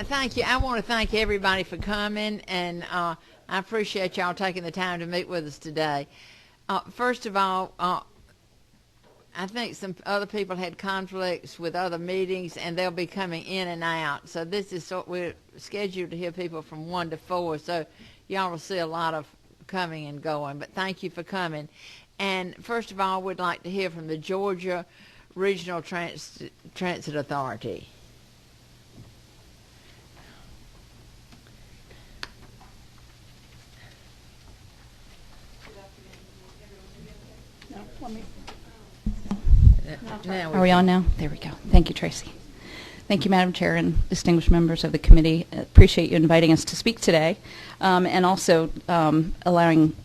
Thank you. I want to thank everybody for coming, and I appreciate y'all taking the time to meet with us today. First of all, I think some other people had conflicts with other meetings, and they'll be coming in and out. So this is we're scheduled to hear people from 1 to 4, so y'all will see a lot of coming and going. But thank you for coming. And first of all, we'd like to hear from the Georgia Regional Transit Authority. Are we on now? There we go. Thank you, Tracy. Thank you, Madam Chair and distinguished members of the committee. Appreciate you inviting us to speak today, and also allowing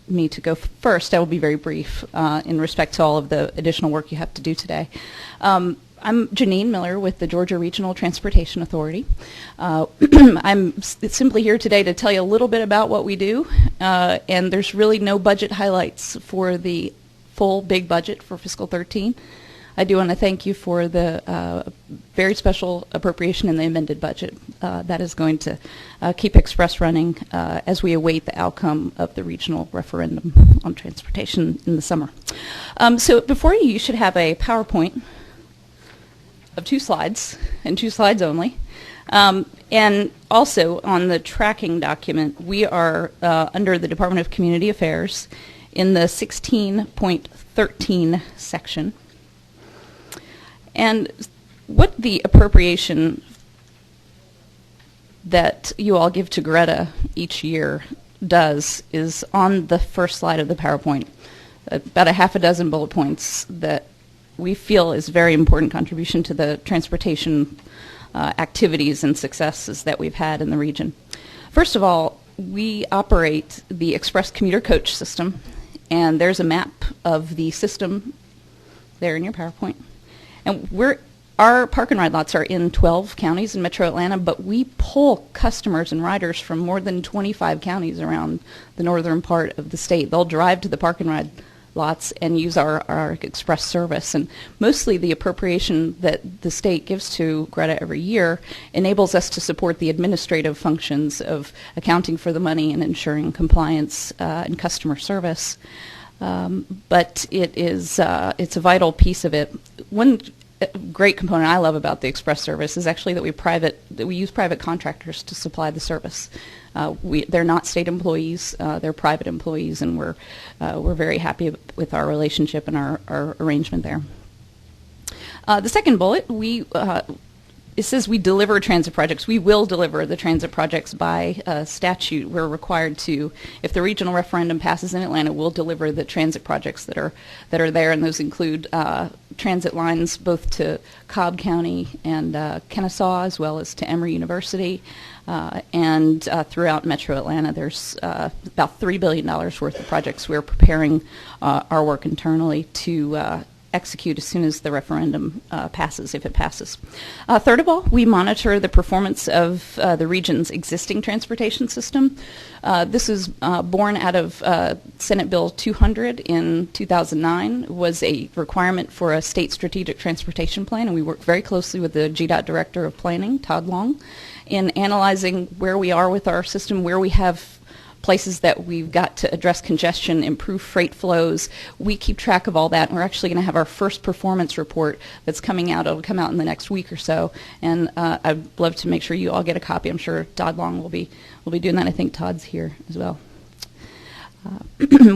me to go first. I will be very brief in respect to all of the additional work you have to do today. I'm Janine Miller with the Georgia Regional Transportation Authority. I'm simply here today to tell you a little bit about what we do, and there's really no budget highlights for the full big budget for fiscal 13. I do want to thank you for the very special appropriation in the amended budget. That is going to keep Express running as we await the outcome of the regional referendum on transportation in the summer. So before you should have a PowerPoint of 2 slides, and 2 slides only. And also on the tracking document, we are under the Department of Community Affairs in the 16.13 section. And what the appropriation that you all give to Greta each year does is on the first slide of the PowerPoint, about a half a dozen bullet points that we feel is very important contribution to the transportation activities and successes that we've had in the region. First of all, we operate the Express commuter coach system, and there's a map of the system there in your PowerPoint. And our park and ride lots are in 12 counties in Metro Atlanta, but we pull customers and riders from more than 25 counties around the northern part of the state. They'll drive to the park and ride lots and use our express service. And mostly the appropriation that the state gives to Greta every year enables us to support the administrative functions of accounting for the money and ensuring compliance and customer service. But it's a vital piece of it. One great component I love about the express service is actually that we use private contractors to supply the service. They're not state employees; they're private employees, and we're very happy with our relationship and our arrangement there. The second bullet, it says we deliver transit projects. We will deliver the transit projects by statute. We're required to, if the regional referendum passes in Atlanta, we'll deliver the transit projects that are there, and those include transit lines both to Cobb County and Kennesaw, as well as to Emory University, and throughout Metro Atlanta. There's about $3 billion worth of projects. We're preparing our work internally to execute as soon as the referendum passes, if it passes. Third of all, we monitor the performance of the region's existing transportation system. This is born out of Senate Bill 200 in 2009, was a requirement for a state strategic transportation plan, and we work very closely with the GDOT Director of Planning, Todd Long, in analyzing where we are with our system, where we have places that we've got to address congestion, improve freight flows. We keep track of all that, and we're actually going to have our first performance report that's coming out. It'll come out in the next week or so, and I'd love to make sure you all get a copy. I'm sure Todd Long will be doing that. I think Todd's here as well.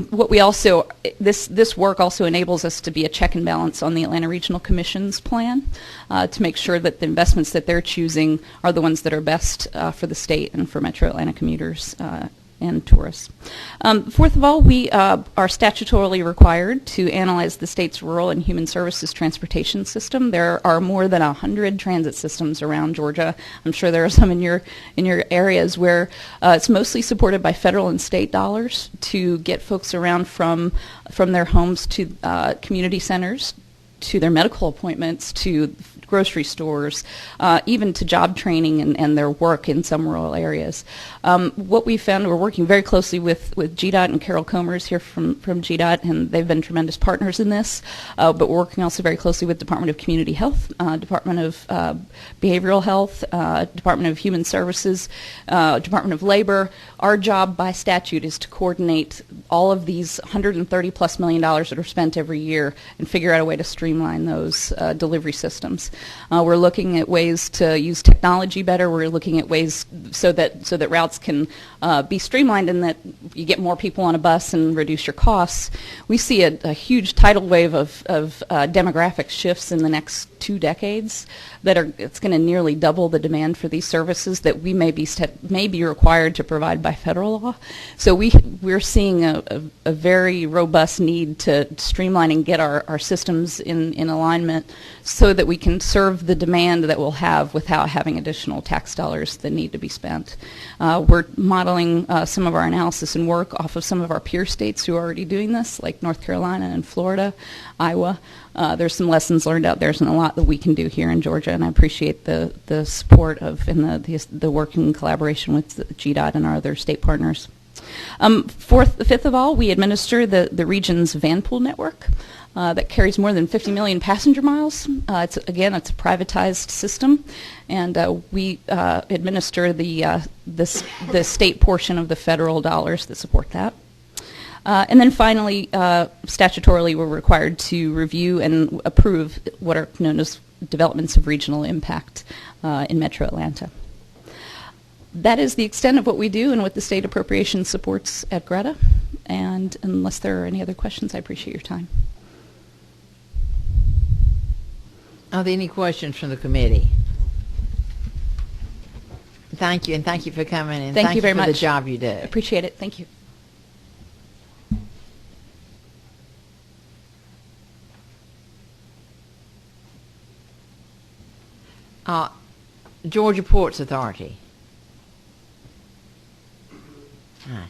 What we also, this work also enables us to be a check and balance on the Atlanta Regional Commission's plan to make sure that the investments that they're choosing are the ones that are best for the state and for Metro Atlanta commuters and tourists. Fourth of all, we are statutorily required to analyze the state's rural and human services transportation system. There are more than 100 transit systems around Georgia. I'm sure there are some in your areas where it's mostly supported by federal and state dollars to get folks around from their homes to community centers, to their medical appointments, to grocery stores, even to job training and their work in some rural areas. What we found, we're working very closely with GDOT, and Carol Comer's here from GDOT, and they've been tremendous partners in this, but we're working also very closely with Department of Community Health, Department of Behavioral Health, Department of Human Services, Department of Labor. Our job by statute is to coordinate all of these $130+ million that are spent every year and figure out a way to streamline those delivery systems. We're looking at ways to use technology better. We're looking at ways so that routes can be streamlined and that you get more people on a bus and reduce your costs. We see a huge tidal wave of demographic shifts in the next 2 decades it's going to nearly double the demand for these services that we may be required to provide by federal law. So we're seeing a very robust need to streamline and get our systems in alignment so that we can serve the demand that we'll have without having additional tax dollars that need to be spent. We're modeling some of our analysis and work off of some of our peer states who are already doing this, like North Carolina and Florida, Iowa. There's some lessons learned out there and a lot that we can do here in Georgia, and I appreciate the support of and the working collaboration with GDOT and our other state partners. Fifth of all, we administer the region's van pool network that carries more than 50 million passenger miles. It's a privatized system, and we administer the state portion of the federal dollars that support that. And then finally, statutorily, we're required to review and approve what are known as developments of regional impact in Metro Atlanta. That is the extent of what we do and what the state appropriation supports at Greta. And unless there are any other questions, I appreciate your time. Are there any questions from the committee? Thank you, and thank you for coming, and thank you very much for the job you do. Appreciate it. Thank you. Georgia Ports Authority. Hi.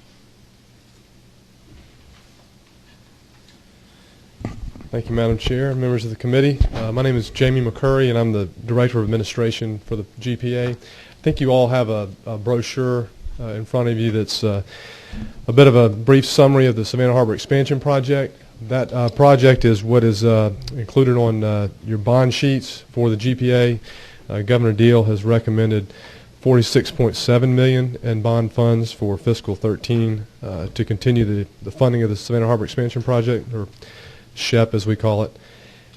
Thank you, Madam Chair, members of the committee. My name is Jamie McCurry, and I'm the Director of Administration for the GPA. I think you all have a brochure in front of you that's a bit of a brief summary of the Savannah Harbor Expansion Project. That project is what is included on your bond sheets for the GPA. Governor Deal has recommended $46.7 million in bond funds for fiscal 13 to continue the funding of the Savannah Harbor Expansion Project, or SHEP as we call it.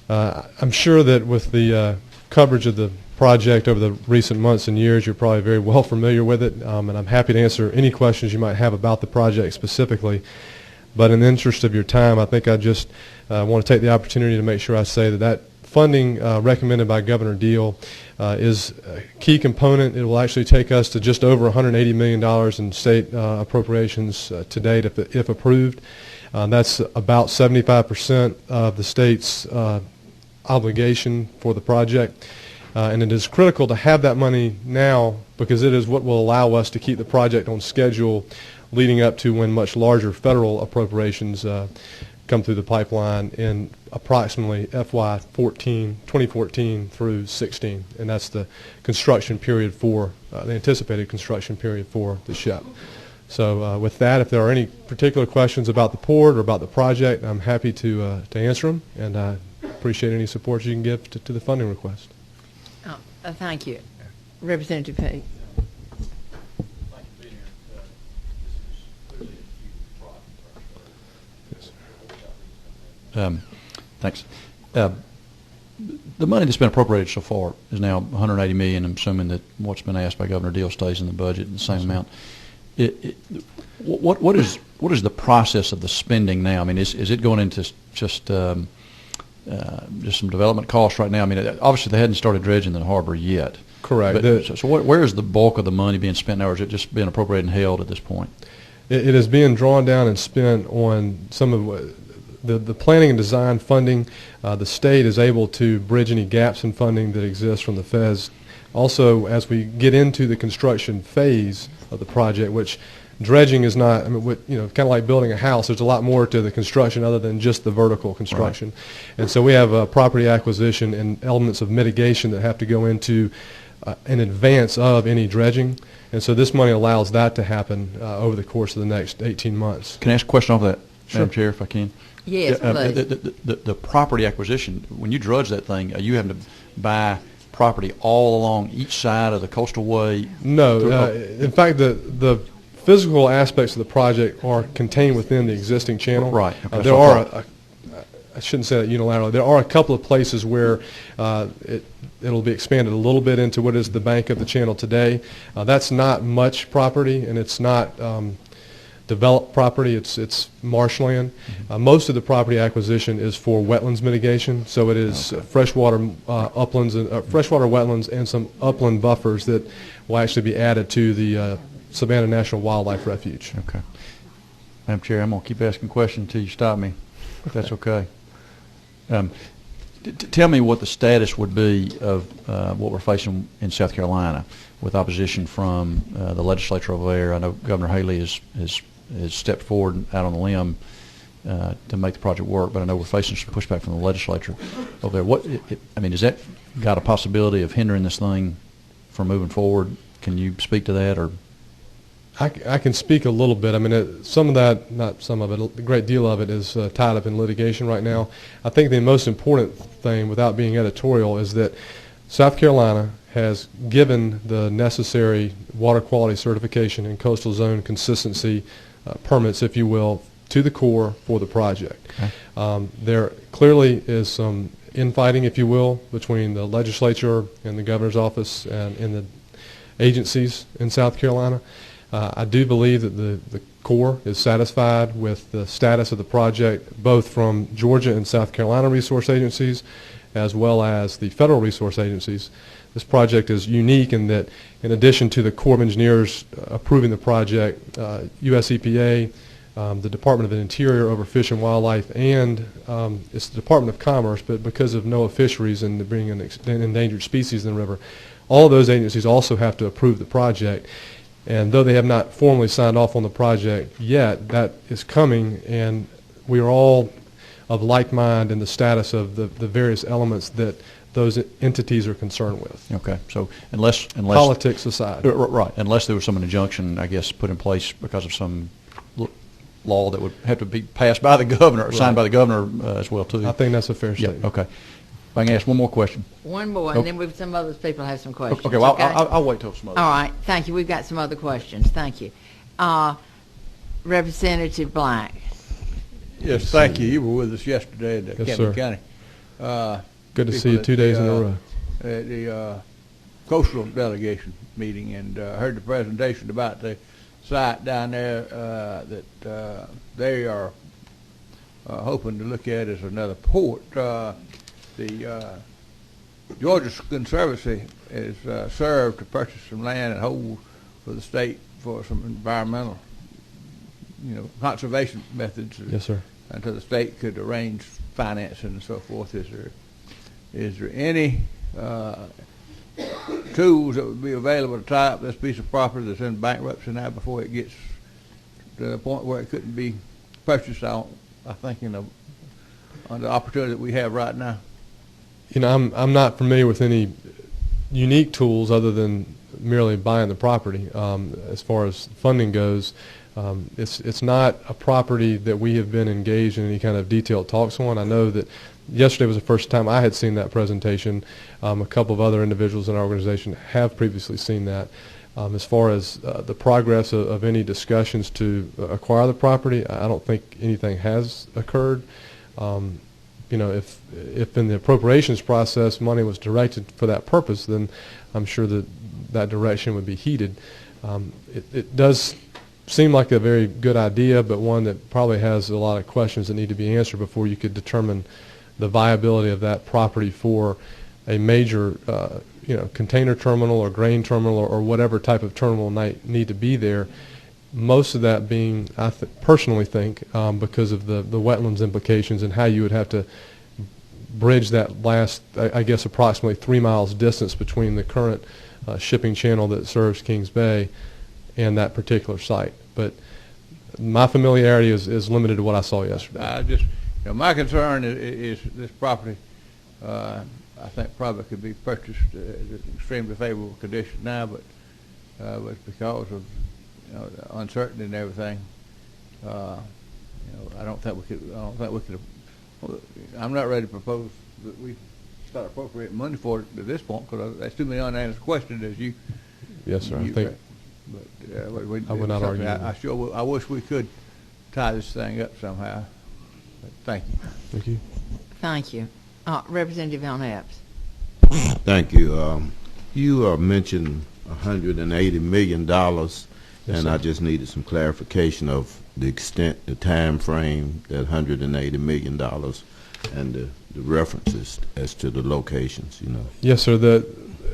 I'm sure that with the coverage of the project over the recent months and years, you're probably very well familiar with it, and I'm happy to answer any questions you might have about the project specifically. But in the interest of your time, I think I just want to take the opportunity to make sure I say that funding recommended by Governor Deal is a key component. It will actually take us to just over $180 million in state appropriations to date if approved. That's about 75% of the state's obligation for the project. And it is critical to have that money now because it is what will allow us to keep the project on schedule leading up to when much larger federal appropriations come through the pipeline in approximately FY 2014 through 16, and that's the construction period for the anticipated construction period for the SHEP. So with that, if there are any particular questions about the port or about the project, I'm happy to answer them, and I appreciate any support you can give to the funding request. Thank you. Representative Pate. Thanks. The money that's been appropriated so far is now $180 million. I'm assuming that what's been asked by Governor Deal stays in the budget in the same amount. What is the process of the spending now? I mean, is it going into just some development costs right now? I mean, obviously they hadn't started dredging the harbor yet. Correct. So where is the bulk of the money being spent now, or is it just being appropriated and held at this point? It is being drawn down and spent on some of the planning and design funding. The state is able to bridge any gaps in funding that exist from the feds. Also, as we get into the construction phase of the project, which dredging is not, I mean, kind of like building a house, there's a lot more to the construction other than just the vertical construction. Right. And so we have property acquisition and elements of mitigation that have to go into in advance of any dredging. And so this money allows that to happen over the course of the next 18 months. Can I ask a question off that, Sure. Madam Chair, if I can? Yes, please. The property acquisition, when you dredge that thing, are you having to buy property all along each side of the coastal way? No. In fact, the physical aspects of the project are contained within the existing channel. Right. Okay, There are, I shouldn't say that unilaterally, there are a couple of places where it'll be expanded a little bit into what is the bank of the channel today. That's not much property, and it's not developed property. It's marshland. Mm-hmm. Most of the property acquisition is for wetlands mitigation, so it is freshwater uplands and freshwater wetlands and some upland buffers that will actually be added to the Savannah National Wildlife Refuge. Okay. Madam Chair, I'm going to keep asking questions until you stop me, if that's okay. Tell me what the status would be of what we're facing in South Carolina with opposition from the legislature over there. I know Governor Haley has stepped forward out on the limb to make the project work, but I know we're facing some pushback from the legislature over there. I mean, has that got a possibility of hindering this thing from moving forward? Can you speak to that, or? I can speak a little bit. I mean, some of that, not some of it, a great deal of it is tied up in litigation right now. I think the most important thing, without being editorial, is that South Carolina has given the necessary water quality certification and coastal zone consistency permits, if you will, to the Corps for the project. Okay. There clearly is some infighting, if you will, between the legislature and the governor's office and in the agencies in South Carolina. I do believe that the Corps is satisfied with the status of the project, both from Georgia and South Carolina resource agencies, as well as the federal resource agencies. This project is unique in that, in addition to the Corps of Engineers approving the project, U.S. EPA, the Department of the Interior over Fish and Wildlife, and it's the Department of Commerce, but because of NOAA Fisheries and bringing an endangered species in the river, all of those agencies also have to approve the project. And though they have not formally signed off on the project yet, that is coming, and we are all of like mind in the status of the various elements that those entities are concerned with. Okay, so unless politics aside, right? Unless there was some injunction, I guess, put in place because of some law that would have to be passed by the governor, or signed by the governor as well too. I think that's a fair statement. Okay. If I can ask one more question. One more, and then some other people have some questions. Okay, well, I'll wait till some other. All right, thank you. We've got some other questions. Thank you. Representative Black. Yes, thank you. You were with us yesterday at Campbell County. Good to see you 2 days in a row. At the coastal delegation meeting, and heard the presentation about the site down there that they are hoping to look at as another port. The Georgia Conservancy is served to purchase some land and hold for the state for some environmental, conservation methods. Yes, sir. Until the state could arrange financing and so forth. Is there any tools that would be available to tie up this piece of property that's in bankruptcy now before it gets to the point where it couldn't be purchased? I think on the opportunity that we have right now. I'm not familiar with any unique tools other than merely buying the property. As far as funding goes, it's not a property that we have been engaged in any kind of detailed talks on. I know that yesterday was the first time I had seen that presentation. A couple of other individuals in our organization have previously seen that. As far as the progress of any discussions to acquire the property, I don't think anything has occurred. If in the appropriations process money was directed for that purpose, then I'm sure that direction would be heeded. It does seem like a very good idea, but one that probably has a lot of questions that need to be answered before you could determine the viability of that property for a major container terminal or grain terminal or whatever type of terminal might need to be there. Most of that being, I personally think, because of the wetlands implications and how you would have to bridge that last, I guess, approximately 3 miles distance between the current shipping channel that serves Kings Bay and that particular site. But my familiarity is limited to what I saw yesterday. My concern is this property. I think probably could be purchased in extremely favorable condition now, but because of the uncertainty and everything, I don't think we could. I'm not ready to propose that we start appropriating money for it at this point, because that's too many unanswered questions, as you. Yes, sir. I think. But I would not argue. I wish we could tie this thing up somehow. But thank you. Thank you. Thank you. Representative Van Epps. Thank you. You mentioned $180 million, Yes, and sir. I just needed some clarification of the extent, the time frame, that $180 million, and the references as to the locations. Yes, sir. The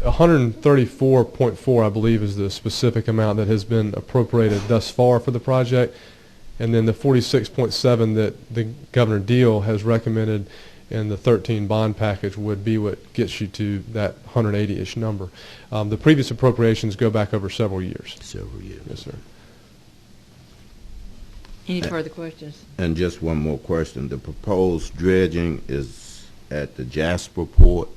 134.4, I believe, is the specific amount that has been appropriated thus far for the project, and then the 46.7 that the Governor Deal has recommended in the 13 bond package would be what gets you to that 180-ish number. The previous appropriations go back over several years. Several years. Yes, sir. Any further questions? And just one more question. The proposed dredging is at the Jasper Port.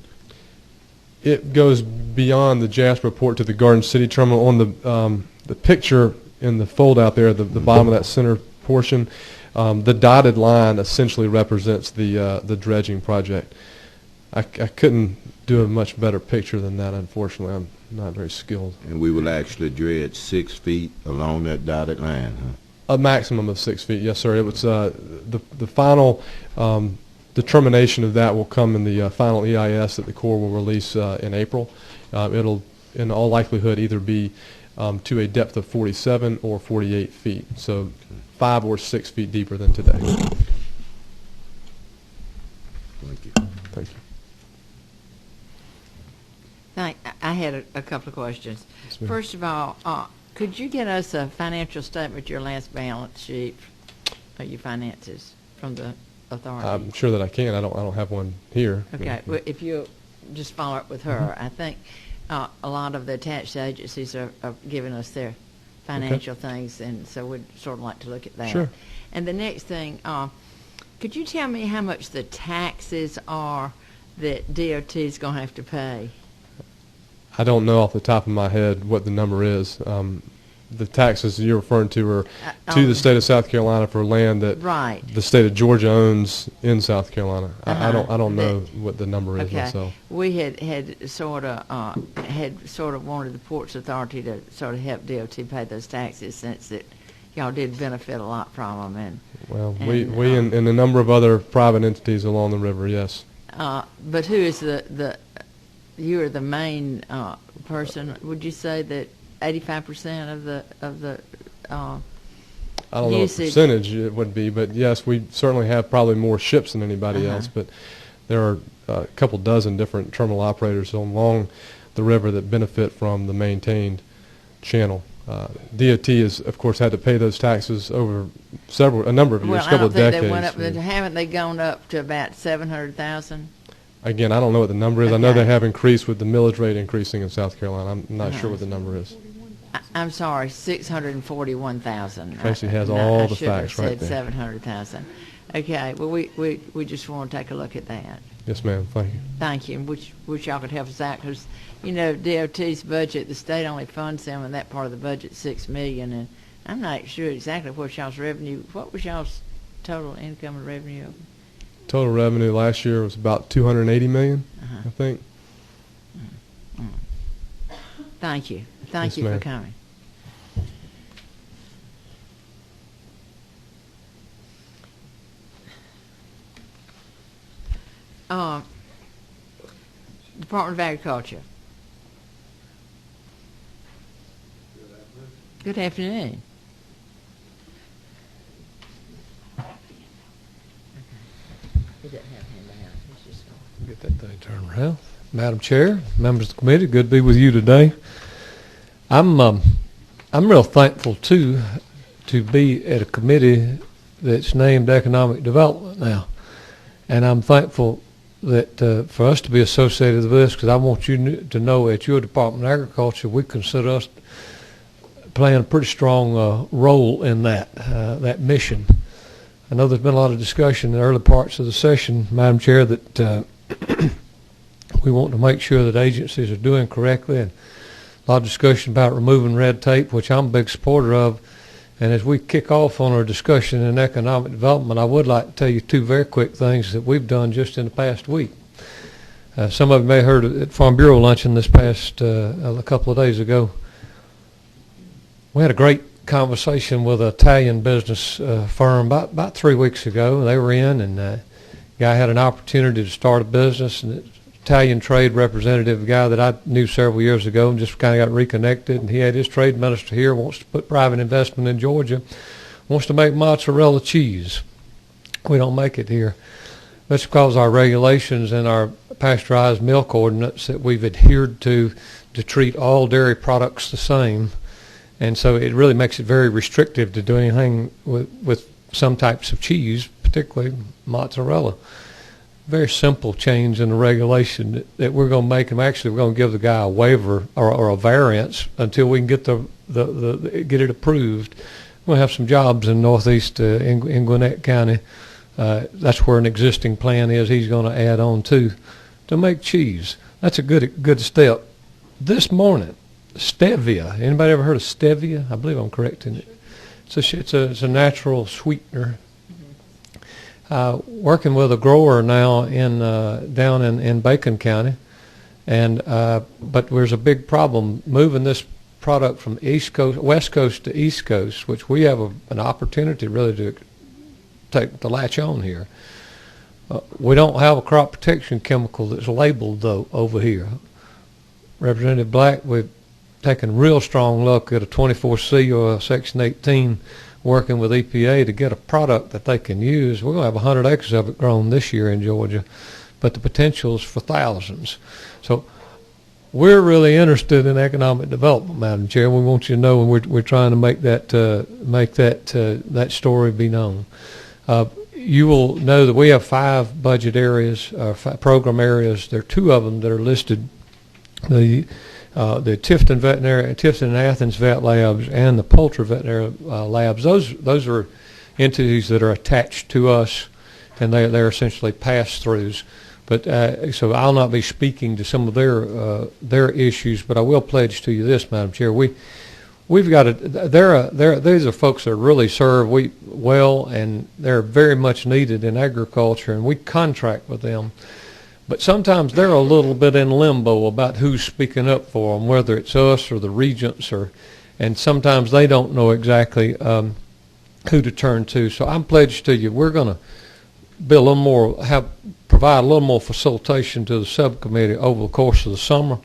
It goes beyond the Jasper Port to the Garden City Terminal. On the picture in the fold out there, the bottom of that center portion, the dotted line essentially represents the dredging project. I couldn't do a much better picture than that, unfortunately. I'm not very skilled. And we will actually dredge 6 feet along that dotted line, huh? A maximum of 6 feet, yes, sir. It was the final determination of that will come in the final EIS that the Corps will release in April. It'll, in all likelihood, either be to a depth of 47 or 48 feet, so 5 or 6 feet deeper than today. Thank you. Thank you. I had a couple of questions. Yes, ma'am. First of all, could you get us a financial statement, your last balance sheet of your finances from the authority? I'm sure that I can. I don't have one here. Okay. Well, if you just follow up with her, I think a lot of the attached agencies are giving us their financial things, and so we'd sort of like to look at that. Sure. And the next thing, could you tell me how much the taxes are that DOT is going to have to pay? I don't know off the top of my head what the number is. The taxes you're referring to are to the state of South Carolina for land that Right. the state of Georgia owns in South Carolina. I Uh-huh. don't know what the number is Okay. myself. We had sort of wanted the Ports Authority to sort of help DOT pay those taxes, since that y'all did benefit a lot from them. Well, And, we and a number of other private entities along the river, yes. But who is you are the main person? Would you say that 85% of the I don't know what usage? percentage it would be, but yes, we certainly have probably more ships than anybody Uh-huh. else. But there are a couple dozen different terminal operators along the river that benefit from the maintained channel. DOT has, of course, had to pay those taxes over a number of years, Well, I couple don't of think decades. they went up, but haven't they gone up to about 700,000? Again, I don't know what the number is. I know Okay. they have increased with the millage rate increasing in South Carolina. I'm not Uh-huh. sure what the number is. I'm sorry, 641,000. Tracy has No, all I the should have facts right said there. 700,000. Okay, well, we just want to take a look at that. Yes, ma'am. Thank you. Thank you, and wish y'all could help us out, because, DOT's budget, the state only funds them, and that part of the budget, $6 million, and I'm not sure exactly what y'all's revenue, what was y'all's total income and revenue? Total revenue last year was about $280 million, Uh-huh. I think. Thank you. Thank Yes, you for ma'am. coming. Department of Agriculture. Good afternoon. He doesn't have handout. He's just going. Get that thing turned around. Madam Chair, members of the committee, good to be with you today. I'm real thankful too to be at a committee that's named Economic Development now, and I'm thankful that for us to be associated with this, because I want you to know at your Department of Agriculture we consider us playing a pretty strong role in that mission. I know there's been a lot of discussion in the early parts of the session, Madam Chair, that we want to make sure that agencies are doing correctly, and a lot of discussion about removing red tape, which I'm a big supporter of. And as we kick off on our discussion in economic development, I would like to tell you two very quick things that we've done just in the past week. Some of you may have heard at Farm Bureau luncheon this past a couple of days ago. We had a great conversation with an Italian business firm about 3 weeks ago. They were in, and the guy had an opportunity to start a business, and the Italian trade representative, a guy that I knew several years ago, and just kind of got reconnected, and he had his trade minister here, wants to put private investment in Georgia, wants to make mozzarella cheese. We don't make it here. That's because our regulations and our pasteurized milk ordinance that we've adhered to treat all dairy products the same. And so it really makes it very restrictive to do anything with some types of cheese, particularly mozzarella. Very simple change in the regulation that we're going to make, and actually we're going to give the guy a waiver or a variance until we can get get it approved. We'll have some jobs in northeast in Gwinnett County. That's where an existing plan is. He's going to add on to make cheese. That's a good step. This morning, stevia. Anybody ever heard of stevia? I believe I'm correct in it. It's a natural sweetener. Working with a grower now down in Bacon County, and but there's a big problem moving this product from West Coast to East Coast, which we have an opportunity really to take the latch on here. We don't have a crop protection chemical that's labeled though over here. Representative Black, we've taken real strong look at a 24C or a Section 18 working with EPA to get a product that they can use. We're going to have 100 acres of it grown this year in Georgia, but the potential is for thousands. So we're really interested in economic development, Madam Chair. We want you to know, and we're trying to make that story be known. You will know that we have 5 budget areas, 5 program areas. There are 2 of them that are listed. The Tifton and Athens vet labs and the poultry veterinary labs. Those are entities that are attached to us, and they're essentially pass-throughs. But so I'll not be speaking to some of their issues, but I will pledge to you this, Madam Chair. We've got these are folks that really serve well, and they're very much needed in agriculture, and we contract with them. But sometimes they're a little bit in limbo about who's speaking up for them, whether it's us or the regents, and sometimes they don't know exactly who to turn to. So I'm pledged to you, we're going to be a little more, provide a little more facilitation to the subcommittee over the course of the summer.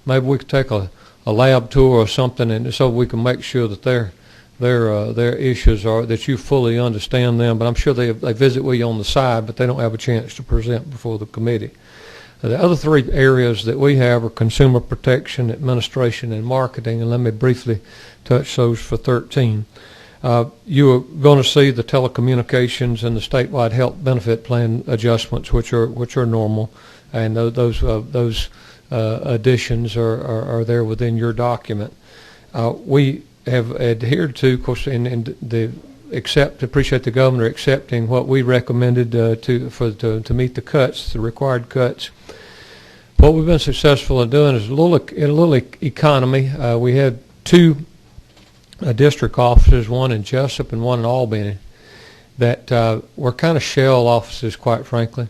Maybe we could take a lab tour or something, and so we can make sure that their issues are, that you fully understand them. But I'm sure they visit with you on the side, but they don't have a chance to present before the committee. The other 3 areas that we have are consumer protection, administration, and marketing, and let me briefly touch those for 13. You are going to see the telecommunications and the statewide health benefit plan adjustments, which are normal, and those additions are there within your document. We have adhered to, of course, appreciate the governor accepting what we recommended to meet the cuts, the required cuts. What we've been successful in doing is a little economy. We had 2 district offices, one in Jessup and one in Albany, that were kind of shell offices, quite frankly.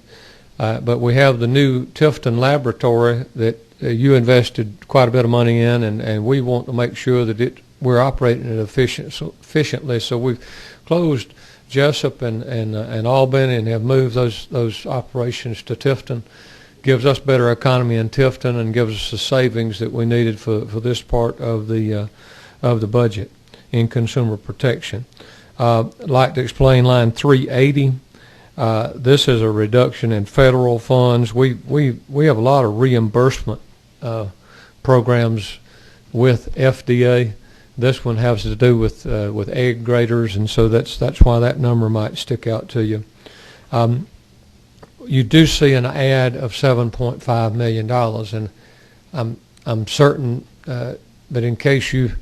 But we have the new Tifton laboratory that you invested quite a bit of money in, and we want to make sure that we're operating it efficiently. So we've closed Jessup and Albany and have moved those operations to Tifton. Gives us better economy in Tifton and gives us the savings that we needed for this part of the budget in consumer protection. I'd like to explain line 380. This is a reduction in federal funds. We have a lot of reimbursement programs with FDA. This one has to do with egg graders, and so that's why that number might stick out to you. You do see an add of $7.5 million, and I'm certain that in case you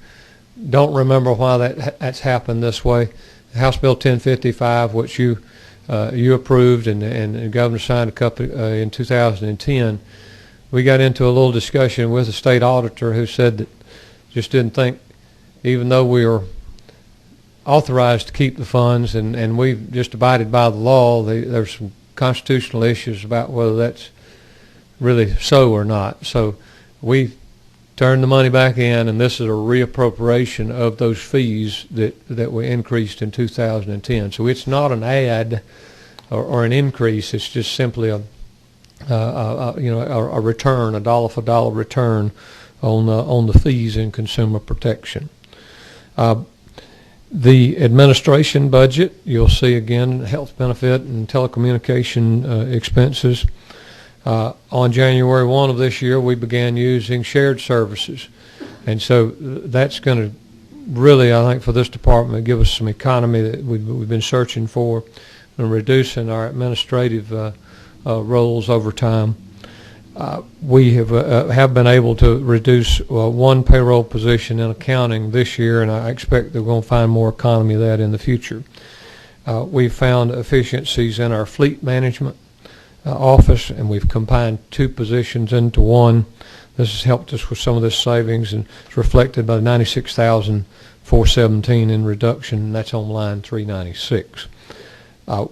don't remember why that's happened this way. House Bill 1055, which you approved and the governor signed a couple in 2010, we got into a little discussion with the state auditor who said that just didn't think, even though we were authorized to keep the funds and we've just abided by the law, there's some constitutional issues about whether that's really so or not. So we turned the money back in, and this is a reappropriation of those fees that were increased in 2010. So it's not an add or an increase. It's just simply a return, a dollar for dollar return on the fees in consumer protection. The administration budget, you'll see again health benefit and telecommunication expenses. On January 1 of this year, we began using shared services. And so that's going to really, I think, for this department, give us some economy that we've been searching for and reducing our administrative roles over time. We have been able to reduce one payroll position in accounting this year, and I expect that we're going to find more economy of that in the future. We've found efficiencies in our fleet management office, and we've combined two positions into one. This has helped us with some of this savings, and it's reflected by the $96,417 in reduction, and that's on line 396.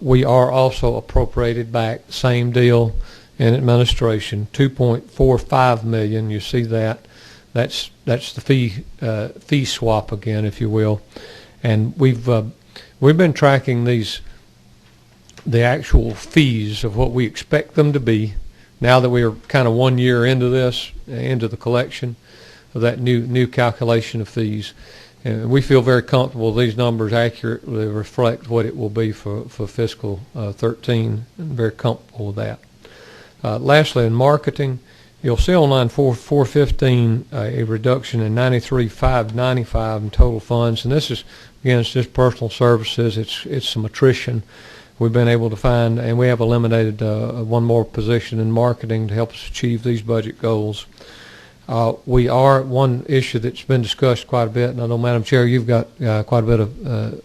We are also appropriated back, same deal in administration, $2.45 million. You see that. That's the fee swap again, if you will, and we've been tracking the actual fees of what we expect them to be now that we are kind of 1 year into this, into the collection of that new calculation of fees. And we feel very comfortable these numbers accurately reflect what it will be for fiscal 13, and very comfortable with that. Lastly, in marketing, you'll see on line 415 a reduction in 93,595 in total funds, and this is, again, it's just personal services. It's some attrition we've been able to find, and we have eliminated one more position in marketing to help us achieve these budget goals. One issue that's been discussed quite a bit, and I know, Madam Chair, you've got quite a bit of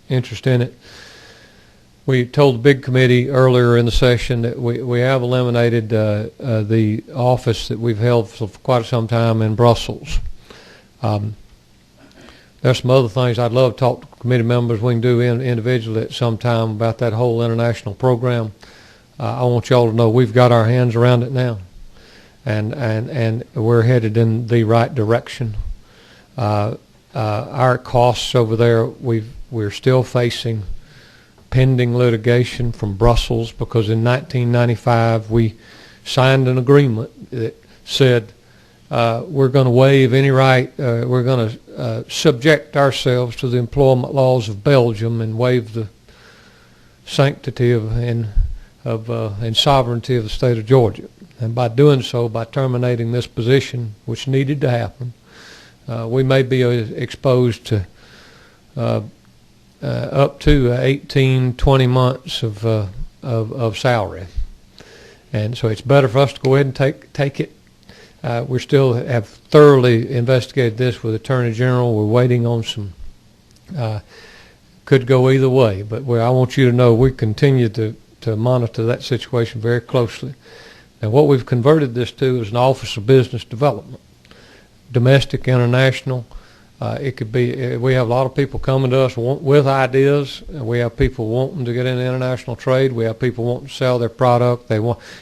interest in it. We told the big committee earlier in the session that we have eliminated the office that we've held for quite some time in Brussels. There's some other things I'd love to talk to committee members. We can do individually at some time about that whole international program. I want y'all to know we've got our hands around it now, and we're headed in the right direction. Our costs over there, we're still facing pending litigation from Brussels because in 1995 we signed an agreement that said we're going to waive any right, we're going to subject ourselves to the employment laws of Belgium and waive the sanctity and sovereignty of the state of Georgia. And by doing so, by terminating this position, which needed to happen, we may be exposed to up to 18, 20 months of salary. And so it's better for us to go ahead and take it. We still have thoroughly investigated this with Attorney General. We're waiting on some, could go either way, but I want you to know we continue to monitor that situation very closely. And what we've converted this to is an Office of Business Development, domestic, international. It could be, we have a lot of people coming to us with ideas. We have people wanting to get into international trade. We have people wanting to sell their product.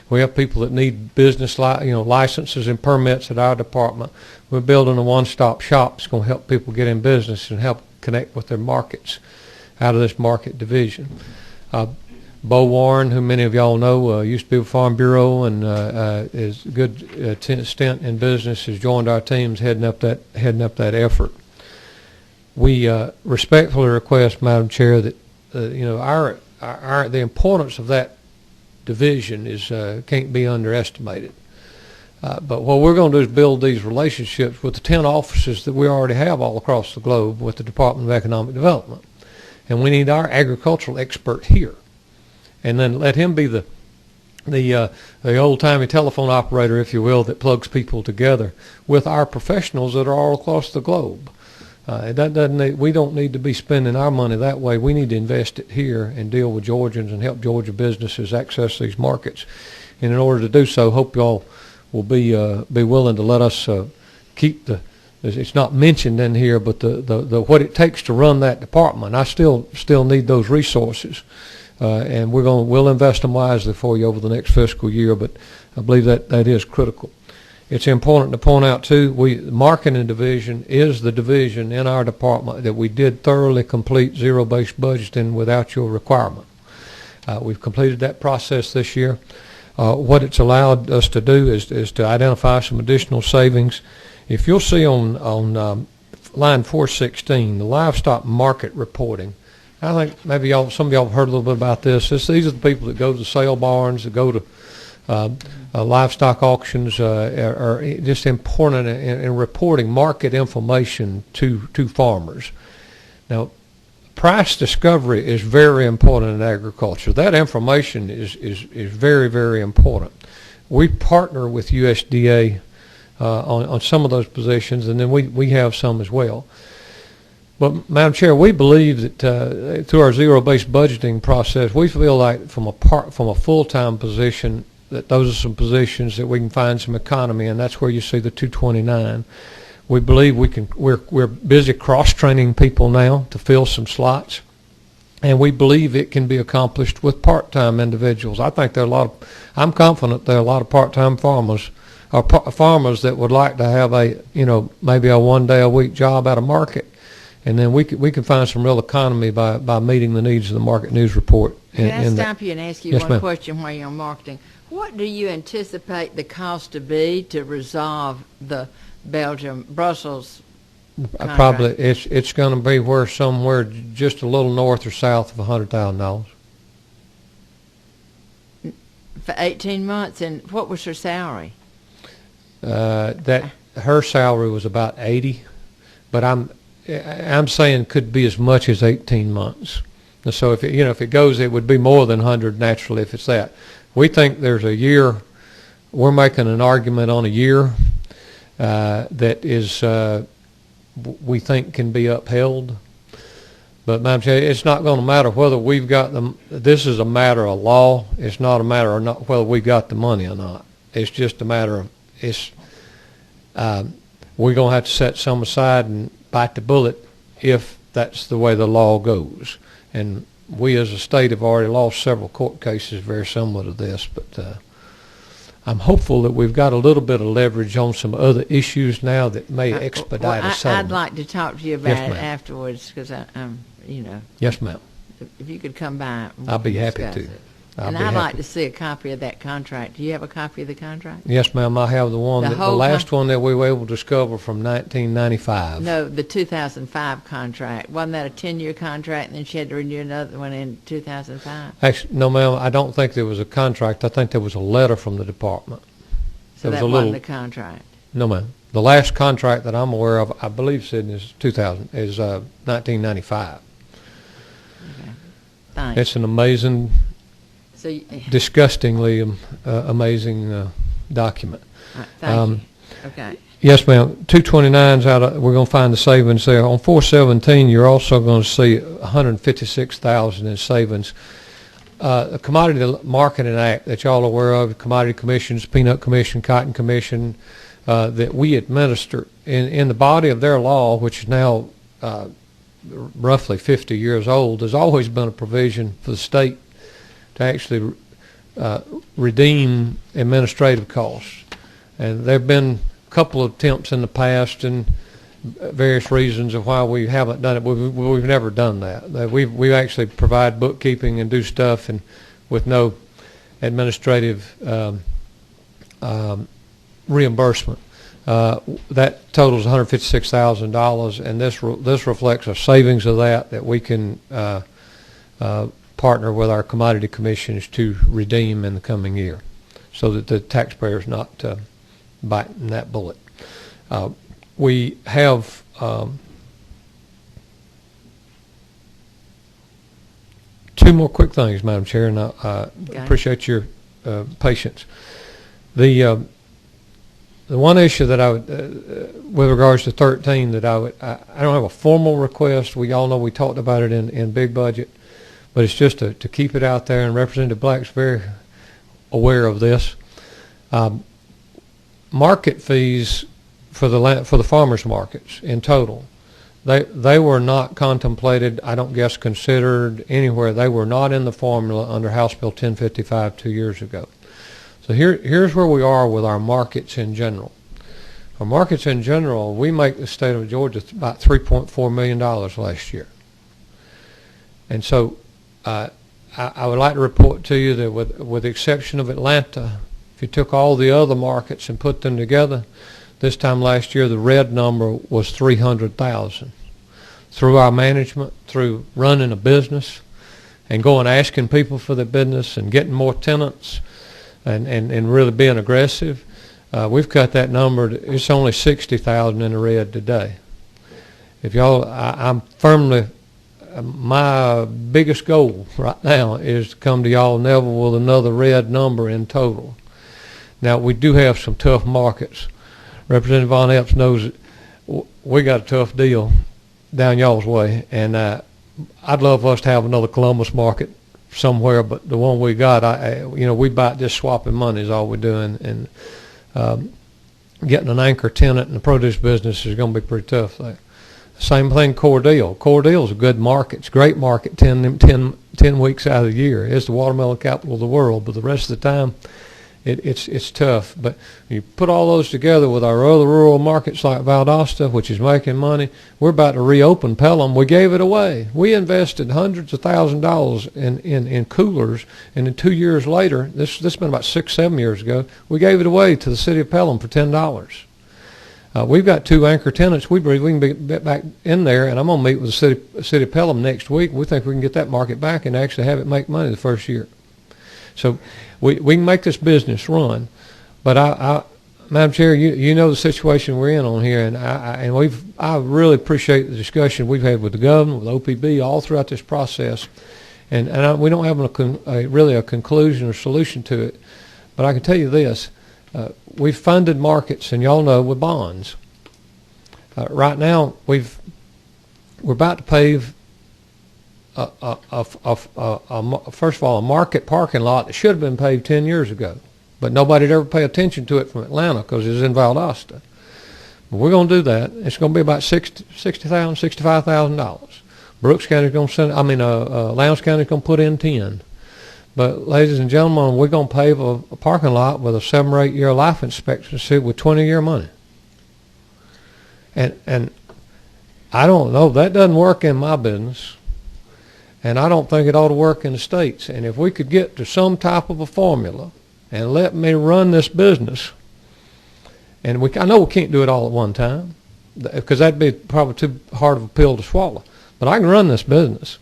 We have people that need business licenses and permits at our department. We're building a one-stop shop that's going to help people get in business and help connect with their markets out of this market division. Bo Warren, who many of y'all know, used to be with Farm Bureau and is a good stint in business, has joined our teams heading up that effort. We respectfully request, Madam Chair, that the importance of that division can't be underestimated. But what we're going to do is build these relationships with the 10 offices that we already have all across the globe with the Department of Economic Development, and we need our agricultural expert here, and then let him be the old-timey telephone operator, if you will, that plugs people together with our professionals that are all across the globe. That doesn't need, we don't need to be spending our money that way. We need to invest it here and deal with Georgians and help Georgia businesses access these markets. And in order to do so, hope y'all will be willing to let us keep the. It's not mentioned in here, but the what it takes to run that department. I still need those resources, and we'll invest them wisely for you over the next fiscal year. But I believe that is critical. It's important to point out, too, the marketing division is the division in our department that we did thoroughly complete zero-based budgeting without your requirement. We've completed that process this year. What it's allowed us to do is to identify some additional savings. If you'll see on line 416, the livestock market reporting, I think maybe some of y'all have heard a little bit about this. These are the people that go to the sale barns, that go to livestock auctions, are just important in reporting market information to farmers. Now, price discovery is very important in agriculture. That information is very, very important. We partner with USDA on some of those positions, and then we have some as well. But, Madam Chair, we believe that through our zero-based budgeting process, we feel like from a full-time position that those are some positions that we can find some economy, and that's where you see the 229. We believe we're busy cross-training people now to fill some slots, and we believe it can be accomplished with part-time individuals. I think I'm confident there are a lot of part-time farmers or farmers that would like to have maybe a one-day-a-week job at a market, and then we can find some real economy by meeting the needs of the market news report. Can I stop you and ask you Yes, one ma'am. question while you're on marketing? What do you anticipate the cost to be to resolve the Brussels contract? Probably it's going to be somewhere just a little north or south of $100,000 For 18 months, and what was her salary? That her salary was about 80, but I'm saying could be as much as 18 months. And so if it goes, it would be more than 100 naturally if it's that. We think there's a year. We're making an argument on a year that is we think can be upheld. But, Madam Chair, it's not going to matter whether we've got them. This is a matter of law. It's not a matter of not whether we got the money or not. It's just a matter of we're going to have to set some aside and bite the bullet if that's the way the law goes. And we as a state have already lost several court cases very similar to this, but I'm hopeful that we've got a little bit of leverage on some other issues now that may expedite a settlement. I'd like to talk to you about it afterwards because I'm. Yes, ma'am. If you could come by, I'll be happy to. It. And I'd like to see a copy of that contract. Do you have a copy of the contract? Yes, ma'am. I have the last one that we were able to discover from 1995. No, the 2005 contract. Wasn't that a 10-year contract, and then she had to renew another one in 2005? Actually, no, ma'am. I don't think there was a contract. I think there was a letter from the department. So that wasn't the contract? No, ma'am. The last contract that I'm aware of, I believe, Sydney, is 1995. Okay. Thanks. It's an amazing... disgustingly amazing document. Right, thank you. Okay. Yes, ma'am. 229's we're going to find the savings there. On 417, you're also going to see $156,000 in savings. The Commodity Marketing Act that y'all are aware of, Commodity Commissions, Peanut Commission, Cotton Commission, that we administer in the body of their law, which is now roughly 50 years old, there's always been a provision for the state to actually redeem administrative costs. And there have been a couple of attempts in the past and various reasons of why we haven't done it. We've never done that. We actually provide bookkeeping and do stuff and with no administrative reimbursement. That totals $156,000, and this reflects a savings of that we can partner with our commodity commissions to redeem in the coming year so that the taxpayer's not biting that bullet. We have two more quick things, Madam Chair, and I appreciate your patience. the one issue that I would, with regards to 13, that I don't have a formal request. We all know we talked about it in big budget, but it's just to keep it out there, and Representative Black's very aware of this. Market fees for the farmers markets in total, they were not contemplated, I don't guess considered anywhere. They were not in the formula under House Bill 1055 2 years ago. So here's where we are with our markets in general. Our markets in general, we make the state of Georgia about $3.4 million last year. And so I would like to report to you that with the exception of Atlanta, if you took all the other markets and put them together, this time last year the red number was 300,000. Through our management, through running a business and going asking people for their business and getting more tenants and really being aggressive, we've cut that number. It's only 60,000 in the red today. If y'all, I'm firmly, my biggest goal right now is to come to y'all, Neville, with another red number in total. Now, we do have some tough markets. Representative Von Epps knows we got a tough deal down y'all's way, and I'd love us to have another Columbus market somewhere, but the one we got, we about just swapping money is all we're doing, and getting an anchor tenant in the produce business is going to be pretty tough there. Same thing, Cordell. Cordell's a good market. It's a great market 10 weeks out of the year. It's the watermelon capital of the world, but the rest of the time, it's tough. But you put all those together with our other rural markets like Valdosta, which is making money. We're about to reopen Pelham. We gave it away. We invested hundreds of thousands of dollars in coolers, and then 2 years later, this has been about 6-7 years ago, we gave it away to the city of Pelham for $10. We've got 2 anchor tenants. We believe we can be back in there, and I'm going to meet with the city of Pelham next week. We think we can get that market back and actually have it make money the first year. So we can make this business run. But Madam Chair, you know the situation we're in on here, and I really appreciate the discussion we've had with the governor, with OPB, all throughout this process. And we don't have really a conclusion or solution to it. But I can tell you this. We've funded markets, and y'all know, with bonds. Right now, we're about to pave first of all, a market parking lot that should have been paved 10 years ago, but nobody would ever pay attention to it from Atlanta because it's in Valdosta. But we're going to do that. It's going to be about $60,000, $65,000. Brooks County is going to send. Lowndes County is going to put in 10. But, ladies and gentlemen, we're going to pave a parking lot with a 7 or 8 year life expectancy with 20-year money. And I don't know. That doesn't work in my business. And I don't think it ought to work in the states. And if we could get to some type of a formula and let me run this business, and I know we can't do it all at one time because that'd be probably too hard of a pill to swallow. But I can run this business.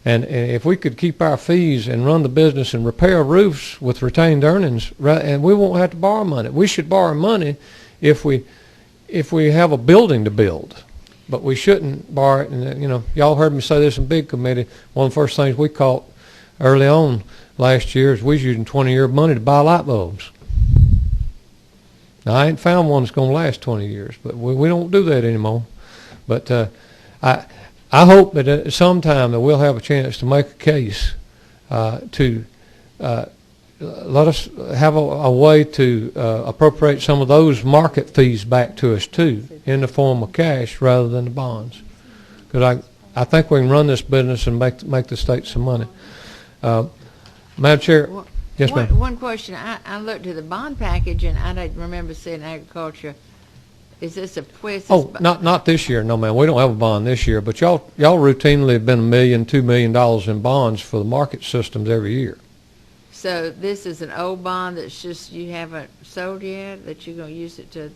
And if we could keep our fees and run the business and repair roofs with retained earnings, and we won't have to borrow money. We should borrow money if we have a building to build, but we shouldn't borrow it. And y'all heard me say this in big committee. One of the first things we caught early on last year is we was using 20-year money to buy light bulbs. Now I ain't found one that's going to last 20 years, but we don't do that anymore. But I hope that at some time that we'll have a chance to make a case to let us have a way to appropriate some of those market fees back to us too in the form of cash rather than the bonds. Because I think we can run this business and make the state some money. Madam Chair, yes, ma'am. One question. I looked at the bond package and I don't remember seeing agriculture. Is this a quiz? Oh, not this year, no, ma'am. We don't have a bond this year, but y'all routinely have been $1 million, $2 million in bonds for the market systems every year. So this is an old bond that's just you haven't sold yet, that you're going to use it to?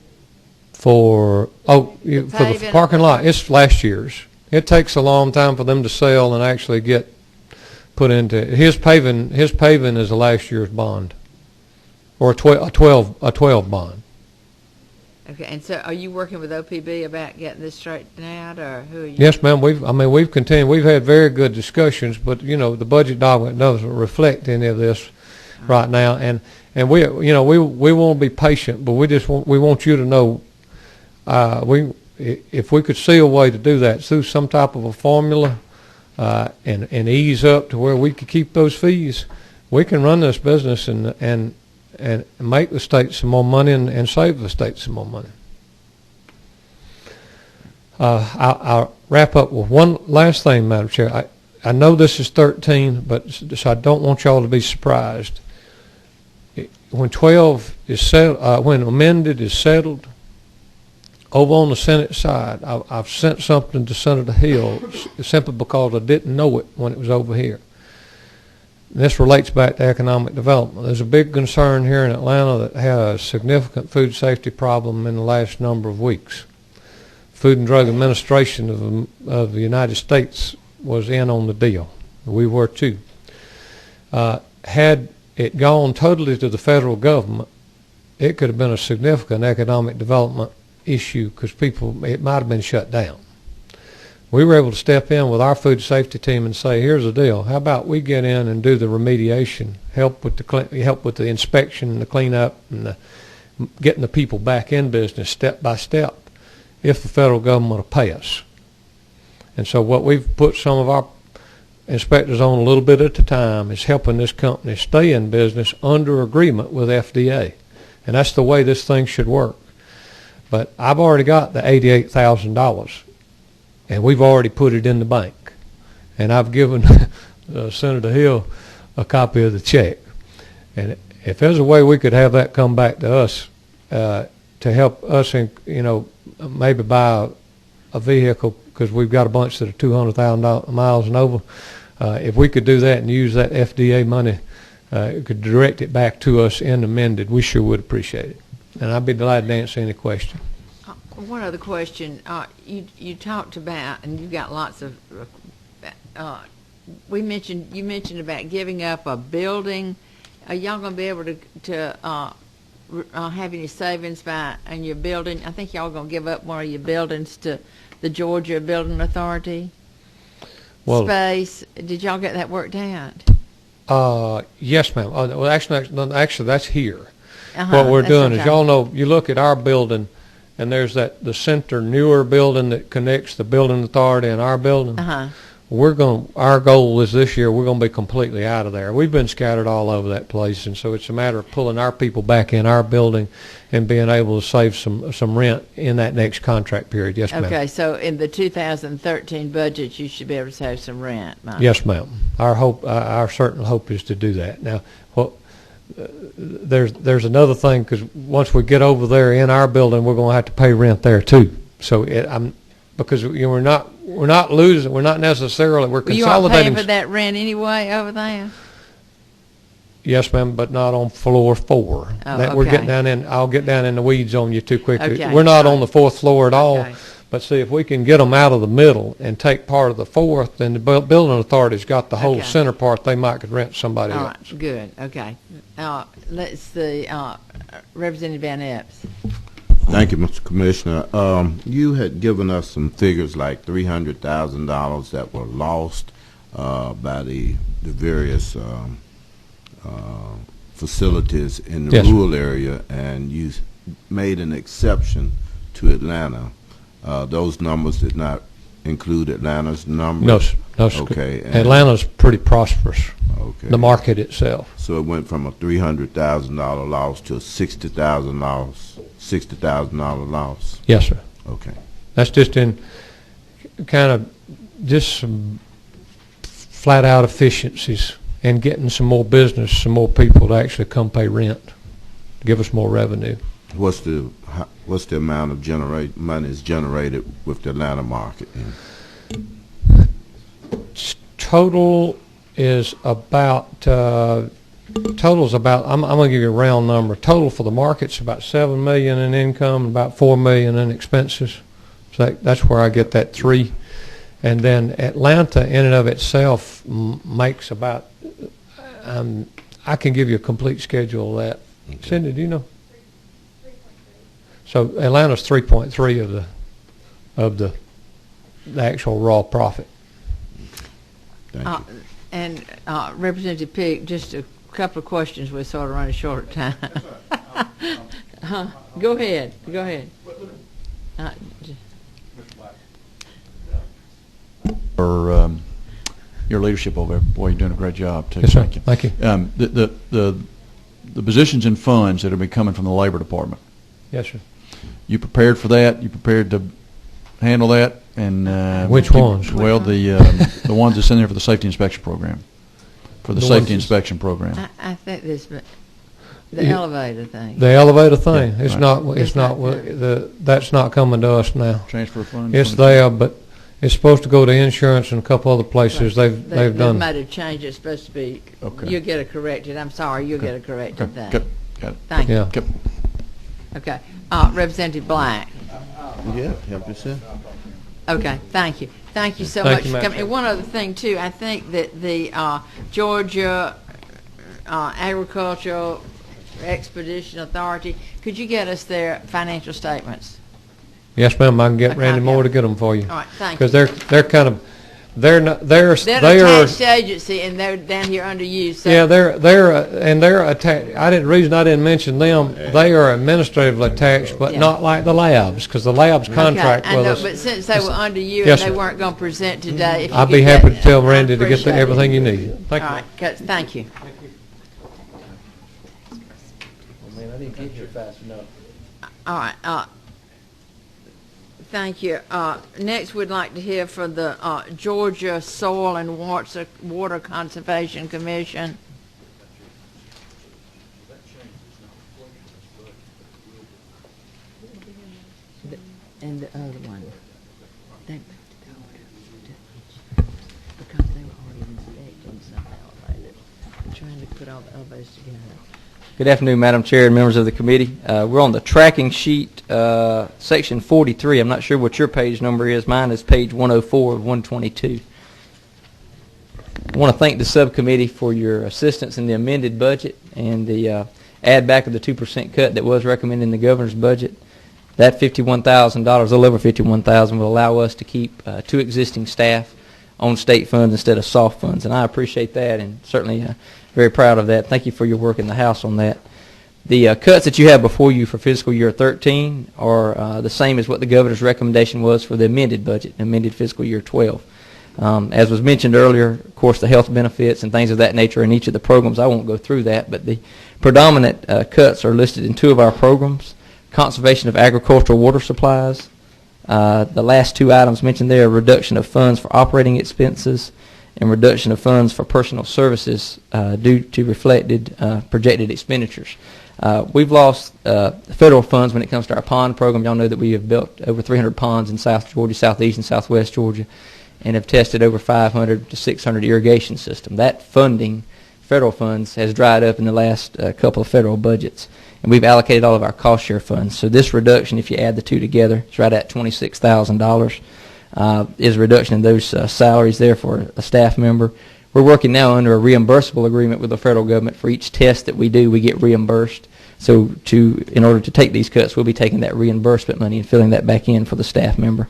For the parking lot, it's last year's. It takes a long time for them to sell and actually get put into his paving. His paving is a last year's bond, or a 12 bond. Okay, and so are you working with OPB about getting this straightened out, or who are you? Yes, ma'am. We've continued. We've had very good discussions, but the budget document doesn't reflect any of this right now. And And we want to be patient, but we want you to know if we could see a way to do that through some type of a formula and ease up to where we could keep those fees, we can run this business and make the state some more money and save the state some more money. I'll wrap up with one last thing, Madam Chair. I know this is 13, but so I don't want y'all to be surprised. When 12 is settled, when amended is settled, over on the Senate side, I've sent something to Senator Hill simply because I didn't know it when it was over here. And this relates back to economic development. There's a big concern here in Atlanta that has a significant food safety problem in the last number of weeks. Food and Drug Administration of the United States was in on the deal. We were too. Had it gone totally to the federal government, it could have been a significant economic development issue because it might have been shut down. We were able to step in with our food safety team and say, here's the deal. How about we get in and do the remediation, help with the inspection and the cleanup and getting the people back in business step by step if the federal government will pay us. And so what we've put some of our inspectors on a little bit at a time is helping this company stay in business under agreement with FDA. And that's the way this thing should work. But I've already got the $88,000, and we've already put it in the bank. And I've given Senator Hill a copy of the check. And if there's a way we could have that come back to us to help us, maybe buy a vehicle, because we've got a bunch that are 200,000 miles and over. If we could do that and use that FDA money, could direct it back to us in amended, we sure would appreciate it. And I'd be delighted to answer any question. One other question. You talked about, and you've got lots of. You mentioned about giving up a building. Are y'all going to be able to have any savings in your building? I think y'all going to give up one of your buildings to the Georgia Building Authority space. Did y'all get that worked out? Yes, ma'am. Well, actually, that's here. What we're doing is, y'all know, you look at our building, and there's the center newer building that connects the building authority and our building. Our goal is this year we're going to be completely out of there. We've been scattered all over that place, and so it's a matter of pulling our people back in our building and being able to save some rent in that next contract period. Yes, ma'am. Okay, so in the 2013 budget, you should be able to save some rent. Yes, ma'am. Our certain hope is to do that. Now, there's another thing, because once we get over there in our building, we're going to have to pay rent there too. So because we're not losing, we're not necessarily, we're consolidating. You are paying for that rent anyway over there? Yes, ma'am, but not on floor 4. We're getting down in. I'll get down in the weeds on you too quickly. Okay. We're not on the 4th floor at all. Okay. But see, if we can get them out of the middle and take part of the 4th, then the building authority's got the whole center part. They might could rent somebody else. All right, good. Okay. Let's see, Representative Van Epps. Thank you, Mr. Commissioner. You had given us some figures like $300,000 that were lost by the various facilities in the rural area, and you made an exception to Atlanta. Those numbers did not include Atlanta's numbers? No, sir. Okay. Atlanta's pretty prosperous. Okay. The market itself. So it went from a $300,000 loss to a $60,000 loss? Yes, sir. Okay. That's just in kind of just some flat out efficiencies and getting some more business, some more people to actually come pay rent, give us more revenue. What's the amount of money is generated with the Atlanta market? Total is about I'm going to give you a round number. Total for the market's about $7 million in income, and about $4 million in expenses. So that's where I get that 3. And then Atlanta in and of itself makes about. I can give you a complete schedule of that. Okay. Cindy, do you know? So Atlanta's 3.3 of the actual raw profit. Thank you. And Representative Pigg, just a couple of questions. We're sort of running short of time. Go ahead. Go ahead. For your leadership over there. Boy, you're doing a great job, too. Yes, sir. Thank you. Thank you. The positions and funds that will be coming from the Labor Department, Yes, sir. you prepared for that? You prepared to handle that? And Which ones? Well, the ones that's in there for the safety inspection program, for the The safety ones- inspection program. I think the Yeah. elevator thing. The elevator thing, it's right. not, It's it's not, not that's not coming to us now. Transfer funds. It's there, but it's supposed to go to insurance and a couple other places. They've They've done. made a change. It's supposed to be. Okay. You'll get it corrected. I'm sorry. You'll get it corrected. Okay. Thing. Got it. Thank you. Yeah. Okay. Okay. Representative Black. Yeah, help yourself. Okay, thank you. Thank you so Thank much you, for Madam coming. Chair. And one other thing, too, I think that the Georgia Agricultural Expedition Authority, could you get us their financial statements? Yes, ma'am, I can get Okay, Randy okay. Moore to get them for you. All right, thank you. Because they're kind of, they're not, They're an they are, attached agency, and they're down here under you, so. yeah, they're attached. Reason I didn't mention them, they are administratively attached, but Yeah. not like the labs, because the labs contract Okay, I with know, us. but since they were under you Yes, and they sir. weren't going to present today, if you I'd could be get- happy to tell I Randy to get appreciate it. everything you need. All Thank you. right, thank you. I didn't get here fast enough. All right. Thank you. Next, we'd like to hear from the Georgia Soil and Water Conservation Commission. And the other one, they moved it over to each, because they were already inspecting some elevators. We're trying to put all the elevators together. Good afternoon, Madam Chair and members of the committee. We're on the tracking sheet, section 43. I'm not sure what your page number is. Mine is page 104 of 122. I want to thank the subcommittee for your assistance in the amended budget and the add back of the 2% cut that was recommended in the governor's budget. That $51,000, a little over $51,000, will allow us to keep 2 existing staff on state funds instead of soft funds, and I appreciate that, and certainly very proud of that. Thank you for your work in the House on that. The cuts that you have before you for fiscal year 13 are the same as what the governor's recommendation was for the amended budget, amended fiscal year 12. As was mentioned earlier, of course, the health benefits and things of that nature in each of the programs. I won't go through that, but the predominant cuts are listed in 2 of our programs: conservation of agricultural water supplies. The last 2 items mentioned there are reduction of funds for operating expenses and reduction of funds for personal services due to reflected projected expenditures. We've lost federal funds when it comes to our pond program. Y'all know that we have built over 300 ponds in South Georgia, Southeast and Southwest Georgia, and have tested over 500 to 600 irrigation systems. That funding, federal funds, has dried up in the last couple of federal budgets. And we've allocated all of our cost share funds. So this reduction, if you add the 2 together, it's right at $26,000. Is a reduction in those salaries there for a staff member. We're working now under a reimbursable agreement with the federal government. For each test that we do, we get reimbursed. So in order to take these cuts, we'll be taking that reimbursement money and filling that back in for the staff member.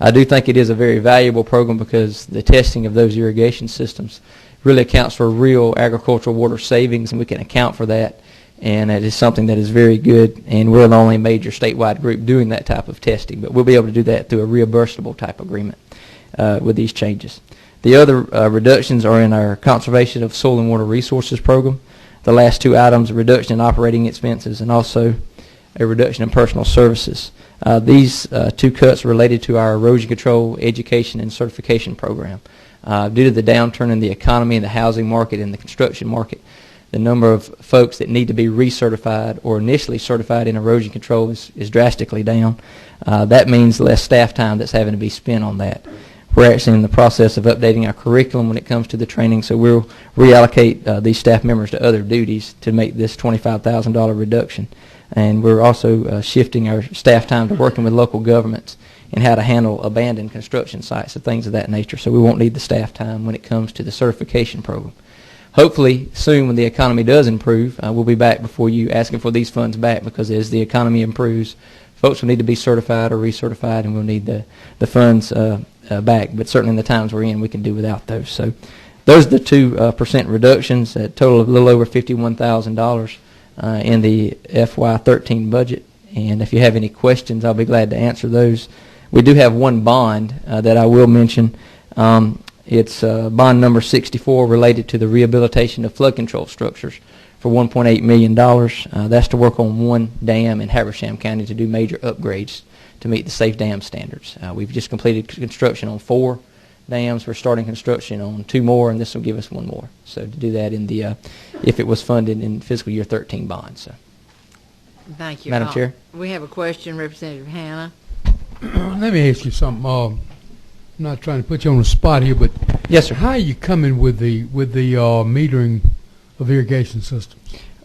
I do think it is a very valuable program because the testing of those irrigation systems really accounts for real agricultural water savings, and we can account for that. And it is something that is very good, and we're the only major statewide group doing that type of testing. But we'll be able to do that through a reimbursable type agreement with these changes. The other reductions are in our conservation of soil and water resources program. The last 2 items, a reduction in operating expenses and also a reduction in personal services. These 2 cuts are related to our erosion control, education, and certification program. Due to the downturn in the economy and the housing market and the construction market, the number of folks that need to be recertified or initially certified in erosion control is drastically down. That means less staff time that's having to be spent on that. We're actually in the process of updating our curriculum when it comes to the training, so we'll reallocate these staff members to other duties to make this $25,000 reduction. And we're also shifting our staff time to working with local governments and how to handle abandoned construction sites and things of that nature, so we won't need the staff time when it comes to the certification program. Hopefully soon when the economy does improve, we'll be back before you asking for these funds back, because as the economy improves, folks will need to be certified or recertified, and we'll need the funds back. But certainly in the times we're in, we can do without those. So those are the 2% reductions, a total of a little over $51,000 in the FY13 budget. And if you have any questions, I'll be glad to answer those. We do have one bond that I will mention. It's bond number 64 related to the rehabilitation of flood control structures for $1.8 million. That's to work on one dam in Habersham County to do major upgrades to meet the safe dam standards. We've just completed construction on 4 dams. We're starting construction on 2 more, and this will give us 1 more. So to do that in the, if it was funded in fiscal year 13 bond. So, Thank you. Madam Chair. We have a question, Representative Hannah. Let me ask you something. I'm not trying to put you on the spot here, but Yes, sir. how are you coming with the metering of irrigation systems?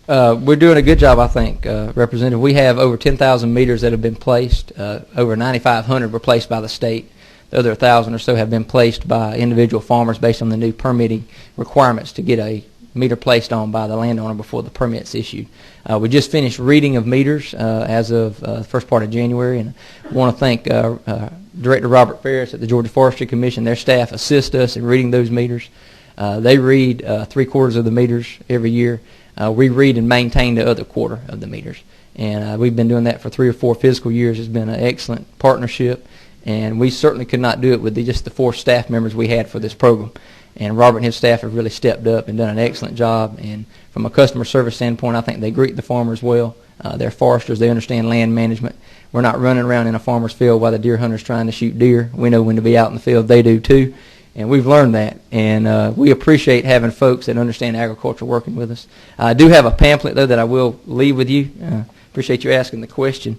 We're doing a good job, I think, Representative. We have over 10,000 meters that have been placed. Over 9,500 were placed by the state. The other 1,000 or so have been placed by individual farmers based on the new permitting requirements to get a meter placed on by the landowner before the permit's issued. We just finished reading of meters as of the first part of January, and I want to thank Director Robert Ferris at the Georgia Forestry Commission. Their staff assist us in reading those meters. They read 3/4 of the meters every year. We read and maintain the other 1/4 of the meters, and we've been doing that for 3 or 4 fiscal years. It's been an excellent partnership, and we certainly could not do it with just the 4 staff members we had for this program. And Robert and his staff have really stepped up and done an excellent job. And from a customer service standpoint, I think they greet the farmers well. They're foresters. They understand land management. We're not running around in a farmer's field while the deer hunter's trying to shoot deer. We know when to be out in the field. They do too. And we've learned that. And we appreciate having folks that understand agriculture working with us. I do have a pamphlet, though, that I will leave with you. Appreciate you asking the question.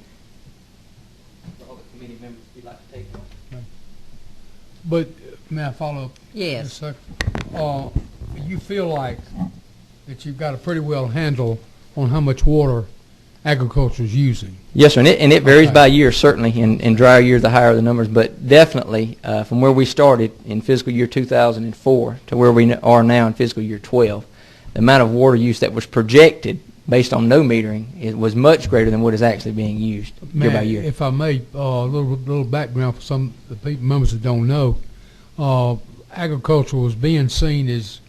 For all the committee members, if you'd like to take one. But may I follow up? Yes. Sir? You feel like that you've got a pretty well handle on how much water agriculture is using? Yes, sir, and it varies Okay. by year, certainly. In drier years, the higher the numbers, but definitely from where we started in fiscal year 2004 to where we are now in fiscal year 12, the amount of water use that was projected based on no metering, it was much greater than what is actually being used year by year. If I may, a little background for some of the people, members that don't know, agriculture was being seen as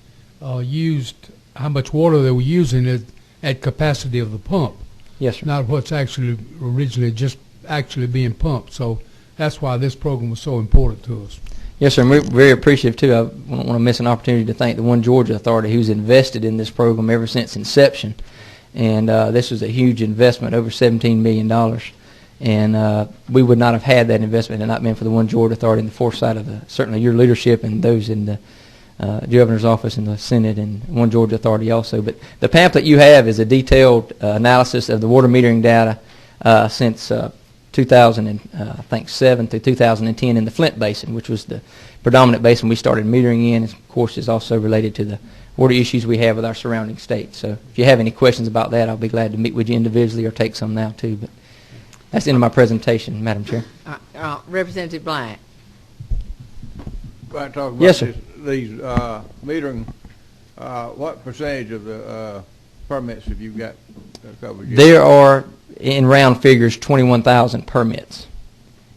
used, how much water they were using at capacity of the pump. Yes, sir. Not what's actually originally just actually being pumped. So that's why this program was so important to us. Yes, sir, and we're very appreciative, too. I don't want to miss an opportunity to thank the One Georgia Authority, who's invested in this program ever since inception. And this was a huge investment, over $17 million. And we would not have had that investment had it not been for the One Georgia Authority and the foresight of certainly your leadership and those in the Governor's office and the Senate and One Georgia Authority also. But the pamphlet you have is a detailed analysis of the water metering data since 2007 through 2010 in the Flint Basin, which was the predominant basin we started metering in. Of course, is also related to the water issues we have with our surrounding states. So if you have any questions about that, I'll be glad to meet with you individually or take some now too. But that's the end of my presentation, Madam Chair. Representative Black. I talk about Yes, sir. these metering. What percentage of the permits have you got covered? There are, in round figures, 21,000 permits,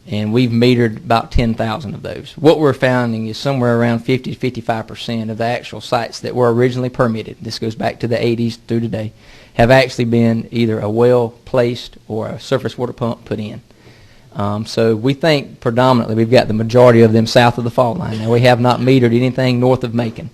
and we've metered about 10,000 of those. What we're finding is somewhere around 50 to 55% of the actual sites that were originally permitted, this goes back to the 80s through today, have actually been either a well placed or a surface water pump put in. So we think predominantly we've got the majority of them south of the fault line. Now, we have not metered anything north of Macon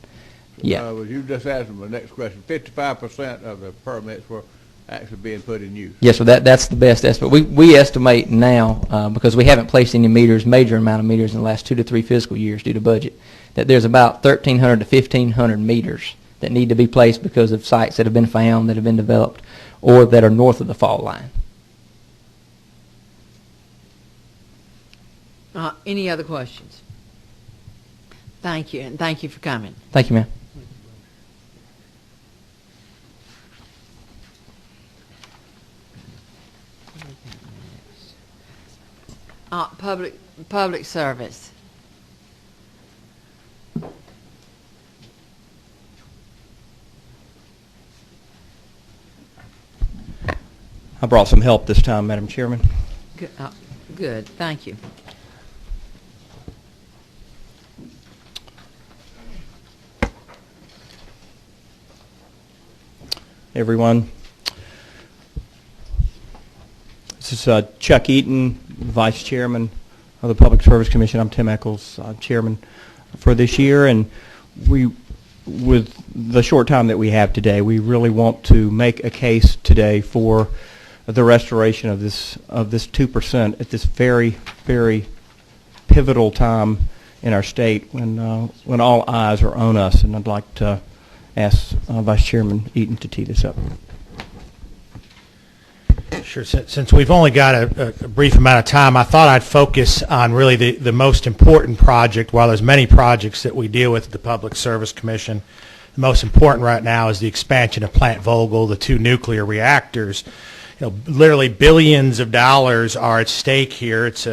yet. Well, you just asked me the next question. 55% of the permits were actually being put in use. Yes, so that's the best estimate. We estimate now, because we haven't placed any meters, major amount of meters in the last 2 to 3 fiscal years due to budget, that there's about 1,300 to 1,500 meters that need to be placed because of sites that have been found, that have been developed, or that are north of the fault line. Any other questions? Thank you, and thank you for coming. Thank you, ma'am. Public service. I brought some help this time, Madam Chairman. Good, thank you. everyone. This is Chuck Eaton, Vice Chairman of the Public Service Commission. I'm Tim Eccles, Chairman for this year, and with the short time that we have today, we really want to make a case today for the restoration of this 2% at this very, very pivotal time in our state when all eyes are on us. And I'd like to ask Vice Chairman Eaton to tee this up. Sure. Since we've only got a brief amount of time, I thought I'd focus on really the most important project. While there's many projects that we deal with at the Public Service Commission, the most important right now is the expansion of Plant Vogtle, the 2 nuclear reactors. Literally billions of dollars are at stake here. It's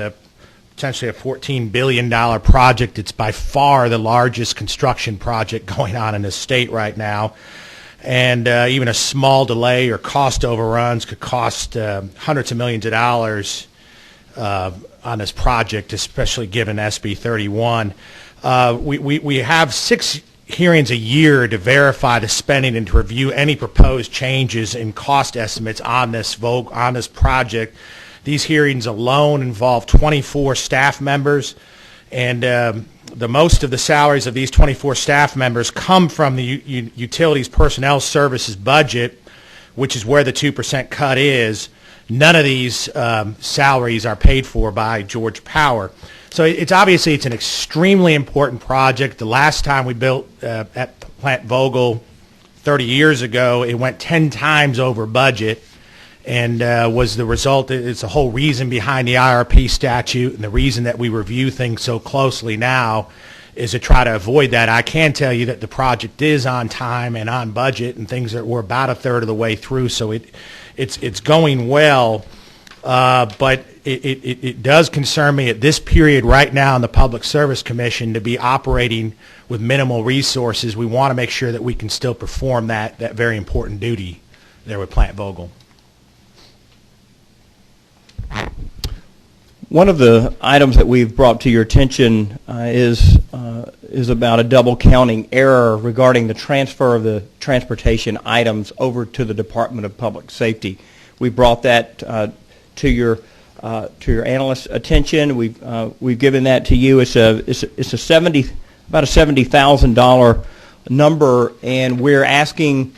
potentially a $14 billion project. It's by far the largest construction project going on in the state right now. And even a small delay or cost overruns could cost hundreds of millions of dollars on this project, especially given SB 31. We have 6 hearings a year to verify the spending and to review any proposed changes in cost estimates on this project. These hearings alone involve 24 staff members, and the most of the salaries of these 24 staff members come from the Utilities Personnel Services budget, which is where the 2% cut is. None of these salaries are paid for by Georgia Power. So it's obviously an extremely important project. The last time we built at Plant Vogtle 30 years ago, it went 10 times over budget, and was the result. It's the whole reason behind the IRP statute, and the reason that we review things so closely now is to try to avoid that. I can tell you that the project is on time and on budget, and things we're about a third of the way through, so it's going well. But it does concern me at this period right now in the Public Service Commission to be operating with minimal resources. We want to make sure that we can still perform that very important duty there with Plant Vogtle. One of the items that we've brought to your attention is about a double counting error regarding the transfer of the transportation items over to the Department of Public Safety. We brought that to your analyst's attention. We've given that to you. It's about a $70,000 number, and we're asking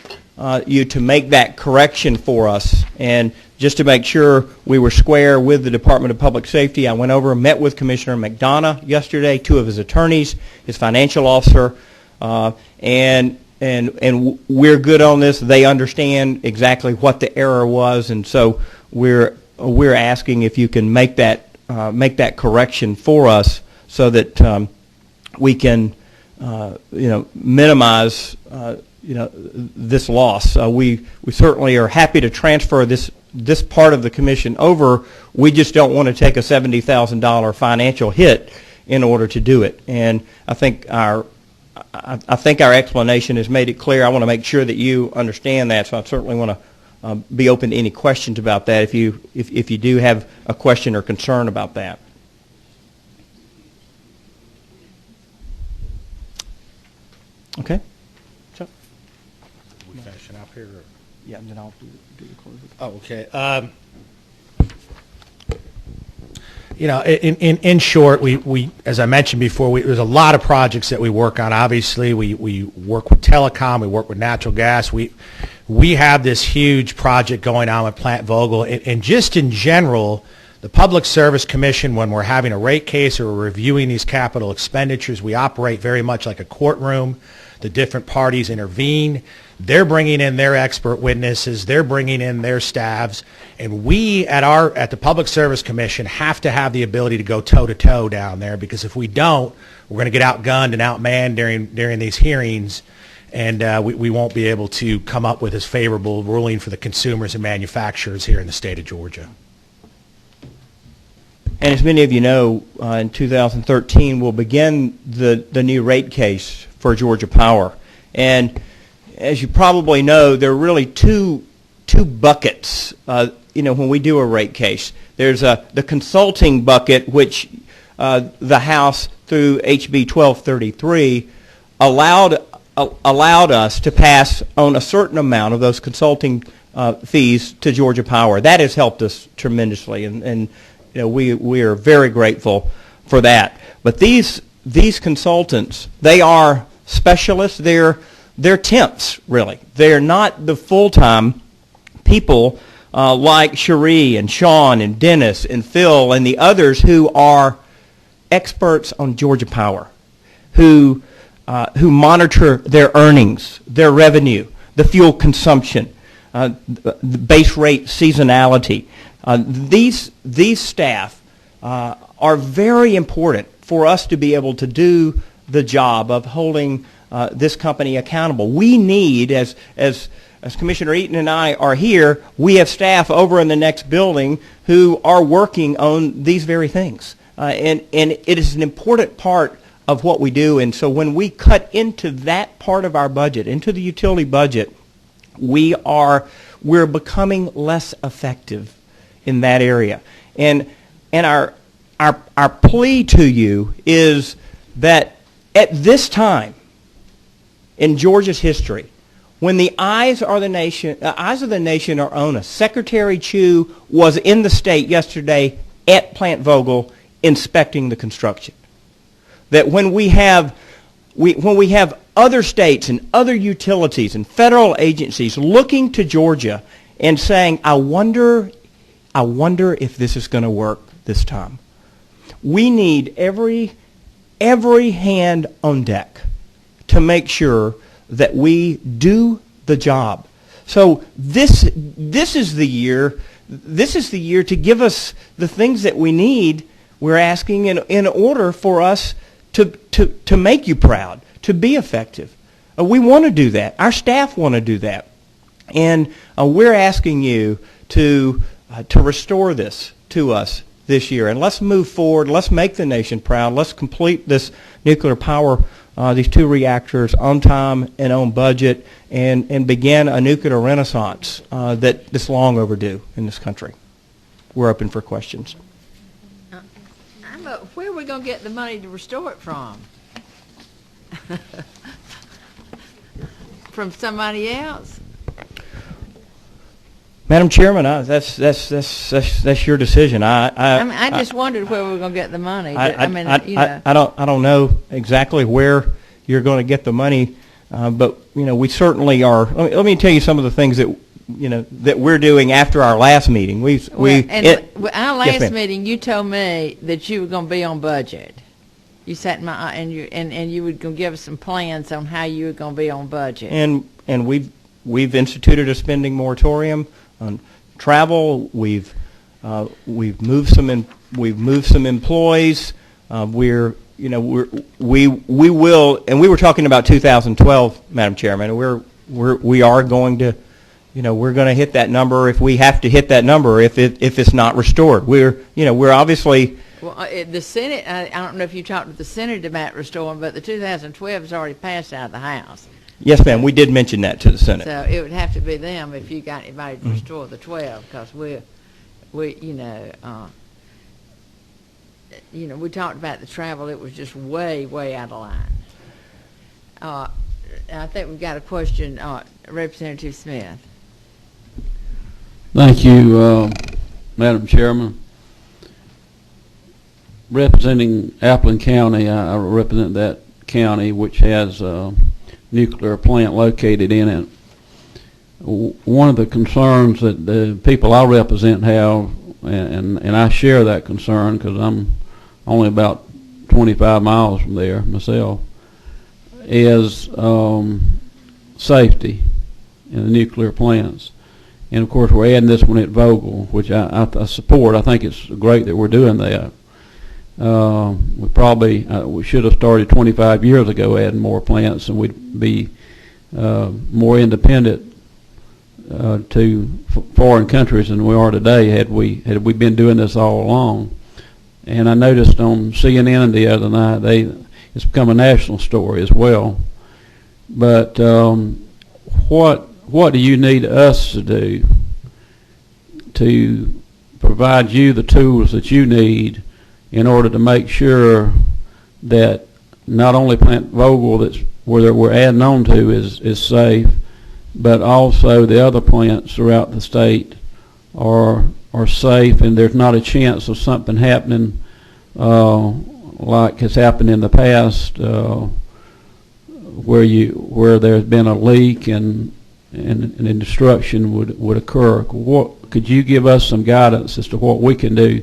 you to make that correction for us. And just to make sure we were square with the Department of Public Safety, I went over and met with Commissioner McDonough yesterday, 2 of his attorneys, his financial officer, and we're good on this. They understand exactly what the error was, and so we're asking if you can make that correction for us so that we can minimize this loss. We certainly are happy to transfer this part of the commission over. We just don't want to take a $70,000 financial hit in order to do it. And I think our explanation has made it clear. I want to make sure that you understand that, so I certainly want to be open to any questions about that if you do have a question or concern about that. Okay. So, We finishing up here? Or? Yeah, and then I'll do the closing. Oh, okay. In short, we as I mentioned before, there's a lot of projects that we work on. Obviously, we work with telecom, we work with natural gas. We have this huge project going on with Plant Vogtle, and just in general, the Public Service Commission, when we're having a rate case or we're reviewing these capital expenditures, we operate very much like a courtroom. The different parties intervene. They're bringing in their expert witnesses. They're bringing in their staffs. And we at the Public Service Commission have to have the ability to go toe-to-toe down there, because if we don't, we're going to get outgunned and outmanned during these hearings, and we won't be able to come up with as favorable ruling for the consumers and manufacturers here in the state of Georgia. And as many of you know, in 2013, we'll begin the new rate case for Georgia Power. And as you probably know, there are really two buckets, when we do a rate case. There's the consulting bucket, which the House, through HB 1233, allowed allowed us to pass on a certain amount of those consulting fees to Georgia Power. That has helped us tremendously, and we are very grateful for that. But these consultants, they are specialists. They're temps, really. They're not the full-time people like Cherie and Sean and Dennis and Phil and the others who are experts on Georgia Power, who monitor their earnings, their revenue, the fuel consumption, the base rate seasonality. These staff are very important for us to be able to do the job of holding this company accountable. We need, as Commissioner Eaton and I are here, we have staff over in the next building who are working on these very things. And it is an important part of what we do. And so when we cut into that part of our budget, into the utility budget, we're becoming less effective in that area. And our plea to you is that at this time in Georgia's history, when the eyes of the nation are on us, Secretary Chu was in the state yesterday at Plant Vogel inspecting the construction. That when we have other states and other utilities and federal agencies looking to Georgia and saying, I wonder if this is going to work this time. We need every hand on deck to make sure that we do the job. So this is the year. This is the year to give us the things that we need. We're asking in order for us to make you proud, to be effective. We want to do that. Our staff want to do that. And we're asking you to restore this to us this year. And let's move forward. Let's make the nation proud. Let's complete this nuclear power, these 2 reactors on time and on budget, and begin a nuclear renaissance that's long overdue in this country. We're open for questions. Where are we going to get the money to restore it from? From somebody else? Madam Chairman, that's your decision. I just wondered where we were going to get the money. I don't know exactly where you're going to get the money, but we certainly are. Let me tell you some of the things that that we're doing after our last meeting. Our last meeting, you told me that you were going to be on budget. You sat in my and you were going to give us some plans on how you were going to be on budget. And we've instituted a spending moratorium on travel. We've moved some employees. We will, and we were talking about 2012, Madam Chairman. We are going to. We're going to hit that number if we have to hit that number if it's not restored. We're obviously. Well, the Senate. I don't know if you talked to the Senate about restoring, but the 2012 has already passed out of the House. Yes, ma'am. We did mention that to the Senate. So it would have to be them if you got anybody to restore the 12, because we talked about the travel. It was just way out of line. I think we've got a question, Representative Smith. Thank you, Madam Chairman. Representing Appleton County, I represent that county which has a nuclear plant located in it. One of the concerns that the people I represent have, and I share that concern because I'm only about 25 miles from there myself, is safety in the nuclear plants. And of course we're adding this one at Vogel, which I support. I think it's great that we're doing that. We should have started 25 years ago adding more plants, and we'd be more independent to foreign countries than we are today had we been doing this all along. And I noticed on CNN the other night it's become a national story as well. But what do you need us to do to provide you the tools that you need in order to make sure that not only Plant Vogel that's where we're adding on to is safe, but also the other plants throughout the state are safe, and there's not a chance of something happening like has happened in the past, where there's been a leak and destruction would occur. Could you give us some guidance as to what we can do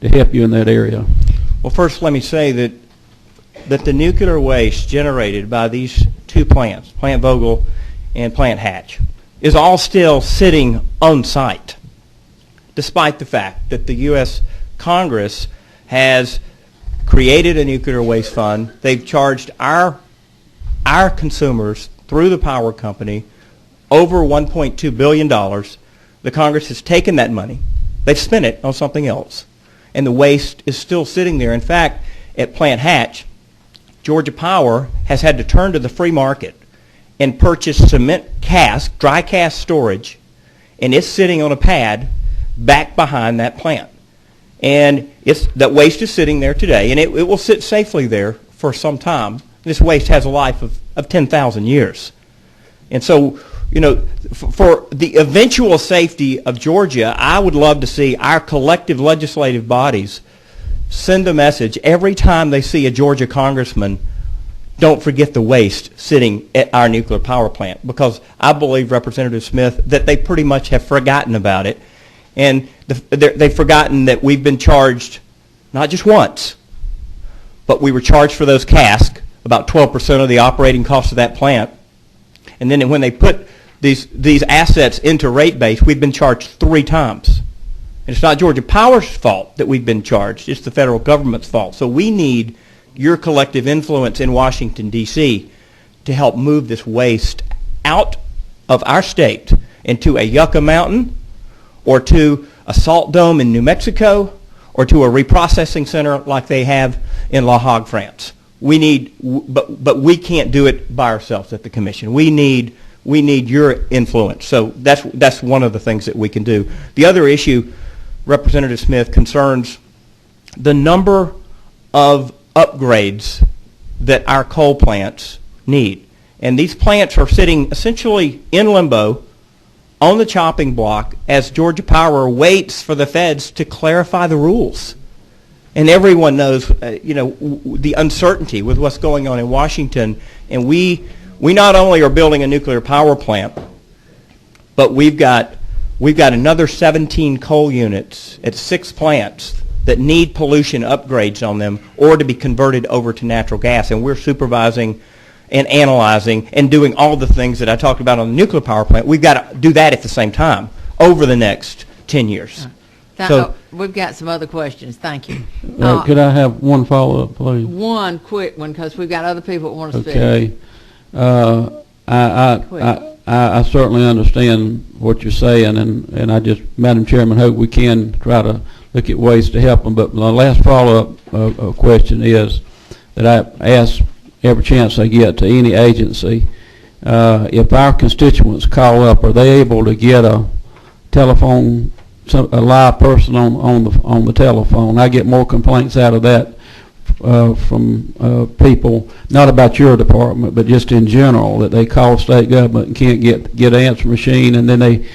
to help you in that area? Well, first let me say that the nuclear waste generated by these two plants, Plant Vogtle and Plant Hatch, is all still sitting on site, despite the fact that the U.S. Congress has created a nuclear waste fund. They've charged our consumers through the power company over $1.2 billion. The Congress has taken that money. They've spent it on something else. And the waste is still sitting there. In fact, at Plant Hatch, Georgia Power has had to turn to the free market and purchase cement cask, dry cask storage, and it's sitting on a pad back behind that plant. And that waste is sitting there today, and it will sit safely there for some time. This waste has a life of 10,000 years. And so, you know, for the eventual safety of Georgia, I would love to see our collective legislative bodies send a message every time they see a Georgia congressman, don't forget the waste sitting at our nuclear power plant, because I believe, Representative Smith, that they pretty much have forgotten about it. And they've forgotten that we've been charged not just once, but we were charged for those casks, about 12% of the operating cost of that plant. And then when they put these assets into rate base, we've been charged 3 times. And it's not Georgia Power's fault that we've been charged. It's the federal government's fault. So we need your collective influence in Washington, D.C. to help move this waste out of our state into a Yucca Mountain, or to a salt dome in New Mexico, or to a reprocessing center like they have in La Hague, France. We need, but we can't do it by ourselves at the Commission. We need your influence. So that's one of the things that we can do. The other issue, Representative Smith, concerns the number of upgrades that our coal plants need. And these plants are sitting essentially in limbo on the chopping block as Georgia Power waits for the feds to clarify the rules. And everyone knows, the uncertainty with what's going on in Washington. And we not only are building a nuclear power plant, but we've got another 17 coal units at 6 plants that need pollution upgrades on them, or to be converted over to natural gas. And we're supervising and analyzing and doing all the things that I talked about on the nuclear power plant. We've got to do that at the same time over the next 10 years. We've got some other questions. Thank you. Could I have one follow-up, please? One quick one, because we've got other people that want to speak. Okay. I certainly understand what you're saying, and I just, Madam Chairman, hope we can try to look at ways to help them. But my last follow-up question is that I ask every chance I get to any agency, if our constituents call up, are they able to get a telephone, a live person on the telephone? I get more complaints out of that from people, not about your department, but just in general, that they call state government and can't get an answer machine, and then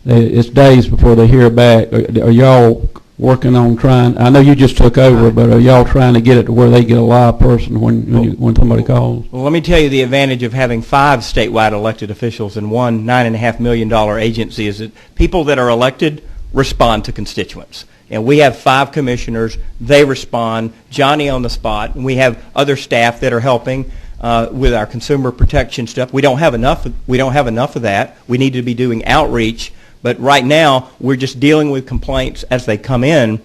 it's days before they hear back. Are y'all working on trying? I know you just took over, but are y'all trying to get it to where they get a live person when somebody calls? Well, let me tell you the advantage of having 5 statewide elected officials and one $9.5 million agency is that people that are elected respond to constituents. And we have 5 commissioners. They respond, Johnny on the spot, and we have other staff that are helping with our consumer protection stuff. We don't have enough of that. We need to be doing outreach. But right now, we're just dealing with complaints as they come in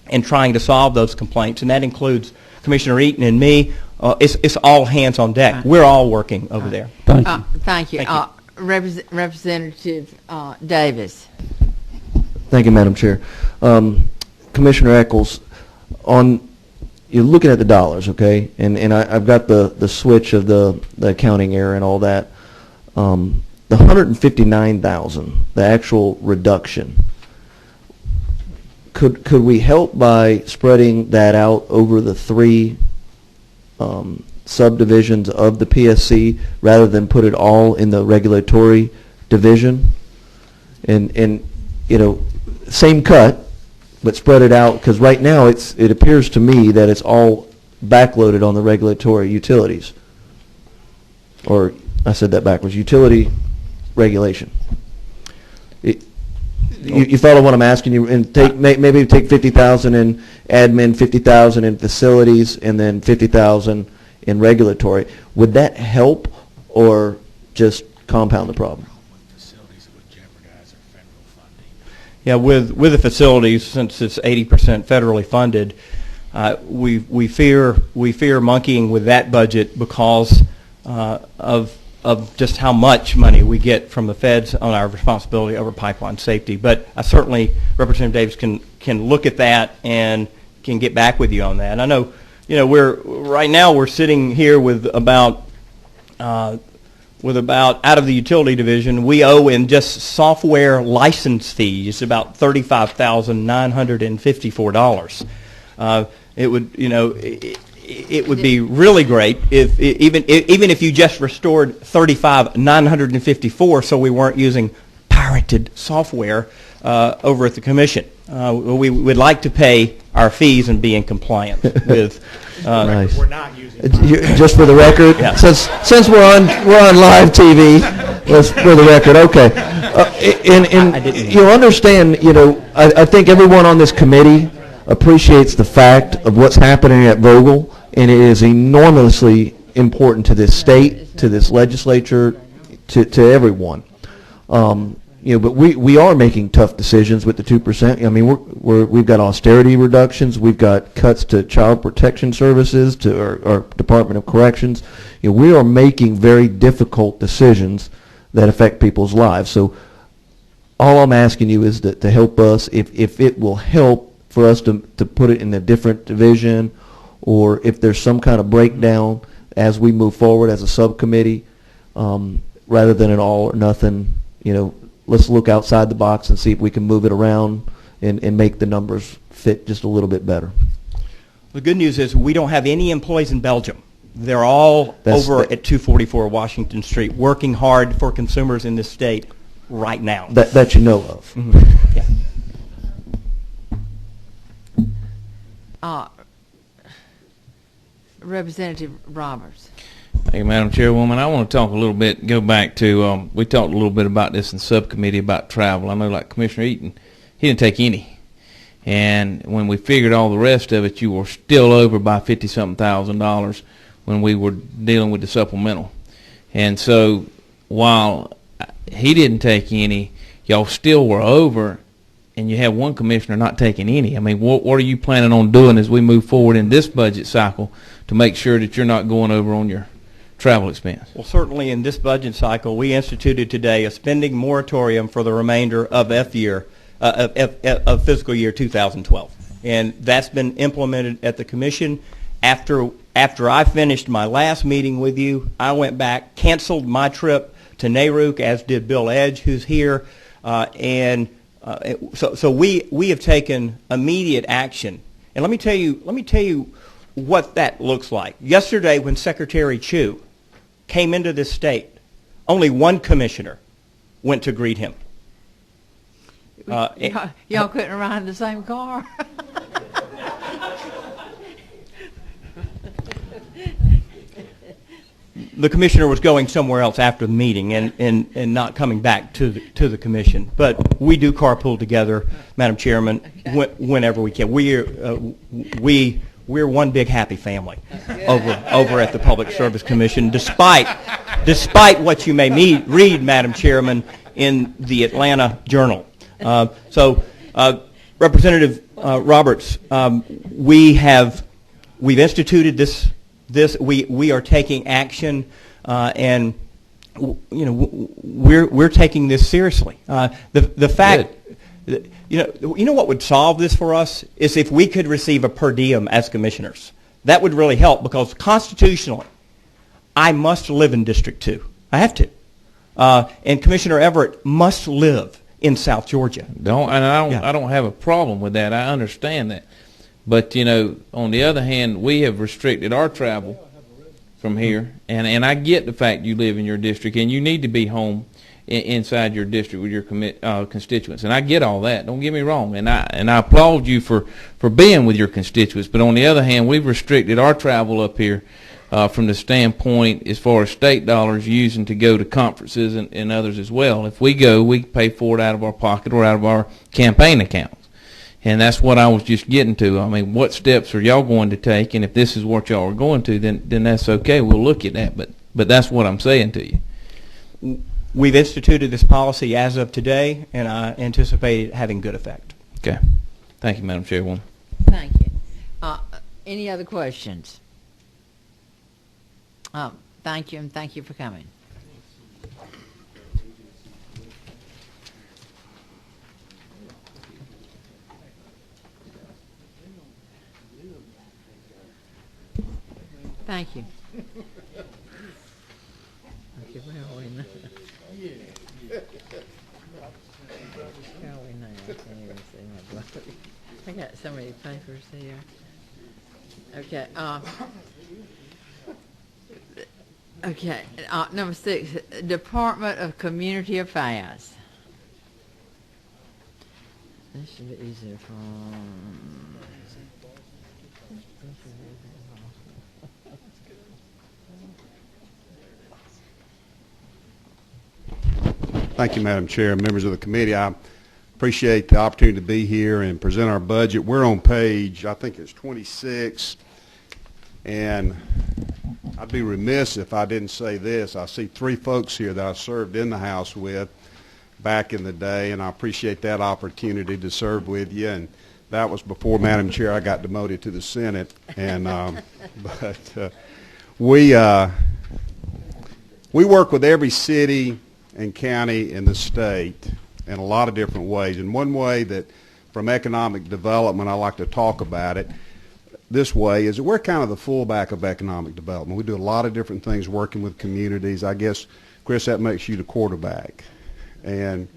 and trying to solve those complaints. And that includes Commissioner Eaton and me. It's all hands on deck. We're all working over there. Thank you. Thank you. Representative Davis. Thank you, Madam Chair. Commissioner Eccles, you're looking at the dollars, okay? And I've got the switch of the accounting error and all that. The $159,000, the actual reduction, could we help by spreading that out over the 3 subdivisions of the PSC rather than put it all in the regulatory division. And you know, same cut, but spread it out, because right now it appears to me that it's all backloaded on the regulatory utilities. Or I said that backwards, utility regulation. You follow what I'm asking you? And maybe take 50,000 in admin, 50,000 in facilities, and then 50,000 in regulatory. Would that help or just compound the problem? Yeah, with the facilities, since it's 80% federally funded, we fear monkeying with that budget because of just how much money we get from the feds on our responsibility over pipeline safety. But I certainly, Representative Davis can look at that and can get back with you on that. I know, you know, right now we're sitting here with about out of the utility division, we owe in just software license fees about $35,954. It would, you know, it would be really great if even if you just restored $35,954, so we weren't using pirated software over at the commission. We would like to pay our fees and be in compliance with. Nice. We're not using just for the record, Yeah. since we're on live TV, let's for the record. Okay, and you'll understand. You know, I think everyone on this committee appreciates the fact of what's happening at Vogel, and it is enormously important to this state, to this legislature, to everyone. You know, but we are making tough decisions with the 2%. I mean, we've got austerity reductions, we've got cuts to child protection services, to our Department of Corrections. You know, we are making very difficult decisions that affect people's lives. So all I'm asking you is to help us, if it will help for us to put it in a different division, or if there's some kind of breakdown as we move forward as a subcommittee, rather than an all or nothing. You know, let's look outside the box and see if we can move it around and make the numbers fit just a little bit better. The good news is we don't have any employees in Belgium. They're all over at 244 Washington Street working hard for consumers in this state right now. That you know of. Mm-hmm. Yeah. Representative Roberts. Thank you, Madam Chairwoman. I want to talk a little bit, go back to, we talked a little bit about this in subcommittee about travel. I know, like Commissioner Eaton, he didn't take any. And when we figured all the rest of it, you were still over by $50-something thousand when we were dealing with the supplemental. And so while he didn't take any, y'all still were over, and you have one commissioner not taking any. I mean, what are you planning on doing as we move forward in this budget cycle to make sure that you're not going over on your travel expense? Well, certainly in this budget cycle, we instituted today a spending moratorium for the remainder of of fiscal year 2012. And that's been implemented at the commission. After I finished my last meeting with you, I went back, canceled my trip to NARUC, as did Bill Edge, who's here, so we have taken immediate action. And let me tell you what that looks like. Yesterday, when Secretary Chu came into this state, only one commissioner went to greet him. Y'all couldn't ride in the same car. The commissioner was going somewhere else after the meeting and not coming back to the commission. But we do carpool together, Madam Chairman, whenever we can. We're one big happy family over at the Public Service Commission, despite what you may read, Madam Chairman, in the Atlanta Journal. Representative Roberts, we've instituted this. We are taking action, and we're taking this seriously. The fact that, you know what would solve this for us is if we could receive a per diem as commissioners. That would really help, because constitutionally, I must live in District 2. I have to, and Commissioner Everett must live in South Georgia. I don't have a problem with that. I understand that. But, on the other hand, we have restricted our travel from here, and I get the fact you live in your district and you need to be home inside your district with your constituents, and I get all that. Don't get me wrong, and I applaud you for being with your constituents. But on the other hand, we've restricted our travel up here from the standpoint as far as state dollars using to go to conferences and others as well. If we go, we pay for it out of our pocket or out of our campaign accounts. And that's what I was just getting to. I mean, what steps are y'all going to take? And if this is what y'all are going to, then that's okay. We'll look at that. But that's what I'm saying to you. We've instituted this policy as of today, and I anticipate it having good effect. Okay. Thank you, Madam Chairwoman. Thank you. Any other questions? Thank you, and thank you for coming. Thank you. I got so many papers here. Okay. Okay. Number 6, Department of Community Affairs. This should be easier for. Thank you, Madam Chair, members of the committee. I appreciate the opportunity to be here and present our budget. We're on page, I think it's 26, and I'd be remiss if I didn't say this. I see 3 folks here that I served in the House with back in the day, and I appreciate that opportunity to serve with you. And that was before, Madam Chair, I got demoted to the Senate. And we work with every city and county in the state in a lot of different ways. And one way that, from economic development, I like to talk about it this way, is that we're kind of the fullback of economic development. We do a lot of different things working with communities. I guess, Chris, that makes you the quarterback. And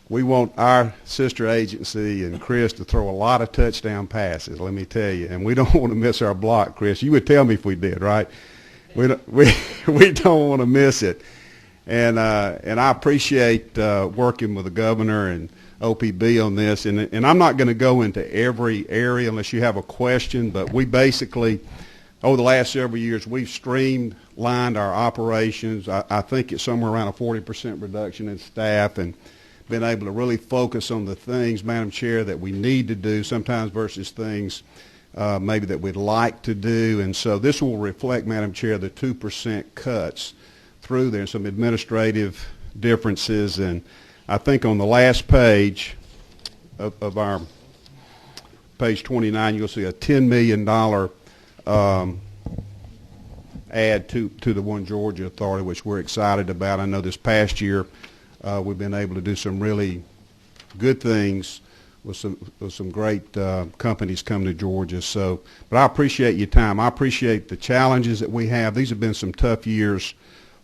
we want our sister agency and Chris to throw a lot of touchdown passes, let me tell you. And we don't want to miss our block, Chris. You would tell me if we did, right? We don't want to miss it. And I appreciate working with the governor and OPB on this. And I'm not going to go into every area unless you have a question, but we basically, over the last several years, we've streamlined our operations. I think it's somewhere around a 40% reduction in staff, and been able to really focus on the things, Madam Chair, that we need to do sometimes versus things maybe that we'd like to do. And so this will reflect, Madam Chair, the 2% cuts through there, some administrative differences. And I think on the last page of our page 29, you'll see a $10 million add to the One Georgia Authority, which we're excited about. I know this past year we've been able to do some really good things with some great companies coming to Georgia. So, but I appreciate your time. I appreciate the challenges that we have. These have been some tough years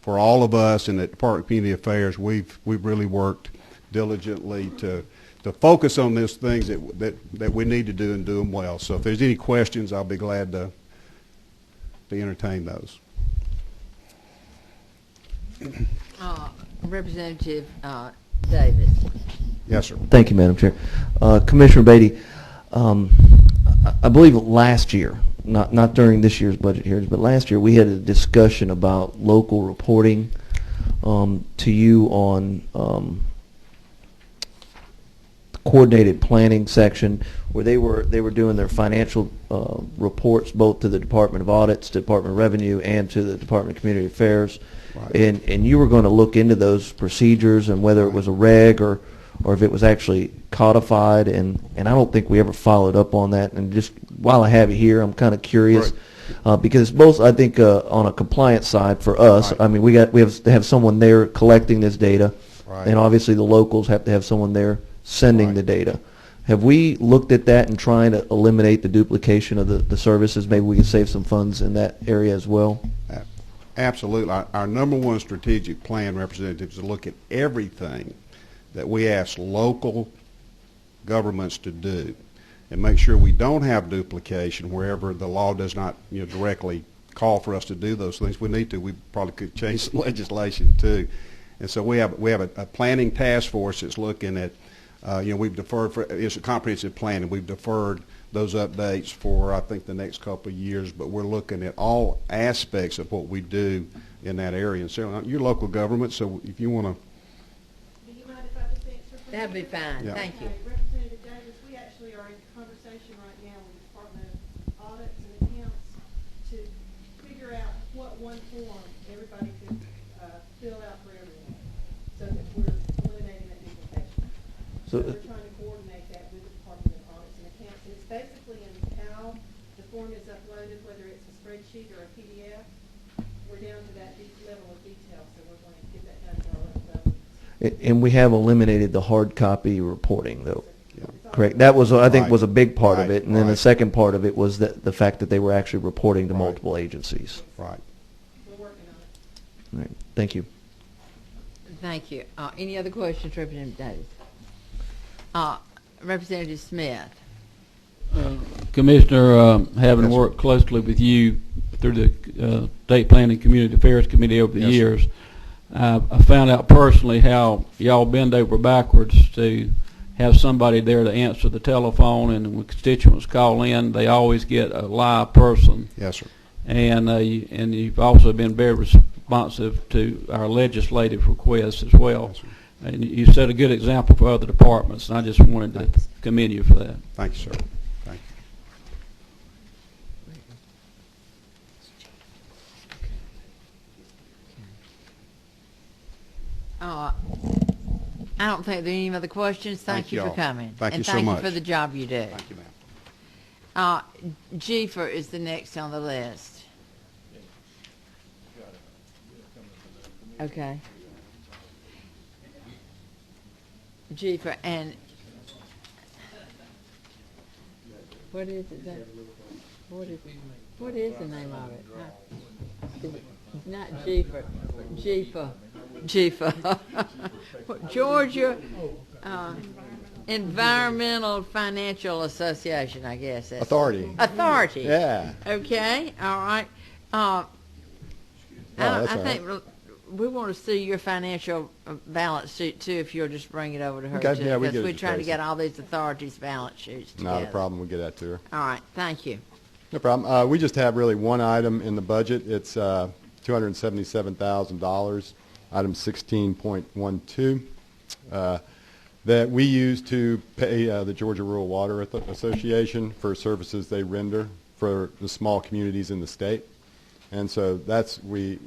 for all of us in the Department of Community Affairs. We've really worked diligently to focus on these things that we need to do and do them well. So if there's any questions, I'll be glad to entertain those. Representative Davis. Yes, sir. Thank you, Madam Chair. Commissioner Beatty, I believe last year, not during this year's budget hearings, but last year we had a discussion about local reporting to you on the coordinated planning section, where they were doing their financial reports both to the Department of Audits, Department of Revenue, and to the Department of Community Affairs. Right. And you were going to look into those procedures and whether it was a reg or if it was actually codified, and I don't think we ever followed up on that. And just while I have you here, I'm kind of curious, right, because both, I think, on a compliance side for us, right, I mean, we have to have someone there collecting this data, right, and obviously the locals have to have someone there sending, right, the data. Have we looked at that and trying to eliminate the duplication of the services? Maybe we could save some funds in that area as well? Absolutely. Our number one strategic plan, representatives, is to look at everything that we ask local governments to do and make sure we don't have duplication wherever the law does not directly call for us to do those things. We need to. We probably could change some legislation too. And so we have a planning task force that's looking at, we've deferred for, it's a comprehensive plan, and we've deferred those updates for, I think, the next couple of years, but we're looking at all aspects of what we do in that area. And so your local government, so if you want to. Do you mind if I just answer? That'd be fine. Yeah. Thank you. Representative Davis, we actually are in conversation right now with the Department of Audits and Accounts to figure out what one form everybody could fill out for everyone, so that we're eliminating that duplication. So we're trying to coordinate that with the Department of Audits and Accounts, and it's basically in how the form is uploaded, whether it's a spreadsheet or a PDF. We're down to that level of detail, so we're going to get that done to our local governments. And we have eliminated the hard copy reporting, though. Correct. That was, I think, was a big part of it, and then the second part of it was the fact that they were actually reporting to multiple agencies. Right. We're working on it. All right. Thank you. Thank you. Any other questions, Representative Davis? Representative Smith. Commissioner, having worked closely with you through the State Planning Community Affairs Committee over the years, I found out personally how y'all bend over backwards to have somebody there to answer the telephone, and when constituents call in, they always get a live person. Yes, sir. And you've also been very responsive to our legislative requests as well. Yes, and you set a good example for other departments, and I just wanted to commend you for that. Thank you, sir. Thank you. I don't think there are any other questions. Thank you for coming. Thank you so much. And much. thank you for the job you do. Thank you, ma'am. Giefer is the next on the list. Okay. Giefer, and what is it? What is the name of it? It's not Giefer. Giefer. Georgia Environmental Financial Association, I guess. That's Authority. Authority. Yeah. Okay. All right. I think we want to see your financial balance sheet too. If you'll just bring it over to her Okay, too, yeah, because we're to trying to Tracy. get all these authorities' balance sheets together. Not a problem. We'll get that to her. All right. Thank you. No problem. We just have really one item in the budget. It's $277,000, item 16.12, that we use to pay the Georgia Rural Water Association for services they render for the small communities in the state. And so that's, we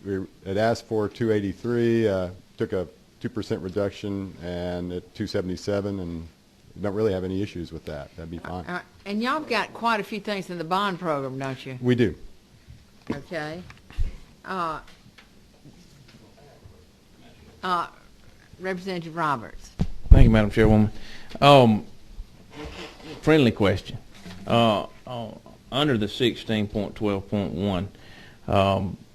had asked for 283, took a 2% reduction, and at 277, and don't really have any issues with that. That'd be fine. And y'all got quite a few things in the bond program, don't you? We do. Okay. Representative Roberts. Thank you, Madam Chairwoman. Friendly question. Under the 16.12.1,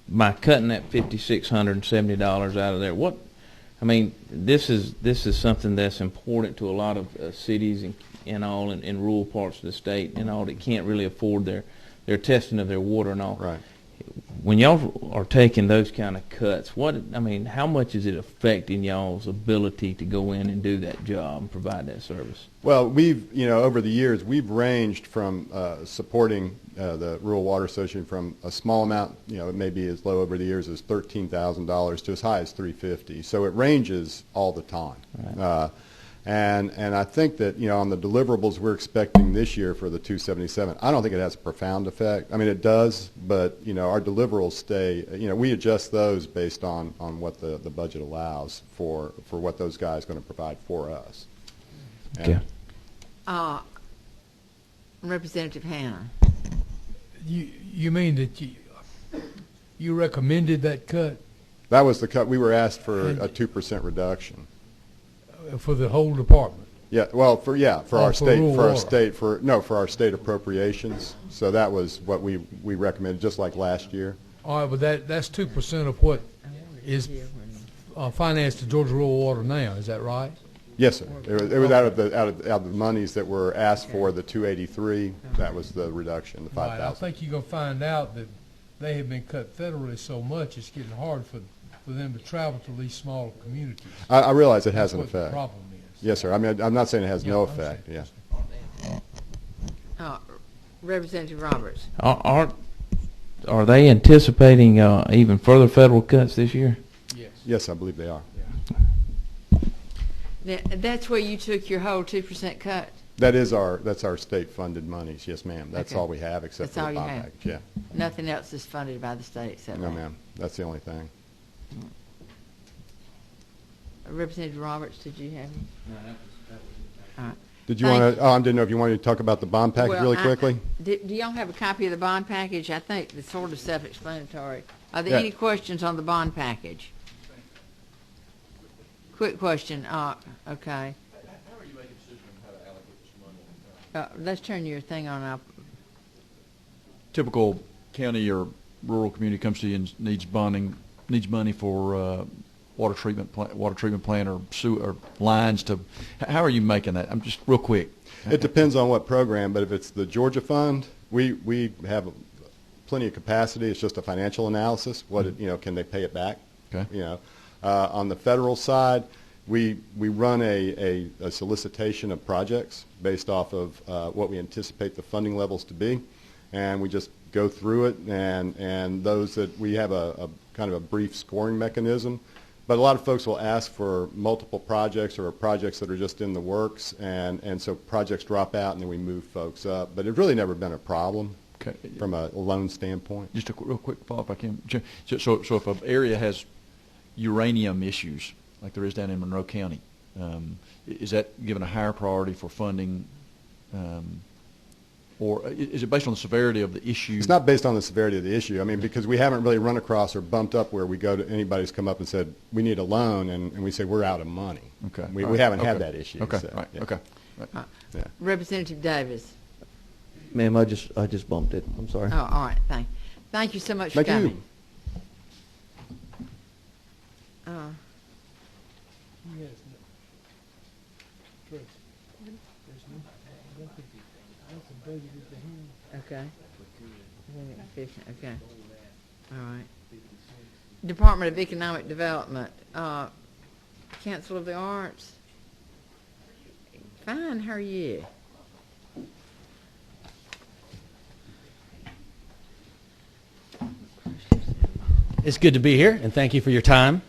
by cutting that $5,670 out of there, what? I mean, this is something that's important to a lot of cities and all in rural parts of the state and all that can't really afford their testing of their water and all. Right. When y'all are taking those kind of cuts, how much is it affecting y'all's ability to go in and do that job and provide that service? Well, we've, over the years, we've ranged from supporting the Rural Water Association from a small amount, it may be as low over the years as $13,000 to as high as $350. So it ranges all the time. Right. And I think that, on the deliverables we're expecting this year for the 277, I don't think it has a profound effect. I mean, it does, but, our deliverables stay, we adjust those based on what the budget allows for what those guys are going to provide for us. Okay. Representative Hannah. You mean that you recommended that cut? That was the cut. We were asked for a 2% reduction. For the whole department? Yeah, well, for our state appropriations. So that was what we recommended, just like last year. All right, but that's 2% of what is financed to Georgia Rural Water now. Is that right? Yes, sir. It was out of the monies that were asked for, the 283. That was the reduction, the 5,000. Right, I think you're going to find out that they have been cut federally so much, it's getting hard for them to travel to these smaller communities. I realize it has That's an what the effect. problem is. Yes, sir. I mean, I'm not saying it has no I understand. effect. Yeah. Representative Roberts. Are they anticipating even further federal cuts this year? Yes. Yes, I believe they are. Now, that's where you took your whole 2% cut? That's our state-funded monies. Yes, ma'am. That's Okay. all we have except That's for all the you bond have? package. Yeah. Nothing else is funded by the state except No, that? ma'am. That's the only thing. Representative Roberts, did you have any? No, that was All right. Did you Thank want to? I didn't know if you wanted to talk about the bond package Well, really quickly. Do y'all have a copy of the bond package? I think it's sort of self-explanatory. Are there Yeah. any questions on the bond package? Quick question. Okay. How are you making a decision on how to allocate this money? Let's turn your thing on up. Typical county or rural community comes to you and needs money for water treatment plant or sewer or lines to. How are you making that? I'm just real quick. It depends on what program, but if it's the Georgia Fund, we have plenty of capacity. It's just a financial analysis. Can they pay it back? Okay. On the federal side, we run a solicitation of projects based off of what we anticipate the funding levels to be, and we just go through it, and those that we have a kind of a brief scoring mechanism. But a lot of folks will ask for multiple projects or projects that are just in the works, and so projects drop out and then we move folks up. But it's really never been a problem from a loan standpoint. Just a real quick follow-up, if I can. So if an area has uranium issues, like there is down in Monroe County, is that given a higher priority for funding, or is it based on the severity of the issue? It's not based on the severity of the issue. I mean, because we haven't really run across or bumped up where we go to anybody's come up and said, we need a loan, and we say, we're out of money. Okay. We haven't had that issue. Okay, so, right, yeah. okay. Yeah. Representative Davis. Ma'am, I just bumped it. I'm sorry. Oh, all right. Thank you so much for Thank you. coming. Okay. Okay. All right. Department of Economic Development, Council of the Arts. Fine, how are you? It's good to be here, and thank you for your time.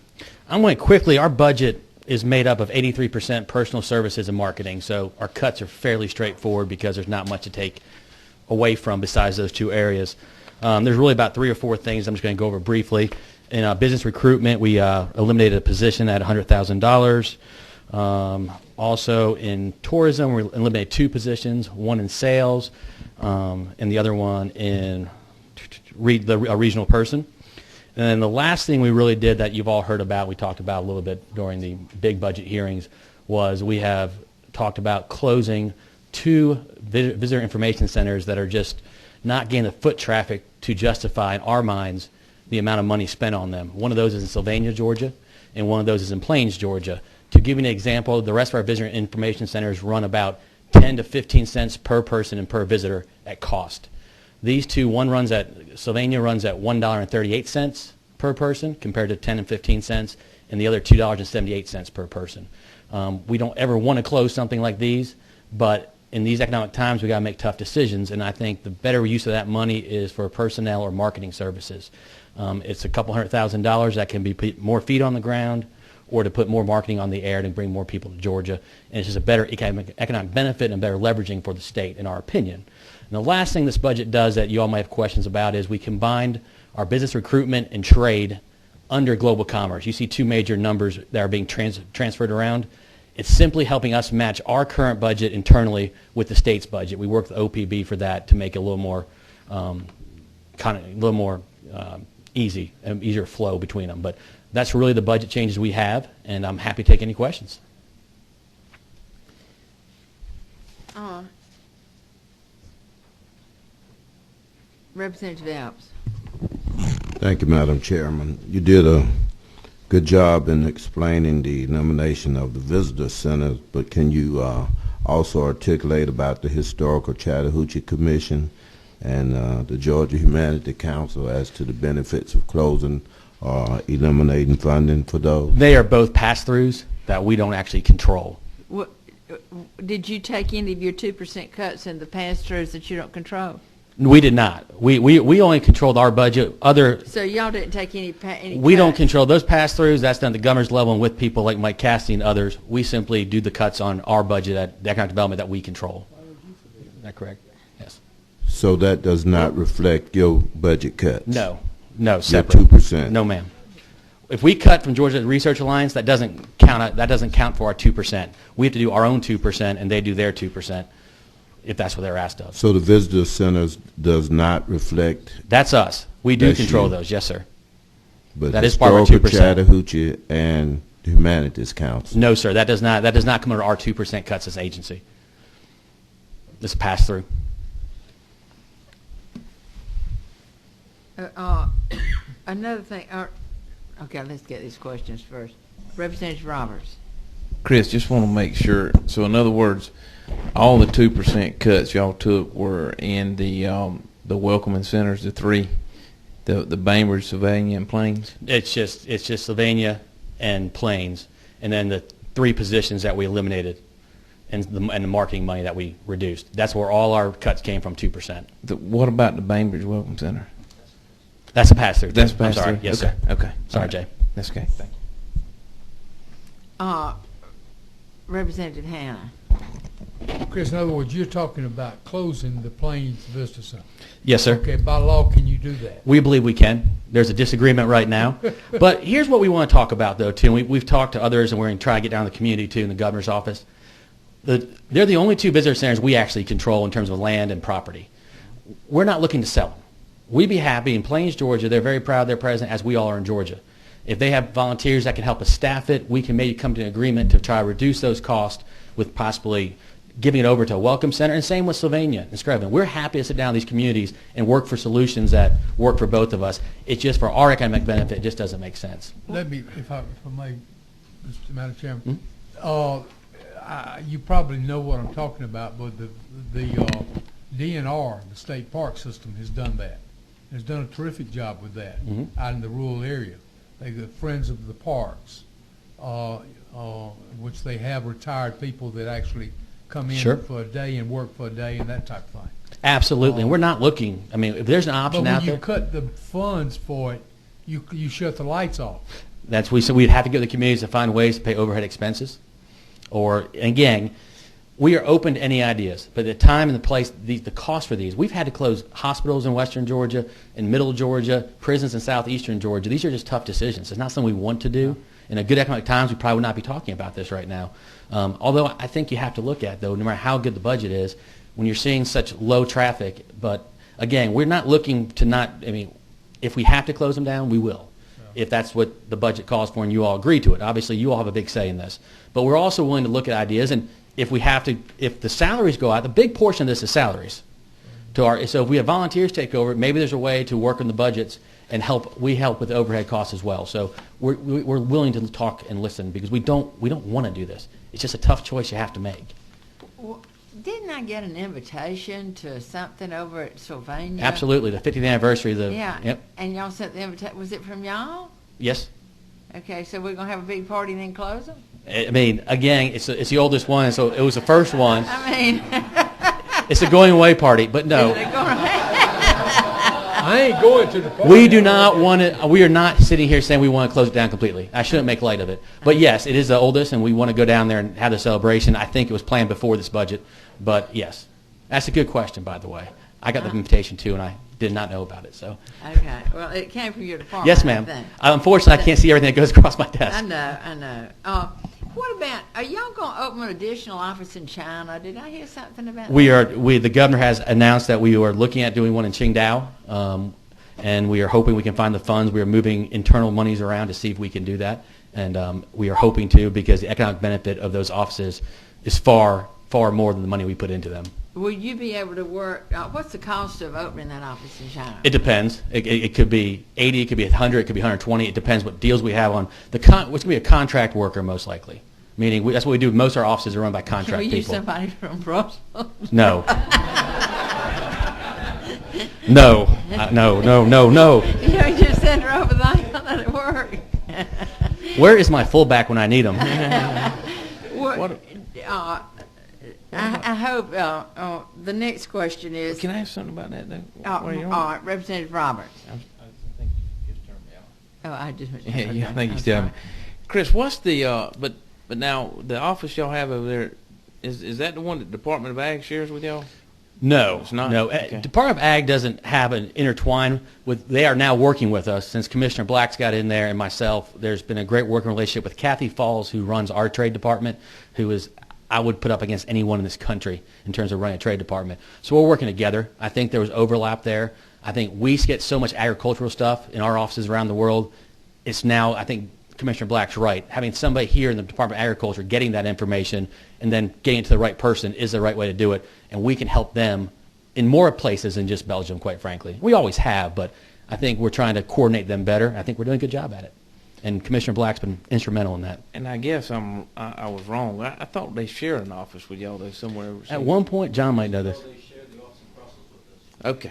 I'm going to quickly, our budget is made up of 83% personal services and marketing, so our cuts are fairly straightforward because there's not much to take away from besides those two areas. There's really about 3 or 4 things I'm just going to go over briefly. In business recruitment, we eliminated a position at $100,000. Also in tourism, we eliminated 2 positions, one in sales and the other one in a regional person. And then the last thing we really did that you've all heard about, we talked about a little bit during the big budget hearings, was we have talked about closing 2 visitor information centers that are just not getting the foot traffic to justify, in our minds, the amount of money spent on them. One of those is in Sylvania, Georgia, and one of those is in Plains, Georgia. To give you an example, the rest of our visitor information centers run about 10 to 15 cents per person and per visitor at cost. These 2, Sylvania runs at $1.38 per person compared to 10 and 15 cents, and the other $2.78 per person. We don't ever want to close something like these, but in these economic times, we got to make tough decisions, and I think the better use of that money is for personnel or marketing services. It's a couple $100,000 that can be put more feet on the ground, or to put more marketing on the air to bring more people to Georgia, and it's just a better economic benefit and better leveraging for the state, in our opinion. And the last thing this budget does that you all might have questions about is we combined our business recruitment and trade under global commerce. You see 2 major numbers that are being transferred around. It's simply helping us match our current budget internally with the state's budget. We work with OPB for that to make it a little more easy and easier flow between them. But that's really the budget changes we have, and I'm happy to take any questions. Representative Alps. Thank you, Madam Chairman. You did a good job in explaining the nomination of the visitor centers, but can you also articulate about the Historical Chattahoochee Commission and the Georgia Humanity Council as to the benefits of closing or eliminating funding for those? They are both pass-throughs that we don't actually control. Did you take any of your 2% cuts in the pass-throughs that you don't control? We did not. We only controlled our budget. So y'all didn't take any We don't cuts? control those pass-throughs. That's done at the governor's level and with people like Mike Cassidy and others. We simply do the cuts on our budget at the economic development that we control. Is that correct? Yes. So that does not reflect your budget cuts? No, Your separate. 2%? No, ma'am. If we cut from Georgia Research Alliance, that doesn't count for our 2%. We have to do our own 2%, and they do their 2%, if that's what they're asked of. So the visitor centers does not reflect? That's us. We do That's control you. those, yes, sir. But That is part of our 2%. Chattahoochee and the Humanities Council? No, sir. That does not come under our 2% cuts as agency. It's a pass-through. Another thing. Okay, let's get these questions first. Representative Roberts. Chris, just want to make sure. So, in other words, all the 2% cuts y'all took were in the welcoming centers, the three, the Bainbridge, Sylvania, and Plains. It's just Sylvania and Plains, and then the 3 positions that we eliminated, and the marketing money that we reduced. That's where all our cuts came from. 2%. What about the Bainbridge Welcome Center? That's a pass-through. That's I'm pass-through? sorry. Yes, Okay. sir. Okay. Sorry, All right. Jay. That's okay. Thank you. Representative Hannah. Chris, in other words, you're talking about closing the Plains Vista Center. Yes, sir. Okay, by law, can you do that? We believe we can. There's a disagreement right now. But here's what we want to talk about, though, too. We've talked to others, and we're going to try to get down to the community, too, in the governor's office. They're the only 2 visitor centers we actually control in terms of land and property. We're not looking to sell them. We'd be happy. In Plains, Georgia, they're very proud of their president, as we all are in Georgia. If they have volunteers that can help us staff it, we can maybe come to an agreement to try to reduce those costs with possibly giving it over to a welcome center. And same with Sylvania and Screven. We're happy to sit down in these communities and work for solutions that work for both of us. It's just for our economic benefit, it just doesn't make sense. Let me, if I may, Mr. Madam Chairman. You probably know what I'm talking about, but the DNR, the state park system, has done that. Has done a terrific job with that out in the rural area. They got Friends of the Parks, which they have retired people that actually come in for a day and work for a day and that type of thing. Absolutely, and we're not looking. I mean, if there's an option out there. But when you cut the funds for it, you shut the lights off. That's we said we'd have to go to the communities to find ways to pay overhead expenses, or again, we are open to any ideas. But the time and the place, the cost for these, we've had to close hospitals in western Georgia, in middle Georgia, prisons in southeastern Georgia. These are just tough decisions. It's not something we want to do. In a good economic times, we probably would not be talking about this right now. Although I think you have to look at, though, no matter how good the budget is, when you're seeing such low traffic. But again, we're not looking to not. I mean, if we have to close them down, we will. If that's what the budget calls for and you all agree to it. Obviously, you all have a big say in this. But we're also willing to look at ideas, and if we have to, if the salaries go out, the big portion of this is salaries. So if we have volunteers take over, maybe there's a way to work on the budgets and help with the overhead costs as well. So we're willing to talk and listen because we don't want to do this. It's just a tough choice you have to make. Well, didn't I get an invitation to something over at Sylvania? Absolutely, the 50th anniversary. Yep. And y'all sent the invitation. Was it from y'all? Yes. Okay, so we're gonna have a big party and then close them. I mean, again, it's the oldest one, so it was the first one. I mean, it's a going away party, but no. I ain't going to the party. We do not want to. We are not sitting here saying we want to close it down completely. I shouldn't make light of it, but yes, it is the oldest, and we want to go down there and have the celebration. I think it was planned before this budget, but yes, that's a good question, by the way. I got the invitation too, and I did not know about it. So. Okay. Well, it came from your department. Yes, ma'am. Unfortunately, I can't see everything that goes across my desk. I know. What about, are y'all going to open an additional office in China? Did I hear something about that? The governor has announced that we are looking at doing one in Qingdao, and we are hoping we can find the funds. We are moving internal monies around to see if we can do that, and we are hoping to because the economic benefit of those offices is far, far more than the money we put into them. Will you be able to work, what's the cost of opening that office in China? It depends. It could be 80, it could be 100, it could be 120. It depends what deals we have on. It's going to be a contract worker most likely, meaning that's what we do. Most of our offices are run by contract people. Can we use somebody from Brussels? No. No, no. You know, you just send her over there and let it work. Where is my fullback when I need him? I hope the next question is. Can I ask something about that, though? All right, Representative Roberts. I think you just turned me off. Oh, I just. Yeah, I think you still have me. Chris, what's the but now the office y'all have over there, is that the one that Department of Ag shares with y'all? No, It's not? no. Okay. Department of Ag doesn't have an intertwine with. They are now working with us since Commissioner Black's got in there and myself. There's been a great working relationship with Kathy Falls, who runs our trade department, who is, I would put up against anyone in this country in terms of running a trade department. So we're working together. I think there was overlap there. I think we get so much agricultural stuff in our offices around the world. It's now, I think Commissioner Black's right. Having somebody here in the Department of Agriculture getting that information and then getting it to the right person is the right way to do it. And we can help them in more places than just Belgium, quite frankly. We always have, but I think we're trying to coordinate them better. I think we're doing a good job at it. And Commissioner Black's been instrumental in that. And I guess I was wrong. I thought they share an office with y'all though somewhere overseas. At one point, John might know this. Okay.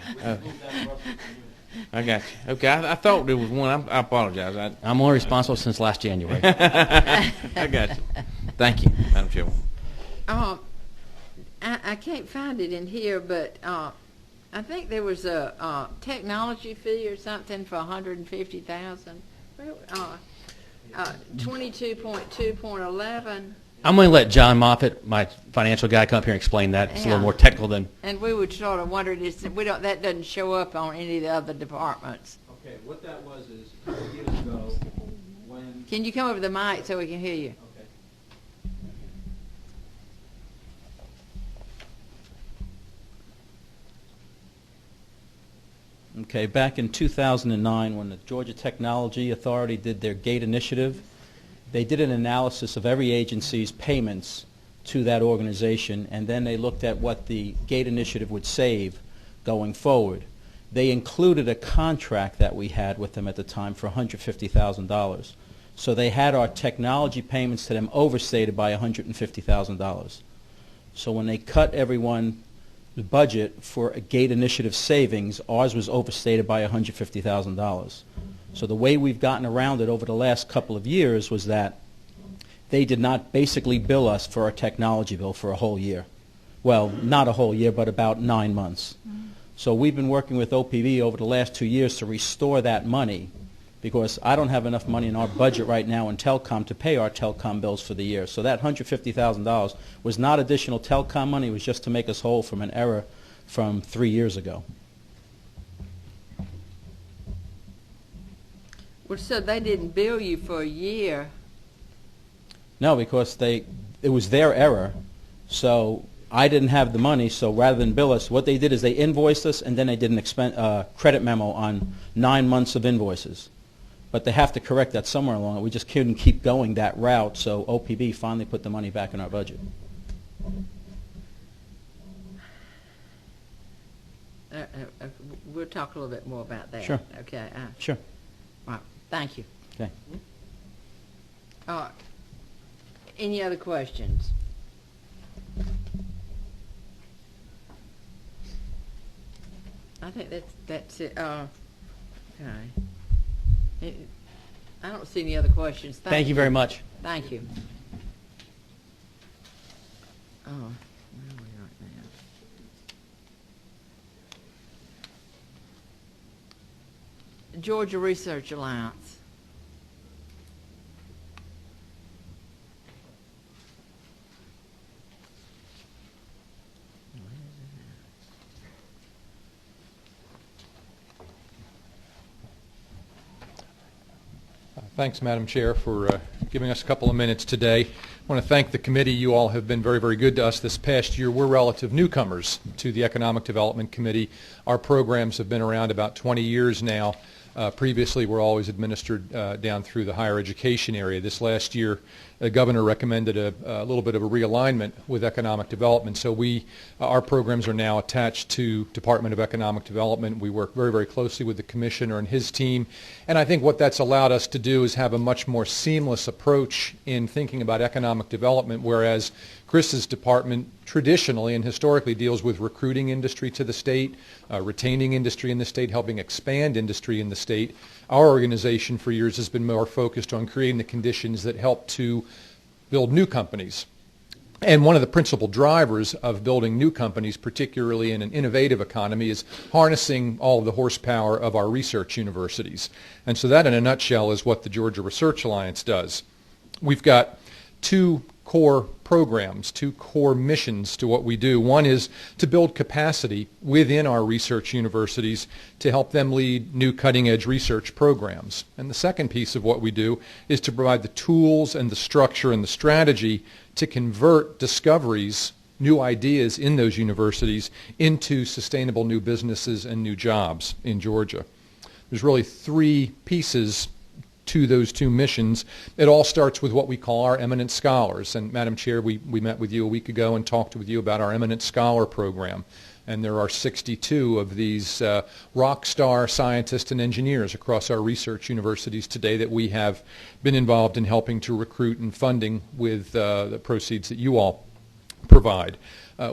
I got you. Okay, I thought there was one. I apologize. I'm only responsible since last January. I got you. Thank you, Madam Chairman. I can't find it in here, but I think there was a technology fee or something for $150,000. 22.2.11. I'm going to let John Moffitt, my financial guy, come up here and explain that. It's a little more technical than. And we would sort of wonder, that doesn't show up on any of the other departments. Okay, what that was is a couple years ago when. Can you come over the mic so we can hear you? Okay, back in 2009, when the Georgia Technology Authority did their GATE initiative, they did an analysis of every agency's payments to that organization, and then they looked at what the GATE initiative would save going forward. They included a contract that we had with them at the time for $150,000. So they had our technology payments to them overstated by $150,000. So when they cut everyone the budget for a GATE initiative savings, ours was overstated by $150,000. So the way we've gotten around it over the last couple of years was that they did not basically bill us for our technology bill for a whole year. Well, not a whole year, but about 9 months. So we've been working with OPB over the last 2 years to restore that money, because I don't have enough money in our budget right now in telecom to pay our telecom bills for the year. So that $150,000 was not additional telecom money. It was just to make us whole from an error from 3 years ago. Well, so they didn't bill you for a year. No, because it was their error. So I didn't have the money, so rather than bill us, what they did is they invoiced us, and then they did an credit memo on 9 months of invoices. But they have to correct that somewhere along it. We just couldn't keep going that route, so OPB finally put the money back in our budget. We'll talk a little bit more about that. Sure. Okay. Sure. All right. Thank you. Okay. Any other questions? I think that's it. Okay. I don't see any other questions. Thank you very much. Thank you. Where are we right now? Georgia Research Alliance. Thanks, Madam Chair, for giving us a couple of minutes today. I want to thank the committee. You all have been very, very good to us this past year. We're relative newcomers to the Economic Development Committee. Our programs have been around about 20 years now. Previously, were always administered down through the higher education area. This last year, the governor recommended a little bit of a realignment with economic development. So our programs are now attached to Department of Economic Development. We work very, very closely with the commissioner and his team. And I think what that's allowed us to do is have a much more seamless approach in thinking about economic development, whereas Chris's department traditionally and historically deals with recruiting industry to the state, retaining industry in the state, helping expand industry in the state. Our organization for years has been more focused on creating the conditions that help to build new companies. And one of the principal drivers of building new companies, particularly in an innovative economy, is harnessing all of the horsepower of our research universities. And so that, in a nutshell, is what the Georgia Research Alliance does. We've got two core programs, two core missions to what we do. One is to build capacity within our research universities to help them lead new cutting-edge research programs. And the second piece of what we do is to provide the tools and the structure and the strategy to convert discoveries, new ideas in those universities into sustainable new businesses and new jobs in Georgia. There's really three pieces to those two missions. It all starts with what we call our eminent scholars. And Madam Chair, we met with you a week ago and talked with you about our eminent scholar program. And there are 62 of these rock star scientists and engineers across our research universities today that we have been involved in helping to recruit and funding with the proceeds that you all provide.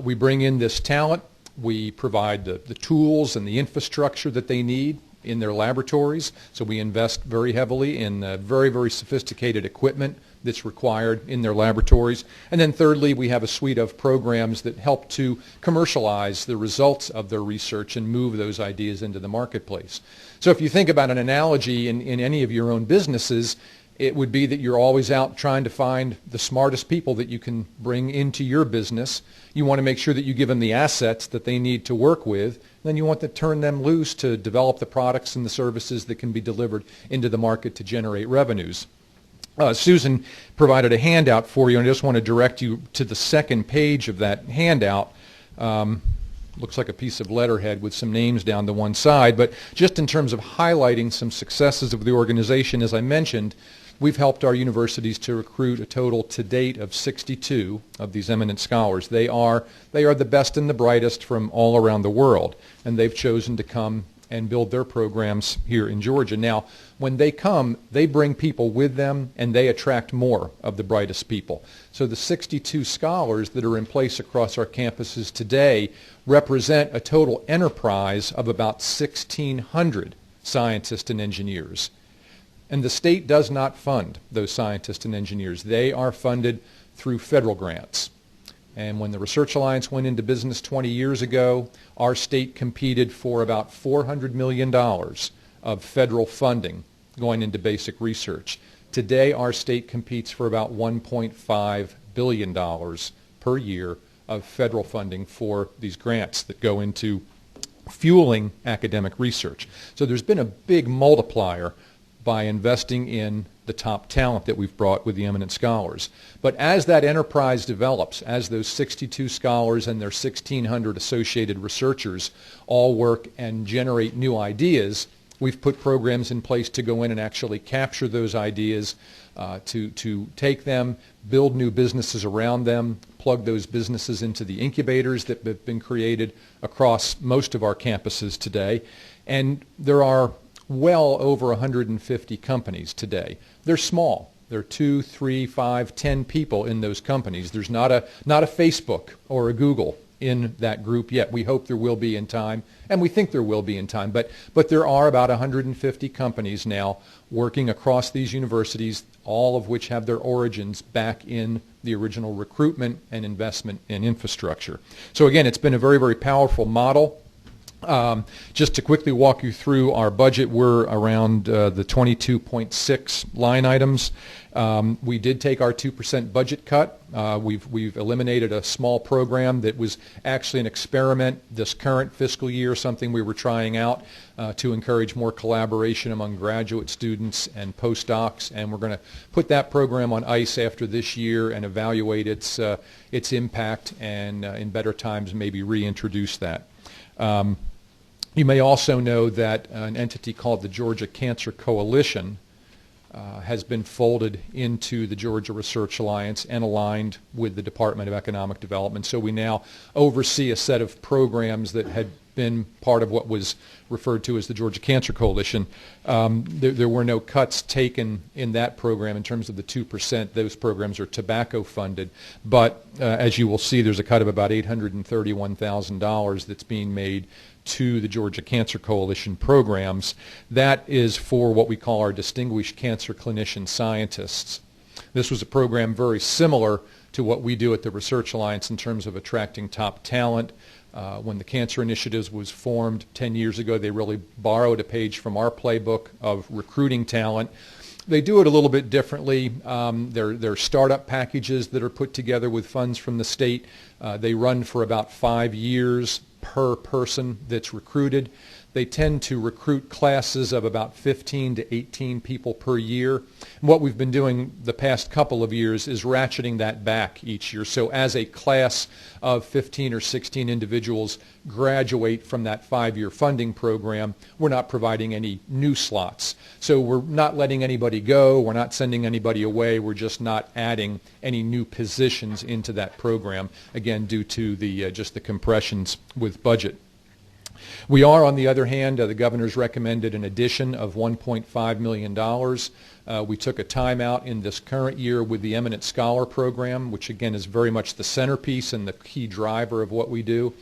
We bring in this talent. We provide the tools and the infrastructure that they need in their laboratories. So we invest very heavily in very, very sophisticated equipment that's required in their laboratories. And then thirdly, we have a suite of programs that help to commercialize the results of their research and move those ideas into the marketplace. So if you think about an analogy in any of your own businesses, it would be that you're always out trying to find the smartest people that you can bring into your business. You want to make sure that you give them the assets that they need to work with. Then you want to turn them loose to develop the products and the services that can be delivered into the market to generate revenues. Susan provided a handout for you, and I just want to direct you to the second page of that handout. Looks like a piece of letterhead with some names down to one side, but just in terms of highlighting some successes of the organization, as I mentioned, we've helped our universities to recruit a total to date of 62 of these eminent scholars. They are the best and the brightest from all around the world, and they've chosen to come and build their programs here in Georgia. Now, when they come, they bring people with them, and they attract more of the brightest people. So the 62 scholars that are in place across our campuses today represent a total enterprise of about 1,600 scientists and engineers. And the state does not fund those scientists and engineers. They are funded through federal grants. And when the Research Alliance went into business 20 years ago, our state competed for about $400 million of federal funding going into basic research. Today, our state competes for about $1.5 billion per year of federal funding for these grants that go into fueling academic research. So there's been a big multiplier by investing in the top talent that we've brought with the eminent scholars. But as that enterprise develops, as those 62 scholars and their 1,600 associated researchers all work and generate new ideas, we've put programs in place to go in and actually capture those ideas, to take them, build new businesses around them, plug those businesses into the incubators that have been created across most of our campuses today. And there are well over 150 companies today. They're small. There are 2, 3, 5, 10 people in those companies. There's not a Facebook or a Google in that group yet. We hope there will be in time, and we think there will be in time. But there are about 150 companies now working across these universities, all of which have their origins back in the original recruitment and investment in infrastructure. So again, it's been a very, very powerful model. Just to quickly walk you through our budget, we're around the 22.6 line items. We did take our 2% budget cut. We've eliminated a small program that was actually an experiment this current fiscal year, something we were trying out to encourage more collaboration among graduate students and postdocs, and we're going to put that program on ice after this year and evaluate its impact, and in better times maybe reintroduce that. You may also know that an entity called the Georgia Cancer Coalition has been folded into the Georgia Research Alliance and aligned with the Department of Economic Development. So we now oversee a set of programs that had been part of what was referred to as the Georgia Cancer Coalition. There were no cuts taken in that program in terms of the 2%. Those programs are tobacco funded. But as you will see, there's a cut of about $831,000 that's being made to the Georgia Cancer Coalition programs. That is for what we call our Distinguished Cancer Clinician Scientists. This was a program very similar to what we do at the Research Alliance in terms of attracting top talent. When the Cancer Initiatives was formed 10 years ago, they really borrowed a page from our playbook of recruiting talent. They do it a little bit differently. There are startup packages that are put together with funds from the state. They run for about 5 years per person that's recruited. They tend to recruit classes of about 15 to 18 people per year. And what we've been doing the past couple of years is ratcheting that back each year. So as a class of 15 or 16 individuals graduate from that 5-year funding program, we're not providing any new slots. So we're not letting anybody go. We're not sending anybody away. We're just not adding any new positions into that program, again, due to the just the compressions with budget. We are, on the other hand, the governor's recommended an addition of $1.5 million. We took a timeout in this current year with the Eminent Scholar Program, which again is very much the centerpiece and the key driver of what we do.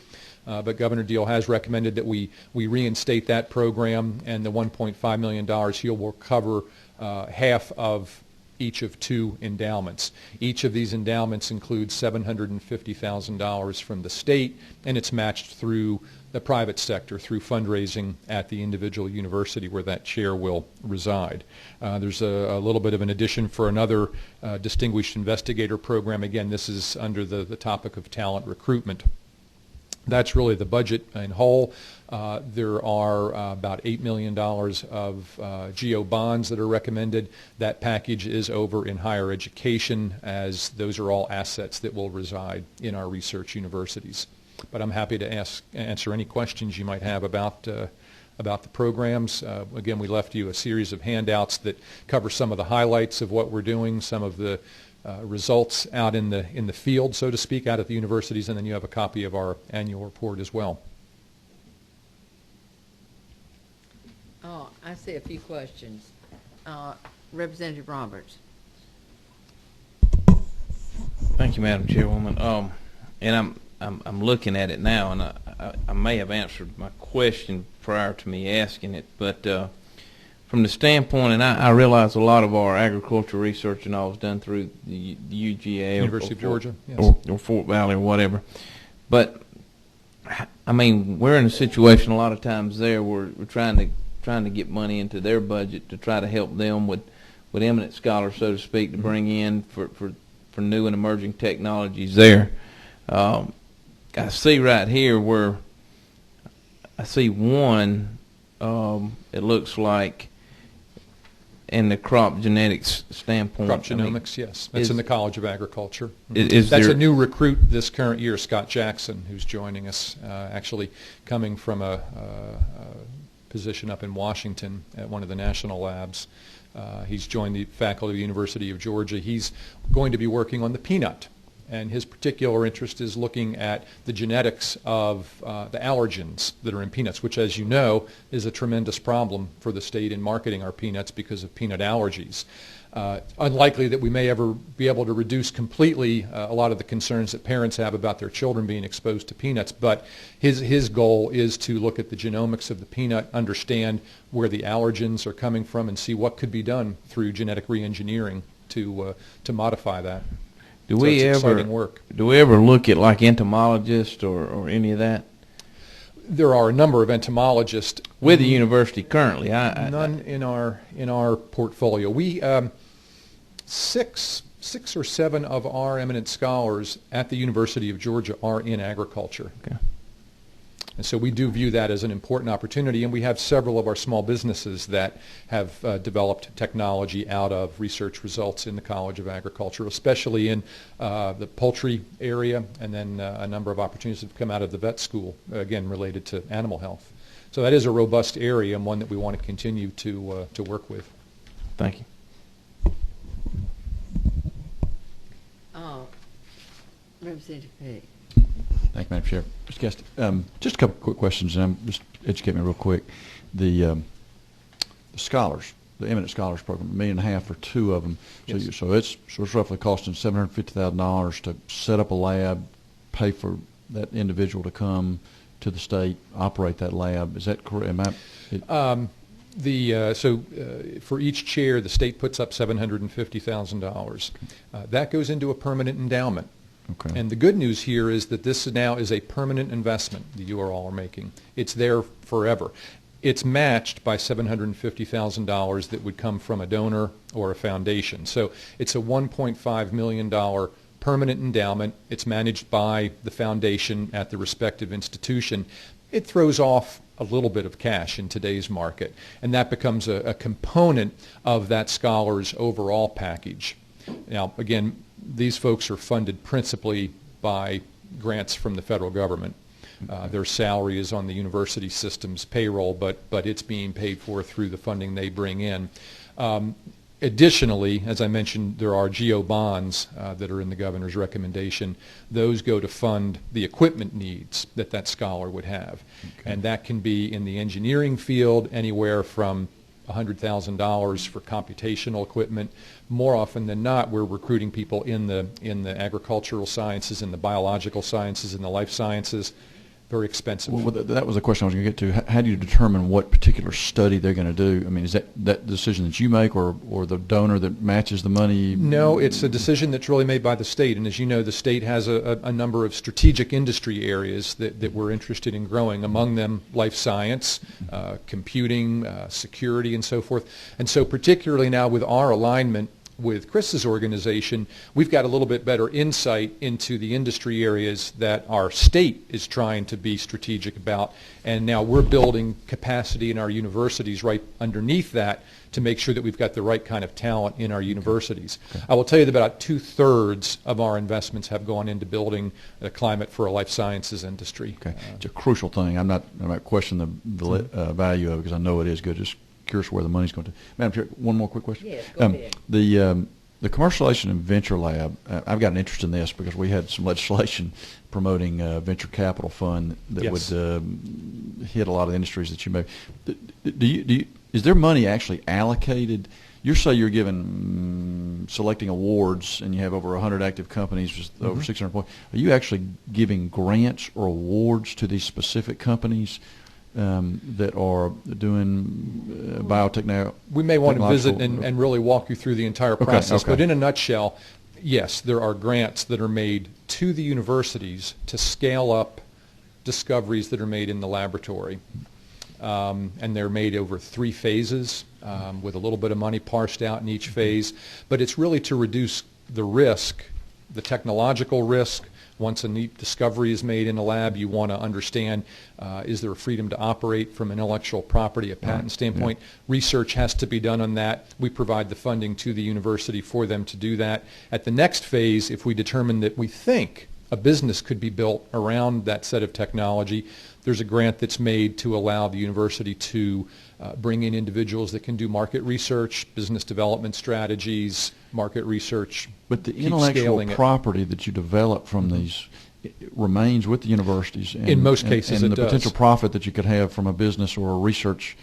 But Governor Deal has recommended that we reinstate that program, and the $1.5 million here will cover half of each of 2 endowments. Each of these endowments includes $750,000 from the state, and it's matched through the private sector through fundraising at the individual university where that chair will reside. There's a little bit of an addition for another distinguished investigator program. Again, this is under the topic of talent recruitment. That's really the budget in whole. There are about $8 million of GO bonds that are recommended. That package is over in higher education, as those are all assets that will reside in our research universities. But I'm happy to answer any questions you might have about the programs. Again, we left you a series of handouts that cover some of the highlights of what we're doing, some of the results out in the field, so to speak, out at the universities, and then you have a copy of our annual report as well. Oh, I see a few questions. Representative Roberts. Thank you, Madam Chairwoman. And I'm looking at it now, and I may have answered my question prior to me asking it, but from the standpoint, and I realize a lot of our agricultural research and all is done through the UGA University of Georgia, yes. or Fort Valley or whatever, but I mean, we're in a situation a lot of times there where we're trying to get money into their budget to try to help them with eminent scholars, so to speak, to bring in for new and emerging technologies there. I see right here where I see one, it looks like in the crop genetics standpoint. Crop genomics, yes. That's in the College of Agriculture. That's a new recruit this current year, Scott Jackson, who's joining us, actually coming from a position up in Washington at one of the national labs. He's joined the faculty of the University of Georgia. He's going to be working on the peanut, and his particular interest is looking at the genetics of the allergens that are in peanuts, which, as you know, is a tremendous problem for the state in marketing our peanuts because of peanut allergies. Unlikely that we may ever be able to reduce completely a lot of the concerns that parents have about their children being exposed to peanuts, but his goal is to look at the genomics of the peanut, understand where the allergens are coming from, and see what could be done through genetic reengineering to modify that. Do we ever look at like entomologists or any of that? There are a number of entomologists with the university currently. None in our portfolio. We six or seven of our eminent scholars at the University of Georgia are in agriculture. Okay. And so we do view that as an important opportunity, and we have several of our small businesses that have developed technology out of research results in the College of Agriculture, especially in the poultry area, and then a number of opportunities have come out of the vet school, again, related to animal health. So that is a robust area and one that we want to continue to work with. Thank you. Representative Pegg. Thank you, Madam Chair. Mr. Guest, just a couple quick questions, and just educate me real quick. The scholars, the Eminent Scholars Program, $1.5 million for 2 of them. Yes. So it's roughly costing $750,000 to set up a lab, pay for that individual to come to the state, operate that lab. Is that correct? For each chair, the state puts up $750,000. That goes into a permanent endowment. Okay. And the good news here is that this now is a permanent investment that you all are making. It's there forever. It's matched by $750,000 that would come from a donor or a foundation. So it's a $1.5 million permanent endowment. It's managed by the foundation at the respective institution. It throws off a little bit of cash in today's market, and that becomes a component of that scholar's overall package. Now, again, these folks are funded principally by grants from the federal government. Their salary is on the university system's payroll, but it's being paid for through the funding they bring in. Additionally, as I mentioned, there are GO bonds that are in the governor's recommendation. Those go to fund the equipment needs that scholar would have. Okay. And that can be in the engineering field, anywhere from $100,000 for computational equipment. More often than not, we're recruiting people in the agricultural sciences, in the biological sciences, in the life sciences. Very expensive. Well, that was a question I was going to get to. How do you determine what particular study they're going to do? I mean, is that decision that you make, or the donor that matches the money? No, it's a decision that's really made by the state. And as you know, the state has a number of strategic industry areas that we're interested in growing, among them life science, computing, security, and so forth. And so particularly now with our alignment with Chris's organization, we've got a little bit better insight into the industry areas that our state is trying to be strategic about, and now we're building capacity in our universities right underneath that to make sure that we've got the right kind of talent in our universities. Okay. I will tell you that about 2/3 of our investments have gone into building a climate for a life sciences industry. Okay. It's a crucial thing. I'm not questioning the value of it, because I know it is good. Just curious where the money's going to. Madam Chair, one more quick question. Yes, go ahead. The Commercialization and Venture Lab, I've got an interest in this because we had some legislation promoting a venture capital fund that yes. would hit a lot of the industries that you may. Is there money actually allocated? You say you're selecting awards, and you have over 100 active companies with over 600 employees. Are you actually giving grants or awards to these specific companies that are doing biotech now? We may want to visit and really walk you through the entire process. Okay. But in a nutshell, yes, there are grants that are made to the universities to scale up discoveries that are made in the laboratory. And they're made over 3 phases with a little bit of money parsed out in each phase. But it's really to reduce the risk, the technological risk. Once a neat discovery is made in a lab, you want to understand, is there a freedom to operate from an intellectual property, a patent standpoint? Yeah. Research has to be done on that. We provide the funding to the university for them to do that. At the next phase, if we determine that we think a business could be built around that set of technology, there's a grant that's made to allow the university to bring in individuals that can do market research, business development strategies, market research. But the intellectual property that you develop from these remains with the universities. And, in most cases, and it the does. Potential profit that you could have from a business or a research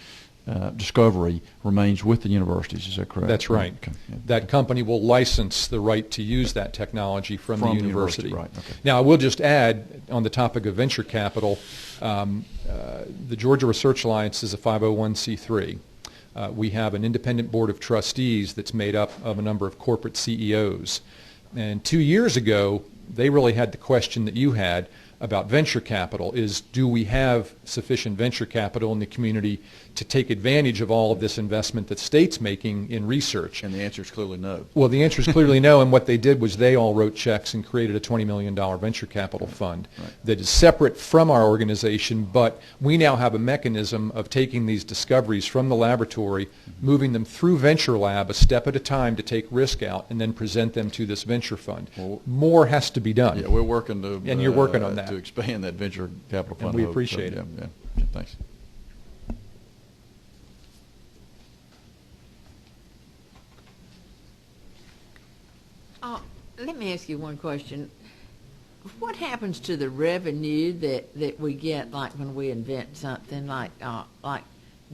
discovery remains with the universities. Is that correct? That's right. Okay. Yeah. That company will license the right to use that technology from the university. Right. Okay. Now, I will just add, on the topic of venture capital, the Georgia Research Alliance is a 501c3. We have an independent board of trustees that's made up of a number of corporate CEOs. And 2 years ago, they really had the question that you had about venture capital, is do we have sufficient venture capital in the community to take advantage of all of this investment that state's making in research? And the answer is clearly no. Well, the answer is clearly no, and what they did was they all wrote checks and created a $20 million venture capital fund that is separate from our organization, but we now have a mechanism of taking these discoveries from the laboratory, moving them through Venture Lab a step at a time to take risk out, and then present them to this venture fund. Well, more has to be done. Yeah, we're working to... And you're working on that. To expand that venture capital fund. And we appreciate it. Yeah, thanks. Let me ask you one question. what happens to the revenue that we get, like when we invent something, like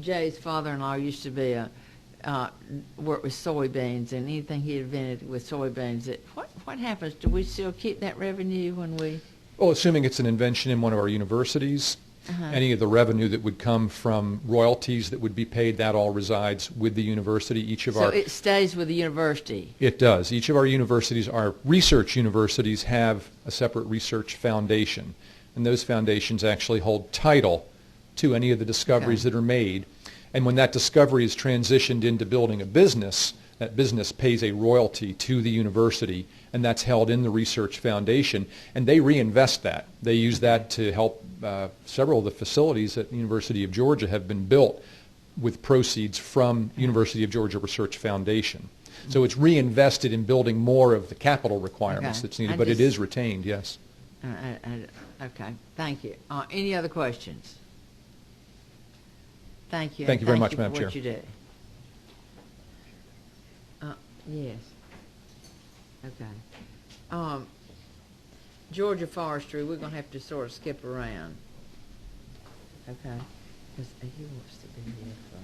Jay's father-in-law used to be work with soybeans, and anything he invented with soybeans, what happens? Do we still keep that revenue when we? Well, assuming it's an invention in one of our universities, any of the revenue that would come from royalties that would be paid, that all resides with the university. So it stays with the university? It does. Each of our universities, our research universities, have a separate research foundation, and those foundations actually hold title to any of the discoveries that are made. And when that discovery is transitioned into building a business, that business pays a royalty to the university, and that's held in the research foundation, and they reinvest that. They use that to help several of the facilities at the University of Georgia have been built with proceeds from University of Georgia Research Foundation. So it's reinvested in building more of the capital requirements that's needed, but it is retained, yes. Okay, thank you. Any other questions? Thank you. Thank you very much, Madam Chair. What you do. Yes. Okay. Georgia Forestry, we're going to have to sort of skip around. Okay. Because he wants to be here for.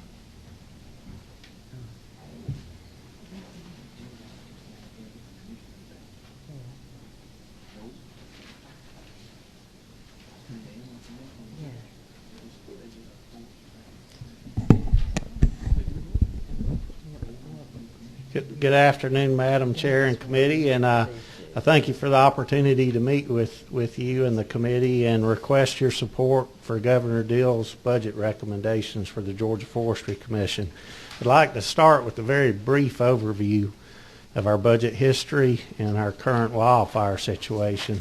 Good afternoon, Madam Chair and committee, and I thank you for the opportunity to meet with you and the committee and request your support for Governor Deal's budget recommendations for the Georgia Forestry Commission. I'd like to start with a very brief overview of our budget history and our current wildfire situation.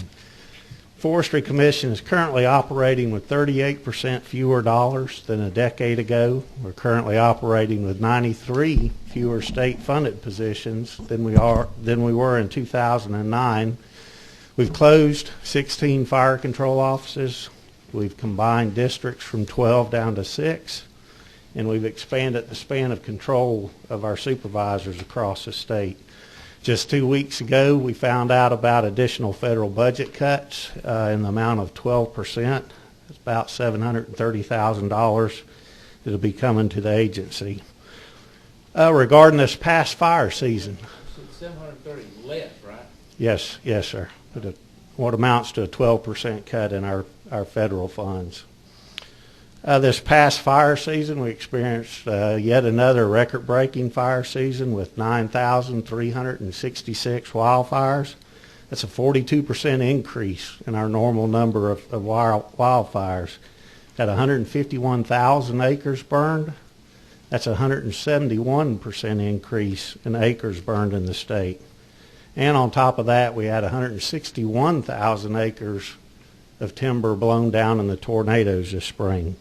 Forestry Commission is currently operating with 38% fewer dollars than a decade ago. We're currently operating with 93 fewer state-funded positions than we were in 2009. We've closed 16 fire control offices. We've combined districts from 12 down to 6, and we've expanded the span of control of our supervisors across the state. Just 2 weeks ago, we found out about additional federal budget cuts in the amount of 12%. It's about $730,000 that will be coming to the agency. Regarding this past fire season. It's 730 less, right? Yes, sir. But what amounts to a 12% cut in our federal funds. This past fire season, we experienced yet another record-breaking fire season with 9,366 wildfires. That's a 42% increase in our normal number of wildfires. Got 151,000 acres burned. That's a 171% increase in acres burned in the state. And on top of that, we had 161,000 acres of timber blown down in the tornadoes this spring.